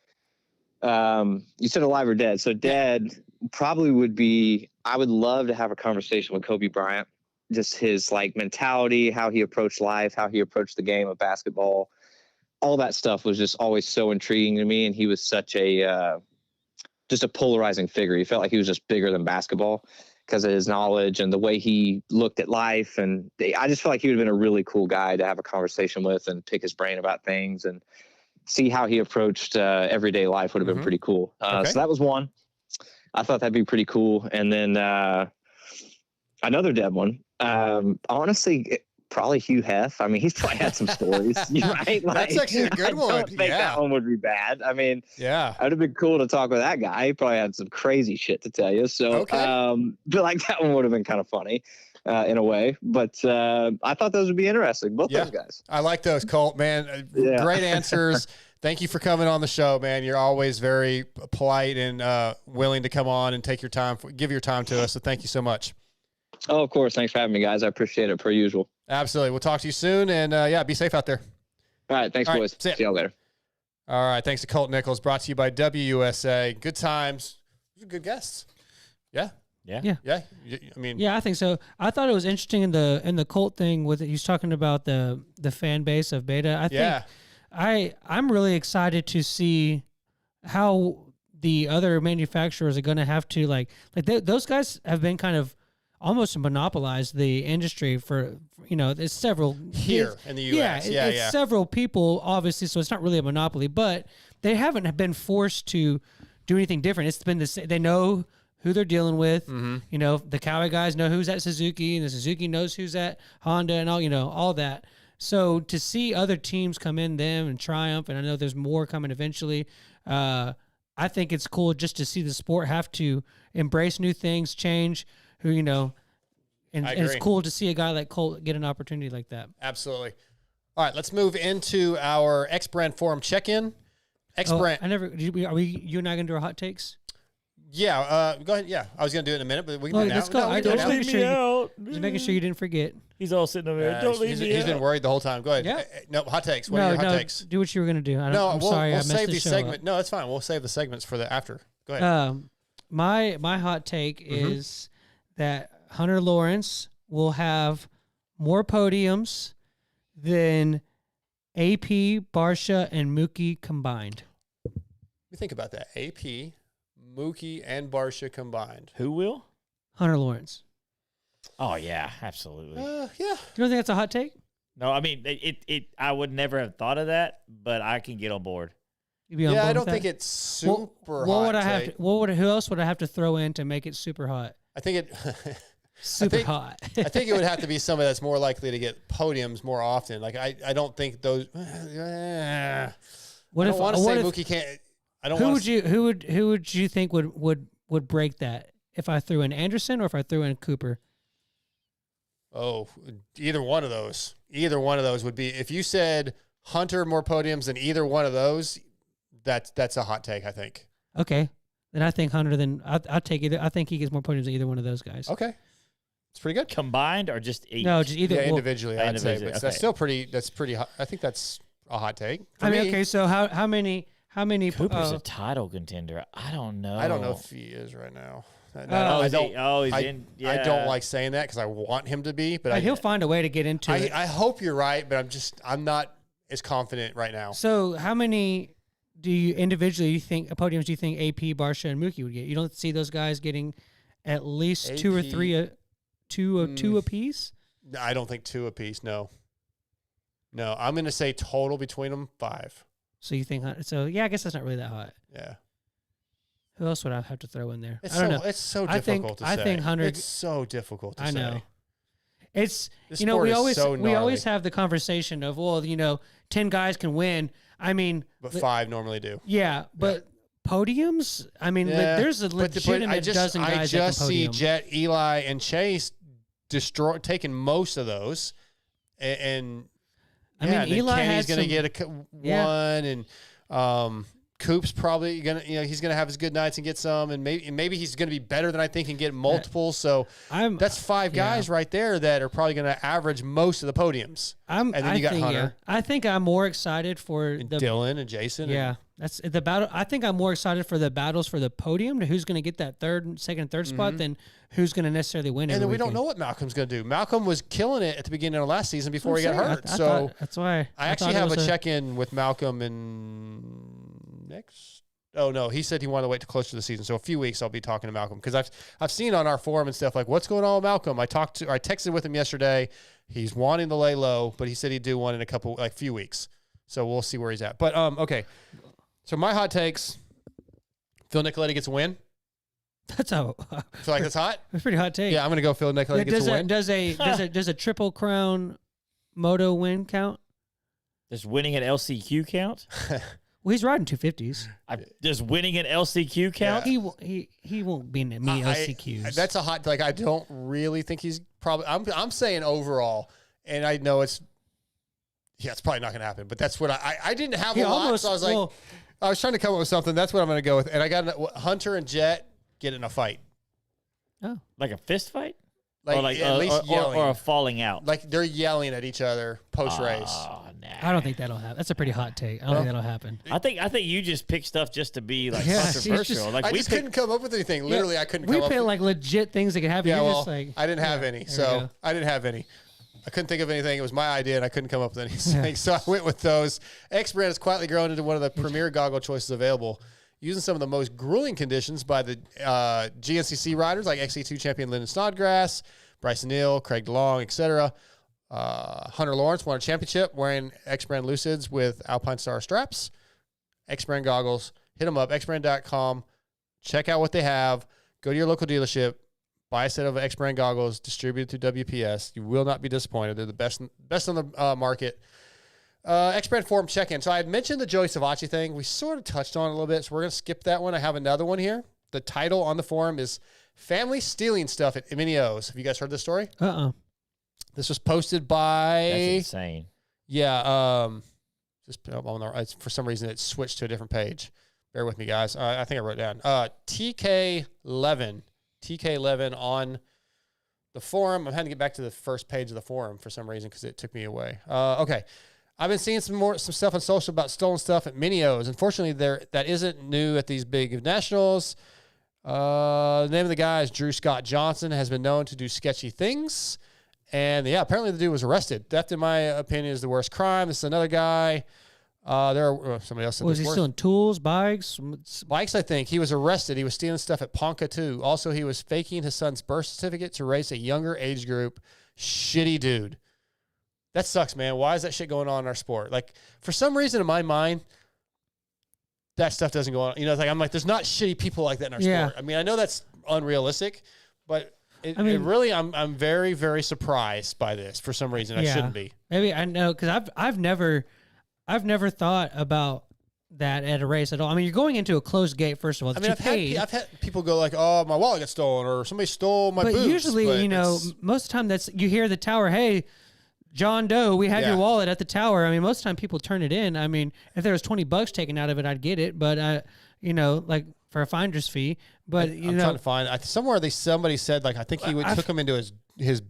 you said alive or dead. So dead probably would be, I would love to have a conversation with Kobe Bryant, just his like mentality, how he approached life, how he approached the game of basketball. All that stuff was just always so intriguing to me. And he was such just a polarizing figure. He felt like he was just bigger than basketball because of his knowledge and the way he looked at life. And I just felt like he would have been a really cool guy to have a conversation with and pick his brain about things and see how he approached everyday life would have been pretty cool. So that was one. I thought that'd be pretty cool. And then another dead one. Honestly, probably Hugh Hef. I mean, he's probably had some stories, right? Like, that's actually a good one. I don't think that one would be bad. I mean, it would have been cool to talk with that guy. He probably had some crazy shit to tell you. So, but like that one would have been kind of funny in a way. But I thought those would be interesting. Both those guys. I like those, Colt, man. Great answers. Thank you for coming on the show, man. You're always very polite and willing to come on and take your time, give your time to us. So thank you so much. Oh, of course. Thanks for having me, guys. I appreciate it per usual. Absolutely. We'll talk to you soon. And be safe out there. All right. Thanks, boys. See y'all later. All right. Thanks to Colt Nichols. Brought to you by WUSA. Good times. Good guests. Yeah. I mean, I think so. I thought it was interesting in the Colt thing with it. He's talking about the fan base of Beta. I think I'm really excited to see how the other manufacturers are going to have to like those guys have been kind of almost monopolized the industry for there's several here in the US. It's several people obviously, so it's not really a monopoly, but they haven't been forced to do anything different. It's been the same. They know who they're dealing with. The Cowboy guys know who's at Suzuki, and the Suzuki knows who's at Honda, and all that. So to see other teams come in them and triumph, and I know there's more coming eventually. I think it's cool just to see the sport have to embrace new things, change. And it's cool to see a guy like Colt get an opportunity like that. Absolutely. All right, let's move into our X Brand Forum check-in. Are you and I gonna do our hot takes? Yeah, go ahead. Yeah, I was going to do it in a minute, but we can do it now. Let's go. No, Just making sure you didn't forget. He's all sitting over there. Don't leave me He's been worried the whole time. Go ahead. Yeah. No, hot takes. What are your hot takes? Do what you were going to do. I'm sorry, we'll save these segments. Up. No, that's fine. We'll save the segments for the after. Go ahead. My hot take is that Hunter Lawrence will have more podiums than AP, Barsha, and Mookie combined. Let me think about that. AP, Mookie, and Barsha combined. Who will? Hunter Lawrence. Oh yeah, absolutely. Yeah. You don't think that's a hot take? No, I mean I would never have thought of that, but I can get on board. You'd be on board I don't with think that? it's super what hot. would I have to? Who else would I have to throw in to make it super hot? I think it. Super hot. I think it would have to be somebody that's more likely to get podiums more often. Like I don't think those. What I if don't want to say if, Mookie can't. I don't. Who would you think would break that if I threw in Anderson or if I threw in Cooper? Oh, either one of those. Either one of those would be. If you said Hunter more podiums than either one of those, that's a hot take. I think. Okay, then I think Hunter. Then I'll take either. I think he gets more podiums than either one of those guys. Okay, it's pretty good. Combined or just each? No, just either. Yeah, individually. I'd say, but okay. that's still pretty. That's pretty. I think that's a hot take. Okay. So how many? Cooper's a title contender. I don't know. I don't know if he is right now. He's I in. Yeah. I don't like saying that because I want him to be, but he'll find a way to get into it. I hope you're right, but I'm not as confident right now. So how many do you individually podiums do you think AP, Barsha, and Mookie would get? You don't see those guys getting at least two or three, two apiece? I don't think two apiece. No, I'm going to say total between them 5. So you think so? Yeah, I guess that's not really that hot. Yeah. Who else would I have to throw in there? I don't know. It's so difficult to say. I think Hunter. It's so difficult to say. I know. It's This we sport is always so we always gnarly. have the conversation of 10 guys can win. I mean, But 5 normally do. Yeah, but podiums. I mean, there's a legitimate dozen guys. I just that can see podium. Jet, Eli, and Chase taking most of those, and I mean, Eli Kenny's had going to some- get one, and Coop's probably going to, he's going to have his good nights and get some, and maybe he's going to be better than I think and get multiple. So that's 5 guys right there that are probably going to average most of the podiums. And then you got Hunter. I think I'm more excited for Dylan and Jason. Yeah, that's the battle. I think I'm more excited for the battles for the podium to who's going to get that second and third spot than who's going to necessarily win. And then we don't know what Malcolm's going to do. Malcolm was killing it at the beginning of last season before he got hurt. That's why I actually have a check-in with Malcolm in next. Oh no, he said he wanted to wait till closer to the season. So a few weeks I'll be talking to Malcolm because I've seen on our forum and stuff like what's going on with Malcolm. I texted with him yesterday. He's wanting to lay low, but he said he'd do one in a few weeks. So we'll see where he's at. But okay. So my hot takes: Phil Nicoletti gets a win. That's how. I feel like that's hot. That's a pretty hot take. Yeah, I'm going to go Phil Nicoletti gets a win. Does a Triple Crown moto win count? Does winning at LCQ count? Well, he's riding 250s. Does winning at LCQ count? Yeah. He won't be in many LCQs. That's a hot. Like I don't really think he's probably. I'm saying overall, and I know it's probably not going to happen. But that's what I didn't have a lot. So I was like, I was trying to come up with something. That's what I'm going to go with. And I got Hunter and Jet get in a fight. Oh, like a fist fight? Like at least yelling. Or a falling out. Like they're yelling at each other post race. Oh, nah. I don't think that'll happen. That's a pretty hot take. I don't think that'll happen. I think you just pick stuff just to be like Yeah, controversial. I just couldn't come up with anything. Literally, I couldn't come up with We pick like legit things that could happen. Yeah, You're well, just like, I didn't have any. So I didn't have any. I couldn't think of anything. It was my idea, and I couldn't come up with anything. So I went with those. X-Brand has quietly grown into one of the premier goggle choices available, using some of the most grueling conditions by the GNCC riders like XC2 champion Lyndon Snodgrass, Bryson Neal, Craig DeLong, etc. Hunter Lawrence won a championship wearing X-Brand Lucids with Alpine Star straps. X-Brand goggles. Hit them up, xbrand.com. Check out what they have. Go to your local dealership. Buy a set of X brand goggles distributed through WPS. You will not be disappointed. They're the best on the market. X brand forum check-in. So I had mentioned the Joey Savacci thing. We sort of touched on it a little bit, so we're going to skip that one. I have another one here. The title on the forum is Family Stealing Stuff at Mini O's. Have you guys heard this story? This was posted by... That's insane. Yeah. For some reason, it switched to a different page. Bear with me, guys. I think I wrote it down. TK11 on the forum. I'm having to get back to the first page of the forum for some reason because it took me away. Okay. I've been seeing some stuff on social about stolen stuff at Mini-O's. Unfortunately, that isn't new at these big nationals. The name of the guy is Drew Scott Johnson, has been known to do sketchy things. And yeah, apparently the dude was arrested. Theft, in my opinion, is the worst crime. This is another guy. Somebody else said was he stealing tools, bikes? Bikes, I think. He was arrested. He was stealing stuff at Ponca, too. Also, he was faking his son's birth certificate to race a younger age group. Shitty dude. That sucks, man. Why is that shit going on in our sport? Like, for some reason in my mind, that stuff doesn't go on. You know, it's like, I'm like, there's not shitty people like that in our sport. I mean, I know that's unrealistic, but I'm very, very surprised by this for some reason. I shouldn't be. Maybe I know, because I've never thought about that at a race at all. I mean, you're going into a closed gate, first of all. I mean, I've had people go like, "Oh, my wallet got stolen," or "Somebody stole my boots." But usually, most of the time, you hear the tower, "Hey, John Doe, we have your wallet at the tower." I mean, most of the time, people turn it in. I mean, if there was $20 taken out of it, I'd get it. But like for a finder's fee. But I'm trying to find somewhere. Somebody said like I think he took him into his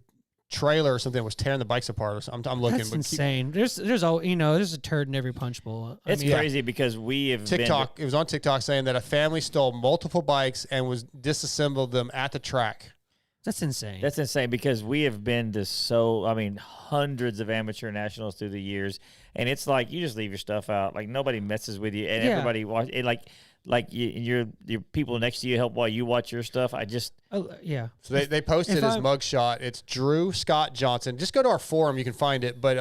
trailer or something, was tearing the bikes apart or something. I'm looking. That's insane. There's a turd in every punch bowl. It's crazy because we have TikTok. It was on TikTok saying that a family stole multiple bikes and disassembled them at the track. That's insane. That's insane because we have been to hundreds of amateur nationals through the years, and it's like you just leave your stuff out. Like nobody messes with you, and everybody watch it. Like your people next to you help while you watch your stuff. So they posted his mugshot. It's Drew Scott Johnson. Just go to our forum, you can find it. But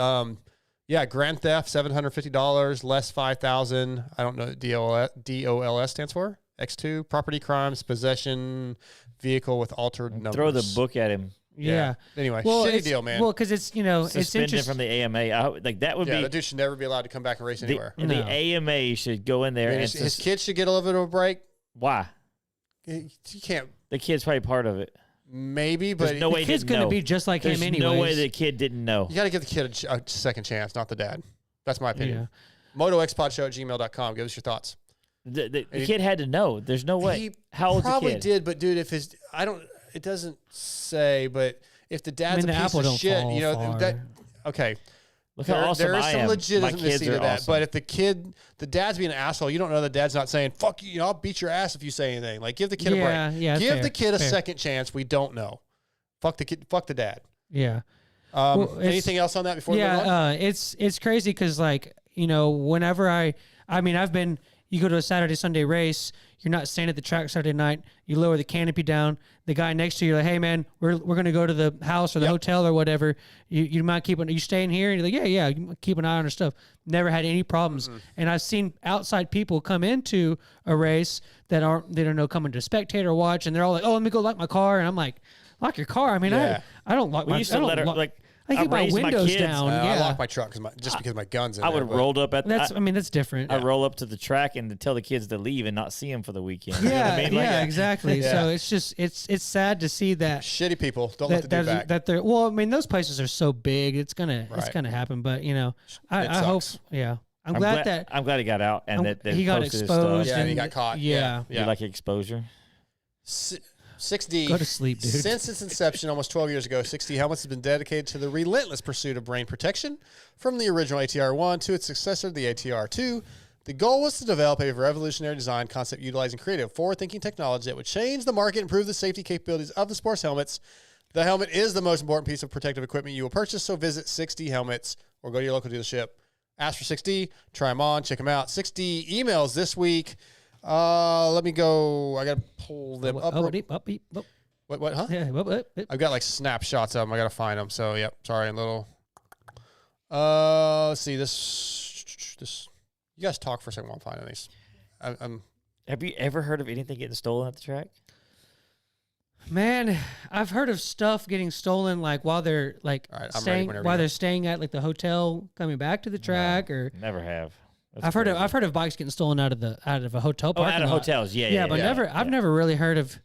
grand theft $750, less $5,000. I don't know what DOLS stands for. X2 property crimes, possession, vehicle with altered numbers. Throw the book at him. Yeah. Anyway, shitty deal, man. Well, because it's it's suspended from the AMA. That would be. The dude should never be allowed to come back and race anywhere. The AMA should go in there. His kids should get a little bit of a break. Why? You can't. The kid's probably part of it. Maybe, but no way the kid's going to be just like him anyway. No way the kid didn't know. You got to give the kid a second chance, not the dad. That's my opinion. Yeah. MotoXpodshow@gmail.com. Give us your thoughts. The kid had to know. There's no way. How old's the kid? Probably did, but dude, it doesn't say, but if the dad's a piece of shit, okay. Look how awesome there is some legitimacy to that. Awesome. But if the dad's being an asshole, you don't know the dad's not saying, fuck you, I'll beat your ass if you say anything. Like, give the kid a break. Yeah, give the kid a second chance. We don't know. Fuck the kid. Fuck the dad. Yeah. Anything else on that before we move on? It's crazy because, whenever you go to a Saturday, Sunday race, you're not staying at the track Saturday night. You lower the canopy down. The guy next to you, you're like, hey, man, we're going to go to the house or the hotel or whatever. You mind keeping, you staying here? And you're like, yeah, keep an eye on our stuff. Never had any problems. Mm-hmm. And I've seen outside people come into a race that don't know, coming to spectator watch, and they're all like, oh, let me go lock my car. And I'm like, lock your car? I mean, I don't lock my car. I keep my windows down. I lock my truck because my gun's in there. I would have rolled up at that's different. I roll up to the track and to tell the kids to leave and not see them for the weekend. Yeah, you know what I mean? Exactly. Yeah. So it's just it's sad to see that shitty people don't let the dude back. That they're those places are so big. It's gonna happen. But I hope. Yeah. I'm glad he got out and that he got exposed. Yeah, and he got caught. Yeah. You like exposure? 6D. Go to sleep, dude. Since its inception almost 12 years ago, 6D Helmets has been dedicated to the relentless pursuit of brain protection. From the original ATR 1 to its successor, the ATR 2, the goal was to develop a revolutionary design concept utilizing creative, forward-thinking technology that would change the market and improve the safety capabilities of the sports helmets. The helmet is the most important piece of protective equipment you will purchase, so visit 6D Helmets or go to your local dealership. Ask for 6D, try them on, check them out. 6D emails this week. Let me go. I gotta pull them up. What? Huh? Yeah. I've got like snapshots of them. I gotta find them. So yep. Sorry, a little. Let's see this. You guys talk for a second while I'm finding these. Have you ever heard of anything getting stolen at the track? Man, I've heard of stuff getting stolen like while they're like All right, I'm ready staying whenever while you are. they're staying at like the hotel coming back to the track or Never have. That's I've crazy. I've heard of bikes getting stolen out of a hotel Oh, parking out of lot. hotels. Yeah, But I've never really heard of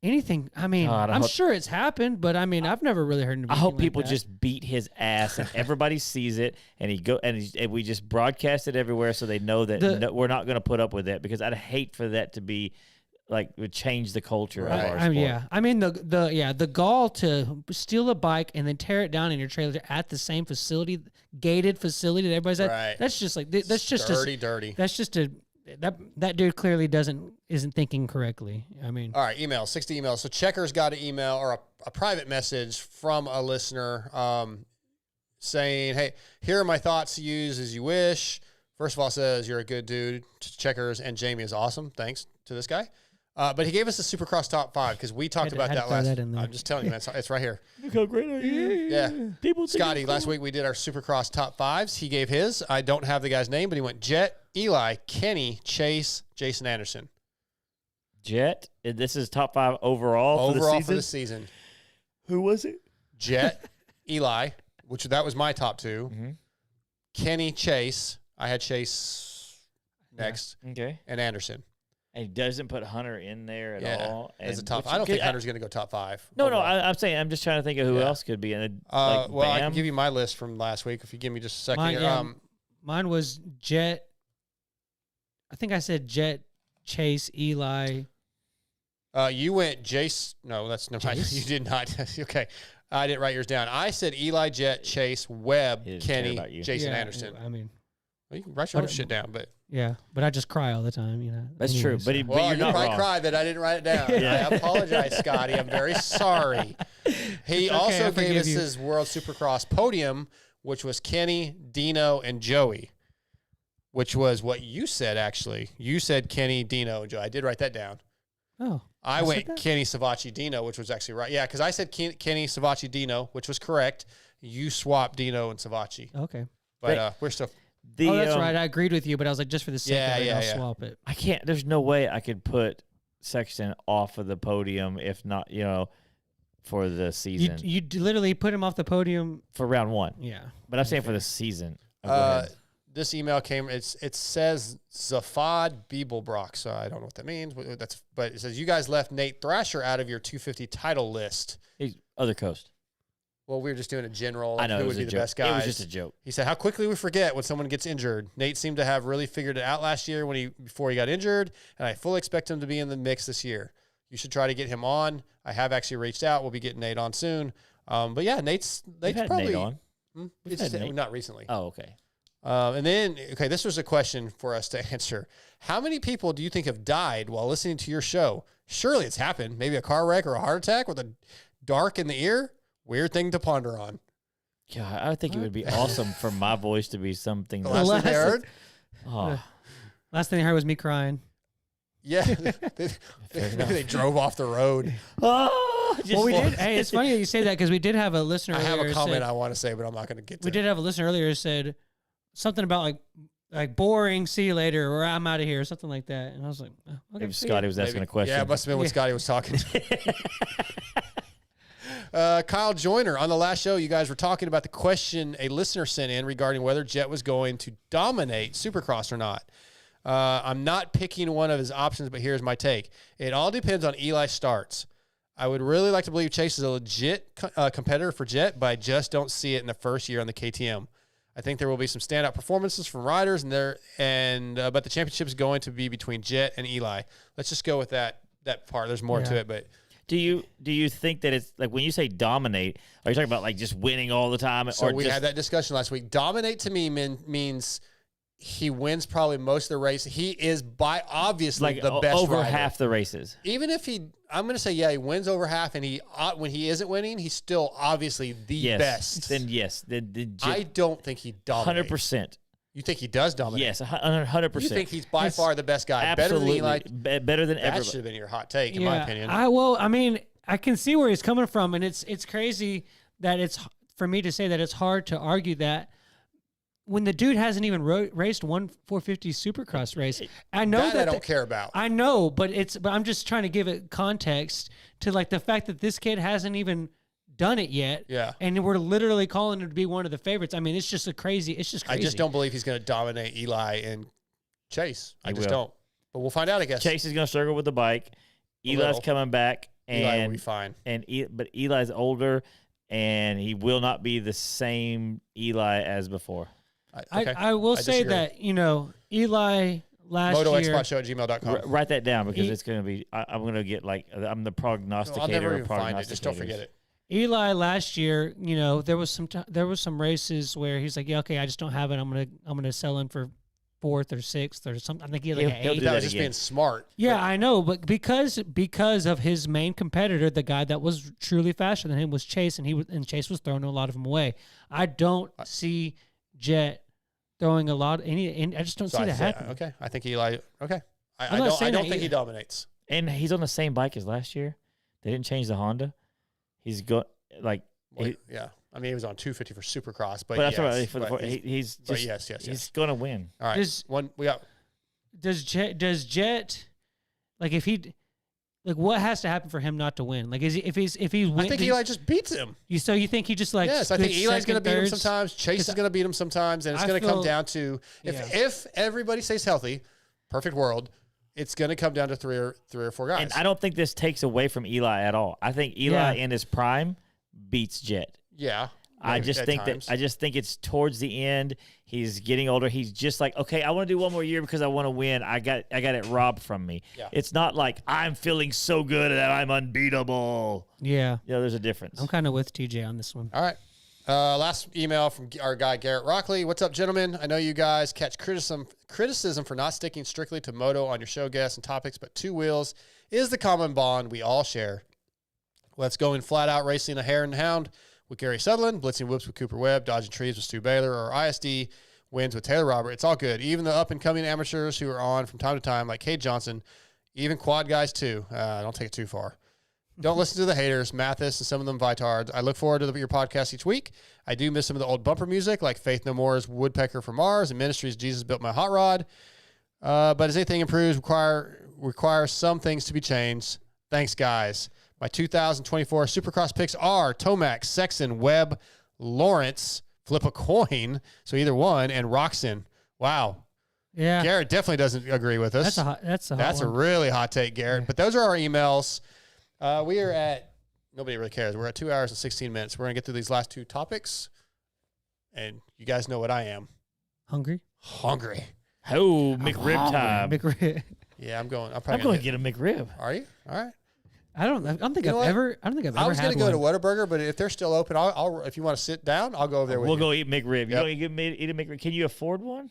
anything. I mean, I'm sure it's happened, but I mean, I've never really heard of I anything hope like people that. just beat his ass and everybody sees it, and and we just broadcast it everywhere so they know that we're not going to put up with that, because I'd hate for that to be like would change the culture of our sport. Yeah, I mean the gall to steal a bike and then tear it down in your trailer at the same facility, gated facility that everybody's at. Right. That's just like that's just dirty. That's just that dude clearly isn't thinking correctly. I mean, All right, email, 60 emails. So Checkers got an email or a private message from a listener saying, hey, here are my thoughts to use as you wish. First of all, says you're a good dude. Checkers and Jamie is awesome. Thanks to this guy. But he gave us a Supercross top 5 because we talked about that last. I'm just telling you, man, it's right here. Look how great I am. Yeah. People think Scotty, I'm last cool. week we did our Supercross top 5s. He gave his. I don't have the guy's name, but he went Jet, Eli, Kenny, Chase, Jason Anderson. Jet. This is top 5 overall For the season. Who was it? Jet, Eli, which that was my top 2. Mm-hmm. Kenny, Chase. I had Chase next. Okay. And Anderson. And he doesn't put Hunter in there at all. As a And top. which I don't could- think Hunter's going to go top 5. No, overall. I'm saying I'm just trying to think of who Yeah. else could be in it. Well, I can Bam. give you my list from last week if you give me just a second. mine, here. yeah, mine was Jet. I think I said Jet, Chase, Eli. You went Jace. No, that's no. Jace? You did not. Okay, I didn't write yours down. I said Eli, Jet, Chase, Webb, He doesn't care Kenny, about you. Jason Yeah, Anderson. I mean, Well, you can write your own But- shit down, but yeah, but I just cry all the time, you know. That's Anyway, true. so- But well, you're you not probably wrong. cried that I didn't write it down. Yeah. I apologize, Scotty. I'm very sorry. He It's okay, also I gave forgive us you. his World Supercross podium, which was Kenny, Dino, and Joey, which was what you said, actually. You said Kenny, Dino, and Joey. I did write that down. Oh, I said went that? Kenny, Savacci, Dino, which was actually right. Yeah, because I said Kenny, Savacci, Dino, which was correct. You swapped Dino and Savacci. okay. But we're still... The, Oh, that's right. I agreed with you, but I was like, just for the sake Yeah, of it, yeah, I'll yeah. swap it. I can't. There's no way I could put Sexton off of the podium if not, for the season Literally put him off the podium. for round 1. Yeah. But I'm saying for the season. Oh, go ahead. This email came. It says Zafad Bibelbrock, so I don't know what that means. But it says you guys left Nate Thrasher out of your 250 title list. He's other coast. Well, we were just doing a general. I know who it was would a be the joke. best guys. It was just a joke. He said, "How quickly we forget when someone gets injured." Nate seemed to have really figured it out last year before he got injured, and I fully expect him to be in the mix this year. You should try to get him on. I have actually reached out. We'll be getting Nate on soon. But yeah, Nate's We've had probably Nate on. It's had just, Nate. not recently. Oh, okay. And then, this was a question for us to answer. How many people do you think have died while listening to your show? Surely it's happened. Maybe a car wreck or a heart attack with a dark in the ear. Weird thing to ponder on. God, I think it would be awesome for my voice to be something. The last thing I heard? Oh, Last thing I heard was me crying. Yeah. they drove off the road. Well, we did. Hey, it's funny that you say that because we did have a listener. I have earlier a comment said- I want to say, but I'm not going to get to We it. did have a listener earlier who said something about like boring. See you later, or I'm out of here, or something like that. And I was like, oh, okay. if Scotty was asking Maybe. a question. Yeah, it must have been when Yeah. Scotty was talking. Kyle Joyner, on the last show, you guys were talking about the question a listener sent in regarding whether Jet was going to dominate Supercross or not. I'm not picking one of his options, but here's my take. It all depends on Eli's starts. I would really like to believe Chase is a legit competitor for Jet, but I just don't see it in the first year on the KTM. I think there will be some standout performances from riders, but the championship is going to be between Jet and Eli. Let's just go with that part. There's more to it, but Do you think that it's like when you say dominate, are you talking about like just winning all the time? so or we just, had that discussion last week. Dominate to me means he wins probably most of the race. He is by obviously like the best over rider. half the races. Even if I'm going to say, he wins over half, and when he isn't winning, he's still obviously the Yes. best. Then yes. I don't think he dominates. 100%. You think he does dominate? Yes, 100%. You think he's by Yes. far the best guy? Absolutely. Better than Eli? Better than That everybody. should have been your hot take, in my opinion. I mean, I can see where he's coming from, and it's crazy that it's for me to say that it's hard to argue that when the dude hasn't even raced one 450 Supercross race. I know that I don't care about. I know, but I'm just trying to give it context to like the fact that this kid hasn't even done it yet. Yeah. And we're literally calling him to be one of the favorites. I mean, it's just crazy. I just don't believe he's going to dominate Eli and Chase. I just will. don't. But we'll find out, I guess. Chase is going to struggle with the bike. Eli's coming back. And, Eli will be fine. But Eli's older, and he will not be the same Eli as before. I will say that, Eli last year. MotoXpod@gmail.com. Write that down because it's going to be, I'm going to get I'm the prognosticator. I'll never even find it. Just don't forget it. Eli last year, there was some races where he's like, yeah, okay, I just don't have it. I'm gonna sell in for 4th or 6th or something. I think he had like an 8th. That was just being smart. Yeah, I know, but because of his main competitor, the guy that was truly faster than him was Chase, and Chase was throwing a lot of them away. I don't see Jet throwing I just don't see that happen. Okay, I think Eli. Okay, I don't think he dominates. And he's on the same bike as last year. They didn't change the Honda. He's got yeah. I mean, he was on 250 for Supercross, but that's yes, right. He's just, yes. He's going to win. All right. Does Jet like if he like what has to happen for him not to win? Like if he's I think Eli just beats him. You think he just like yes? I think Eli's going to beat him sometimes. Chase is going to beat him sometimes, and it's going to come down to if everybody stays healthy, perfect world. It's going to come down to three or four guys. And I don't think this takes away from Eli at all. I think Eli in his prime beats Jet. Yeah. I just think it's towards the end. He's getting older. He's just like, okay, I want to do one more year because I want to win. I got it robbed from me. Yeah. It's not like I'm feeling so good that I'm unbeatable. Yeah. There's a difference. I'm kind of with TJ on this one. All right. Last email from our guy, Garrett Rockley. What's up, gentlemen? I know you guys catch criticism for not sticking strictly to moto on your show guests and topics, but two wheels is the common bond we all share. Let's go in flat out racing a hare and hound with Gary Sutherland, blitzing whoops with Cooper Webb, dodging trees with Stu Baylor, or ISD wins with Taylor Robert. It's all good. Even the up-and-coming amateurs who are on from time to time, like Cade Johnson, even quad guys too. Don't take it too far. Don't listen to the haters, Mathis, and some of them Vitards. I look forward to your podcast each week. I do miss some of the old bumper music, like Faith No More's Woodpecker from Mars and Ministry's Jesus Built My Hot Rod. But as anything improves, require some things to be changed. Thanks, guys. My 2024 Supercross picks are Tomac, Sexton, Webb, Lawrence, flip a coin, so either one, and Roxon. Wow. Yeah. Garrett definitely doesn't agree with us. That's a really hot take, Garrett. Yeah. But those are our emails. We are at, nobody really cares. We're at 2 hours and 16 minutes. We're going to get through these last two topics. And you guys know what I am. Hungry. Oh, McRib time. McRib. Yeah, I'm going to get a McRib. Are you? All right. I don't think I've ever had one. I was going to go to Whataburger, but if they're still open, I'll if you want to sit down, I'll go over there with you. We'll go eat McRib. You don't eat a McRib. Can you afford one?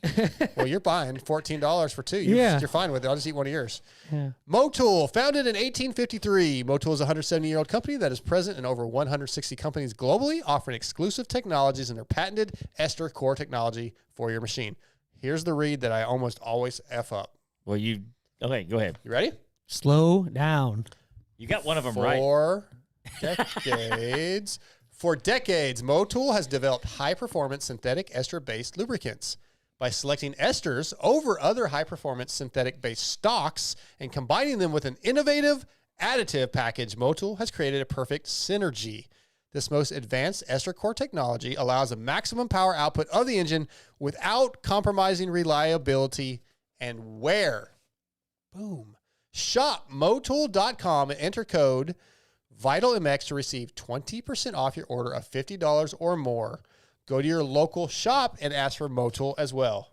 Well, you're buying $14 for two. You're fine with it. I'll just eat one of yours. Yeah. Motul, founded in 1853. Motul is a 170-year-old company that is present in over 160 companies globally, offering exclusive technologies and their patented ester core technology for your machine. Here's the read that I almost always F up. Okay, go ahead. You ready? Slow down. You got one of them right. For decades, Motul has developed high-performance synthetic ester-based lubricants. By selecting esters over other high-performance synthetic-based stocks and combining them with an innovative additive package, Motul has created a perfect synergy. This most advanced ester core technology allows a maximum power output of the engine without compromising reliability and wear. Boom. Shop Motul.com and enter code VitalMX to receive 20% off your order of $50 or more. Go to your local shop and ask for Motul as well.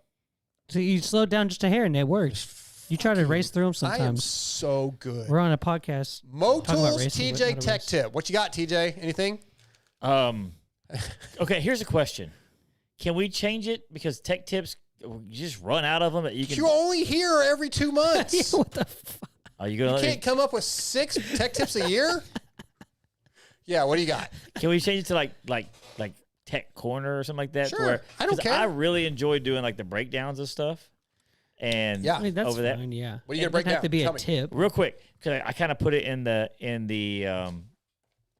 So you slowed down just a hair and it works. You try to race through them sometimes. I am so good. We're on a podcast. Motul's TJ Tech Tip. What you got, TJ? Anything? Okay, here's a question. Can we change it? Because Tech Tips, you just run out of them. You're only here every 2 months. What the fuck? Are you gonna? You can't come up with 6 Tech Tips a year? Yeah, what do you got? Can we change it to like Tech Corner or something like that? Sure. I don't care. I really enjoy doing like the breakdowns of stuff. And yeah, I mean, that's over fine, yeah. What are you gonna break down? Have to be a tip. Real quick, because I kind of put it in the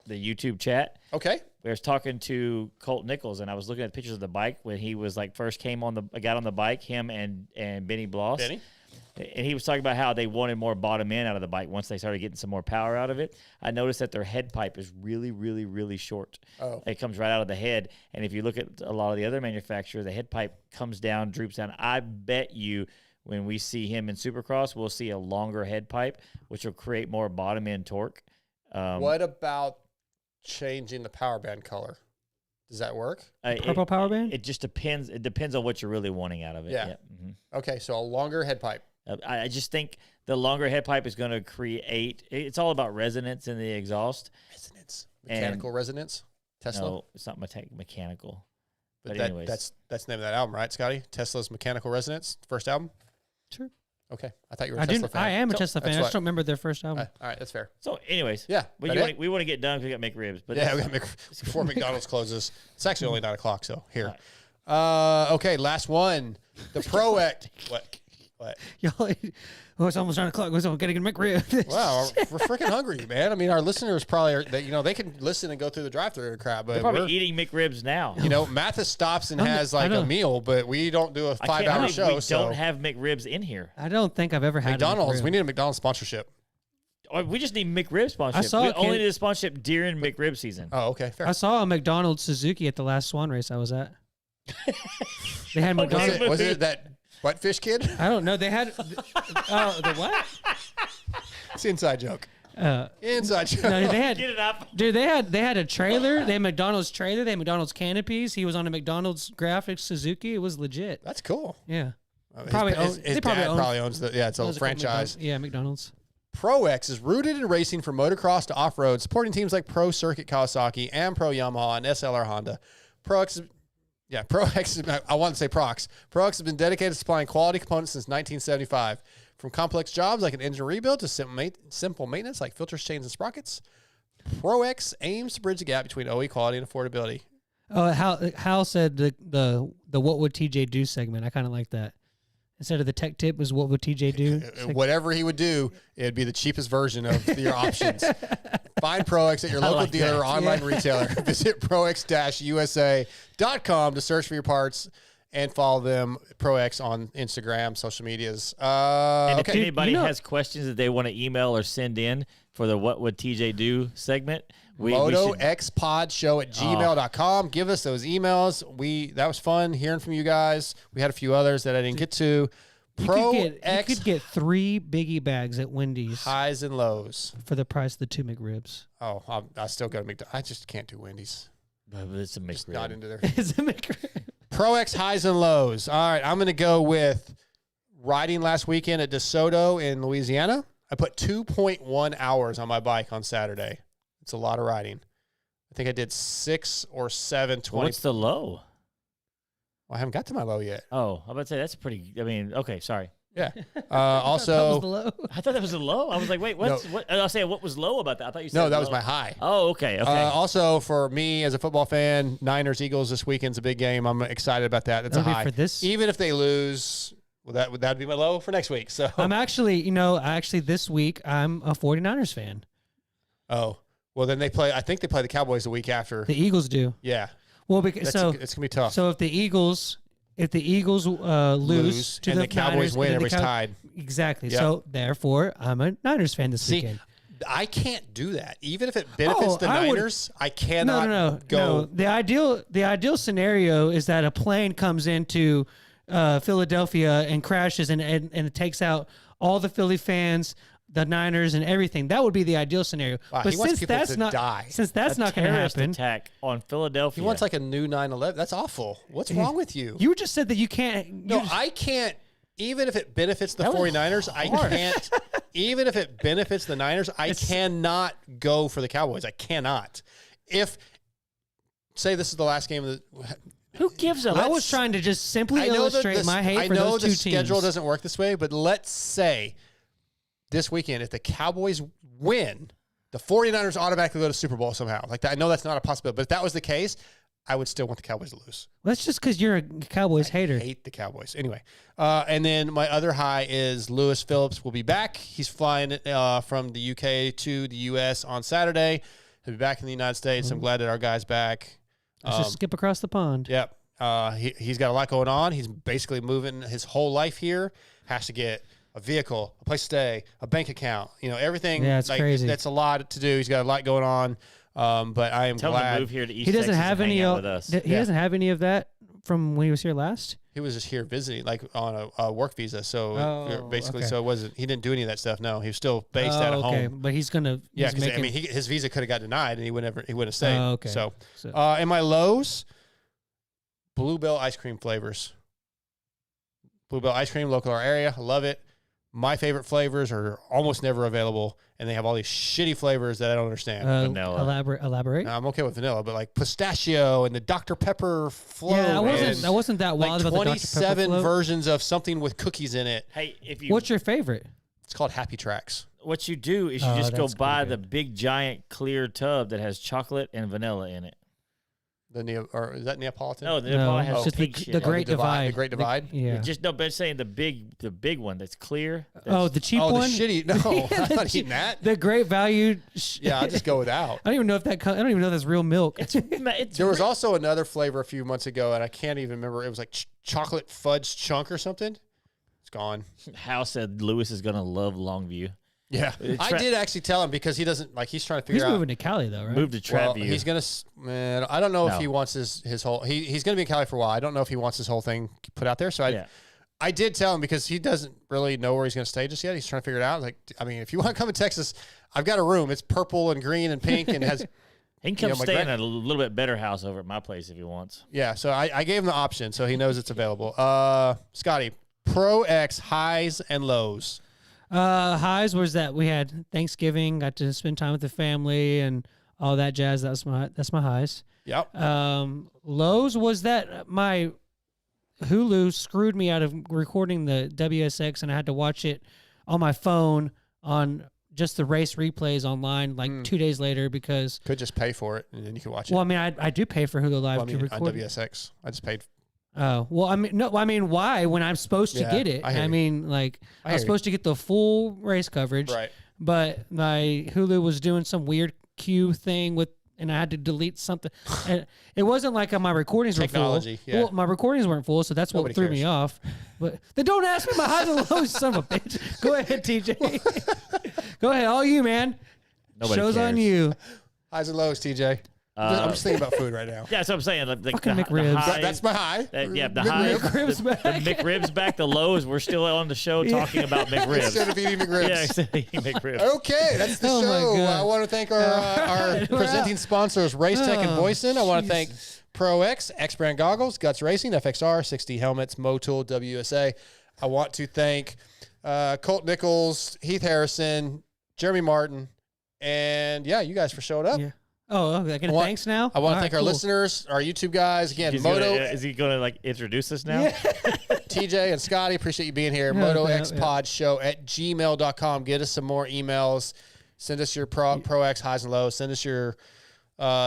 YouTube chat. Okay. we was talking to Colt Nichols, and I was looking at pictures of the bike when he was like first got on the bike, him and Benny Bloss. Benny? And he was talking about how they wanted more bottom end out of the bike once they started getting some more power out of it. I noticed that their head pipe is really, really, really short. Oh. It comes right out of the head. And if you look at a lot of the other manufacturers, the head pipe comes down, droops down. I bet you when we see him in Supercross, we'll see a longer head pipe, which will create more bottom end torque. What about changing the power band color? Does that work? Purple power band? It just depends. It depends on what you're really wanting out of it. Yeah. Okay, so a longer head pipe. I just think the longer head pipe is going to create. It's all about resonance in the exhaust. Resonance, mechanical resonance. Tesla. No, it's not mechanical. But anyways, that's the name of that album, right, Scotty? Tesla's Mechanical Resonance, first album. Sure. Okay, I thought you were a Tesla fan. I am a Tesla fan. I just don't remember their first album. All right, that's fair. So, anyways, yeah, we want to get done because we got McRibs. But yeah, we got before McDonald's closes. It's actually only 9 o'clock, so here. Right. Okay, last one. The Pro X. What? Y'all, it's almost 9 o'clock. We're getting to McRib. Wow, we're freaking hungry, man. I mean, our listeners probably they can listen and go through the drive-thru and crap, but they're probably eating McRibs now. Mathis stops and has like a meal, but we don't do a 5-hour show. We don't have McRibs in here. I don't think I've ever had McDonald's. We need a McDonald's sponsorship. We just need McRib sponsorship. We only need a sponsorship during McRib season. Oh, okay, fair. I saw a McDonald's Suzuki at the last Swan race I was at. They had McDonald's. Was it that Buttfish kid? I don't know. They had the what? It's an inside joke. Inside joke. No, they had. Get it up, dude. They had a trailer. They had McDonald's trailer. They had McDonald's canopies. He was on a McDonald's graphics Suzuki. It was legit. That's cool. Yeah. His dad probably owns the. Yeah, it's a franchise. Yeah, McDonald's. Pro X is rooted in racing from motocross to off-road, supporting teams like Pro Circuit Kawasaki and Pro Yamaha and SLR Honda. Pro X, I want to say Prox. Pro X has been dedicated to supplying quality components since 1975. From complex jobs like an engine rebuild to simple maintenance like filters, chains, and sprockets, Pro X aims to bridge the gap between OE quality and affordability. Oh, Hal said the what would TJ do segment. I kind of like that. Instead of the tech tip was what would TJ do? Whatever he would do, it'd be the cheapest version of your options. Find Pro X at your local dealer or online retailer. Visit prox-usa.com to search for your parts and follow them, Pro X, on Instagram, social medias. And if anybody has questions that they want to email or send in for the What Would TJ Do segment, MotoXpodShow@gmail.com. Give us those emails. That was fun hearing from you guys. We had a few others that I didn't get to. You could get 3 biggie bags at Wendy's. Highs and lows. For the price of the 2 McRibs. Oh, I still go to McDonald's. I just can't do Wendy's. But it's a McRib. Just not into there. It's a McRib. Pro X highs and lows. All right, I'm going to go with riding last weekend at DeSoto in Louisiana. I put 2.1 hours on my bike on Saturday. It's a lot of riding. I think I did 6 or 7. 20. What's the low? Well, I haven't got to my low yet. Oh, I'm about to say that's pretty. I mean, okay, sorry. Yeah. Also, I thought that was a low. I was like, wait, what? I was saying, what was low about that? I thought you said that was my high. Oh, okay. Also, for me as a football fan, Niners Eagles this weekend's a big game. I'm excited about that. That's a high. For this, even if they lose, that'd be my low for next week. So I'm actually, this week I'm a 49ers fan. Oh. Well, then I think they play the Cowboys the week after. The Eagles do. Yeah. Well, because it's going to be tough. So if the Eagles lose to and the Niners, Cowboys win, everybody's tied. Exactly. Yep. So therefore, I'm a Niners fan this weekend. I can't do that. Even if it benefits the Niners, I cannot go. No. The ideal scenario is that a plane comes into Philadelphia and crashes and it takes out all the Philly fans, the Niners, and everything. That would be the ideal scenario. Wow, but he wants people to die. Since that's not going to happen, attack on Philadelphia. He wants like a new 9/11. That's awful. What's wrong with you? You just said that you can't. I can't. Even if it benefits the 49ers, I can't. Even if it benefits the Niners, I cannot go for the Cowboys. I cannot. Say this is the last game of the. Who gives a? I was trying to just simply illustrate my hate for those two teams. I know the schedule doesn't work this way, but let's say this weekend, if the Cowboys win, the 49ers automatically go to Super Bowl somehow. Like that, I know that's not a possibility, but if that was the case, I would still want the Cowboys to lose. Well, that's just because you're a Cowboys hater. I hate the Cowboys. Anyway, and then my other high is Lewis Phillips will be back. He's flying from the UK to the US on Saturday. He'll be back in the United States. I'm glad that our guy's back. Let's just skip across the pond. Yep. He's got a lot going on. He's basically moving his whole life here. Has to get a vehicle, a place to stay, a bank account, everything. Yeah, it's crazy. That's a lot to do. He's got a lot going on. But I am Tell glad. him to move here to East He doesn't Texas have and any. hang out with us. He doesn't have any of that from when he was here last. He was just here visiting, like on a work visa. So basically, okay. so it wasn't. He didn't do any of that stuff. No, he was still based out of home. But he's gonna. Yeah, he's because making, his visa could have got denied, and he wouldn't have stayed. Oh, okay. So, in my lows, Bluebell ice cream flavors. Bluebell ice cream, local our area, love it. My favorite flavors are almost never available, and they have all these shitty flavors that I don't understand. Vanilla. Elaborate. Now, I'm okay with vanilla, but like pistachio and the Dr. Pepper float. Yeah, and I wasn't that wild like about the Dr. Pepper 27 float. versions of something with cookies in it. Hey, if you What's your favorite? It's called Happy Tracks. what you do is you just go that's buy pretty the good. big giant clear tub that has chocolate and vanilla in it. Or is that Neapolitan? No, the No, Nepal it's has just pink the shit. Great Divide. The Great Divide. Yeah. Just no, but saying the big one that's clear. Oh, the cheap Oh, one. the shitty. No, I'm not eating that. The great value. Yeah, I'll just go without. I don't even know if I don't even know if that's real milk. it's There was also another flavor a few months ago, and I can't even remember. It was like chocolate fudge chunk or something. It's gone. Hal said Lewis is gonna love Longview. Yeah, I did actually tell him because he doesn't like. He's trying to figure He's out. moving to Cali though, right? Move to Well, Tratview. he's gonna. Man, I don't know if No. he wants his whole. He's gonna be in Cali for a while. I don't know if he wants his whole thing put out there. So I did tell him because he doesn't really know where he's gonna stay just yet. He's trying to figure it out. Like, I mean, if you want to come to Texas, I've got a room. It's purple and green and pink and has. He can come my stay in a little bit better house over at my place if he wants. Yeah, so I gave him the option, so he knows it's available. Scotty, Pro X highs and lows. Highs was that we had Thanksgiving, got to spend time with the family and all that jazz. That's my highs. Yep. Lows was that my Hulu screwed me out of recording the WSX, and I had to watch it on my phone on just the race replays online like 2 days later because Could just pay for it and then you can watch it. well, I mean, I do pay for Hulu Live Well, I mean, to on record. WSX, I just paid. Oh, well, I mean, no, I mean, why when I'm supposed to Yeah, get it? I hear I you. mean, like, I hear was you. supposed to get the full race coverage, Right. but my Hulu was doing some weird queue thing with, and I had to delete something. And it wasn't like my recordings were full. Technology, yeah. Well, my recordings weren't full, so that's what Nobody threw cares. me off. But then don't ask me my highs and lows, son of a bitch. Go ahead, TJ. Go ahead, all you, man. Nobody Show's on cares. you. Highs and lows, TJ. I'm just thinking about food right now. Yeah, that's what I'm saying. Like, Fucking McRibs. high, That's my high. yeah, the high. McRibs back. The McRibs back. The lows. We're still on the show talking about McRibs. Instead of eating McRibs. Yeah, instead of eating McRibs. Okay, that's the Oh my show. God. I want to thank our presenting sponsors, Race Tech and Oh, Boyesen. I want to thank Pro X, X Brand Goggles, Guts Racing, FXR, 60 Helmets, Motul, WSA. I want to thank Colt Nichols, Heath Harrison, Jeremy Martin, and you guys for showing up. Yeah. Oh, I get a thanks now? I want All to thank right, our cool. listeners, our YouTube guys. Again, Is he gonna like introduce us now? TJ and Scotty, appreciate you being here. Yeah, MotoXpod@gmail.com. Get us some more emails. Send us your Pro X highs and lows. Send us your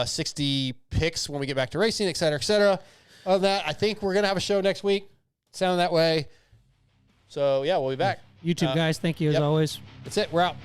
60 picks when we get back to racing, et cetera, et cetera. Other than that, I think we're going to have a show next week. Sounding that way. So, we'll be back. YouTube guys, thank you as Yep. always. That's it. We're out.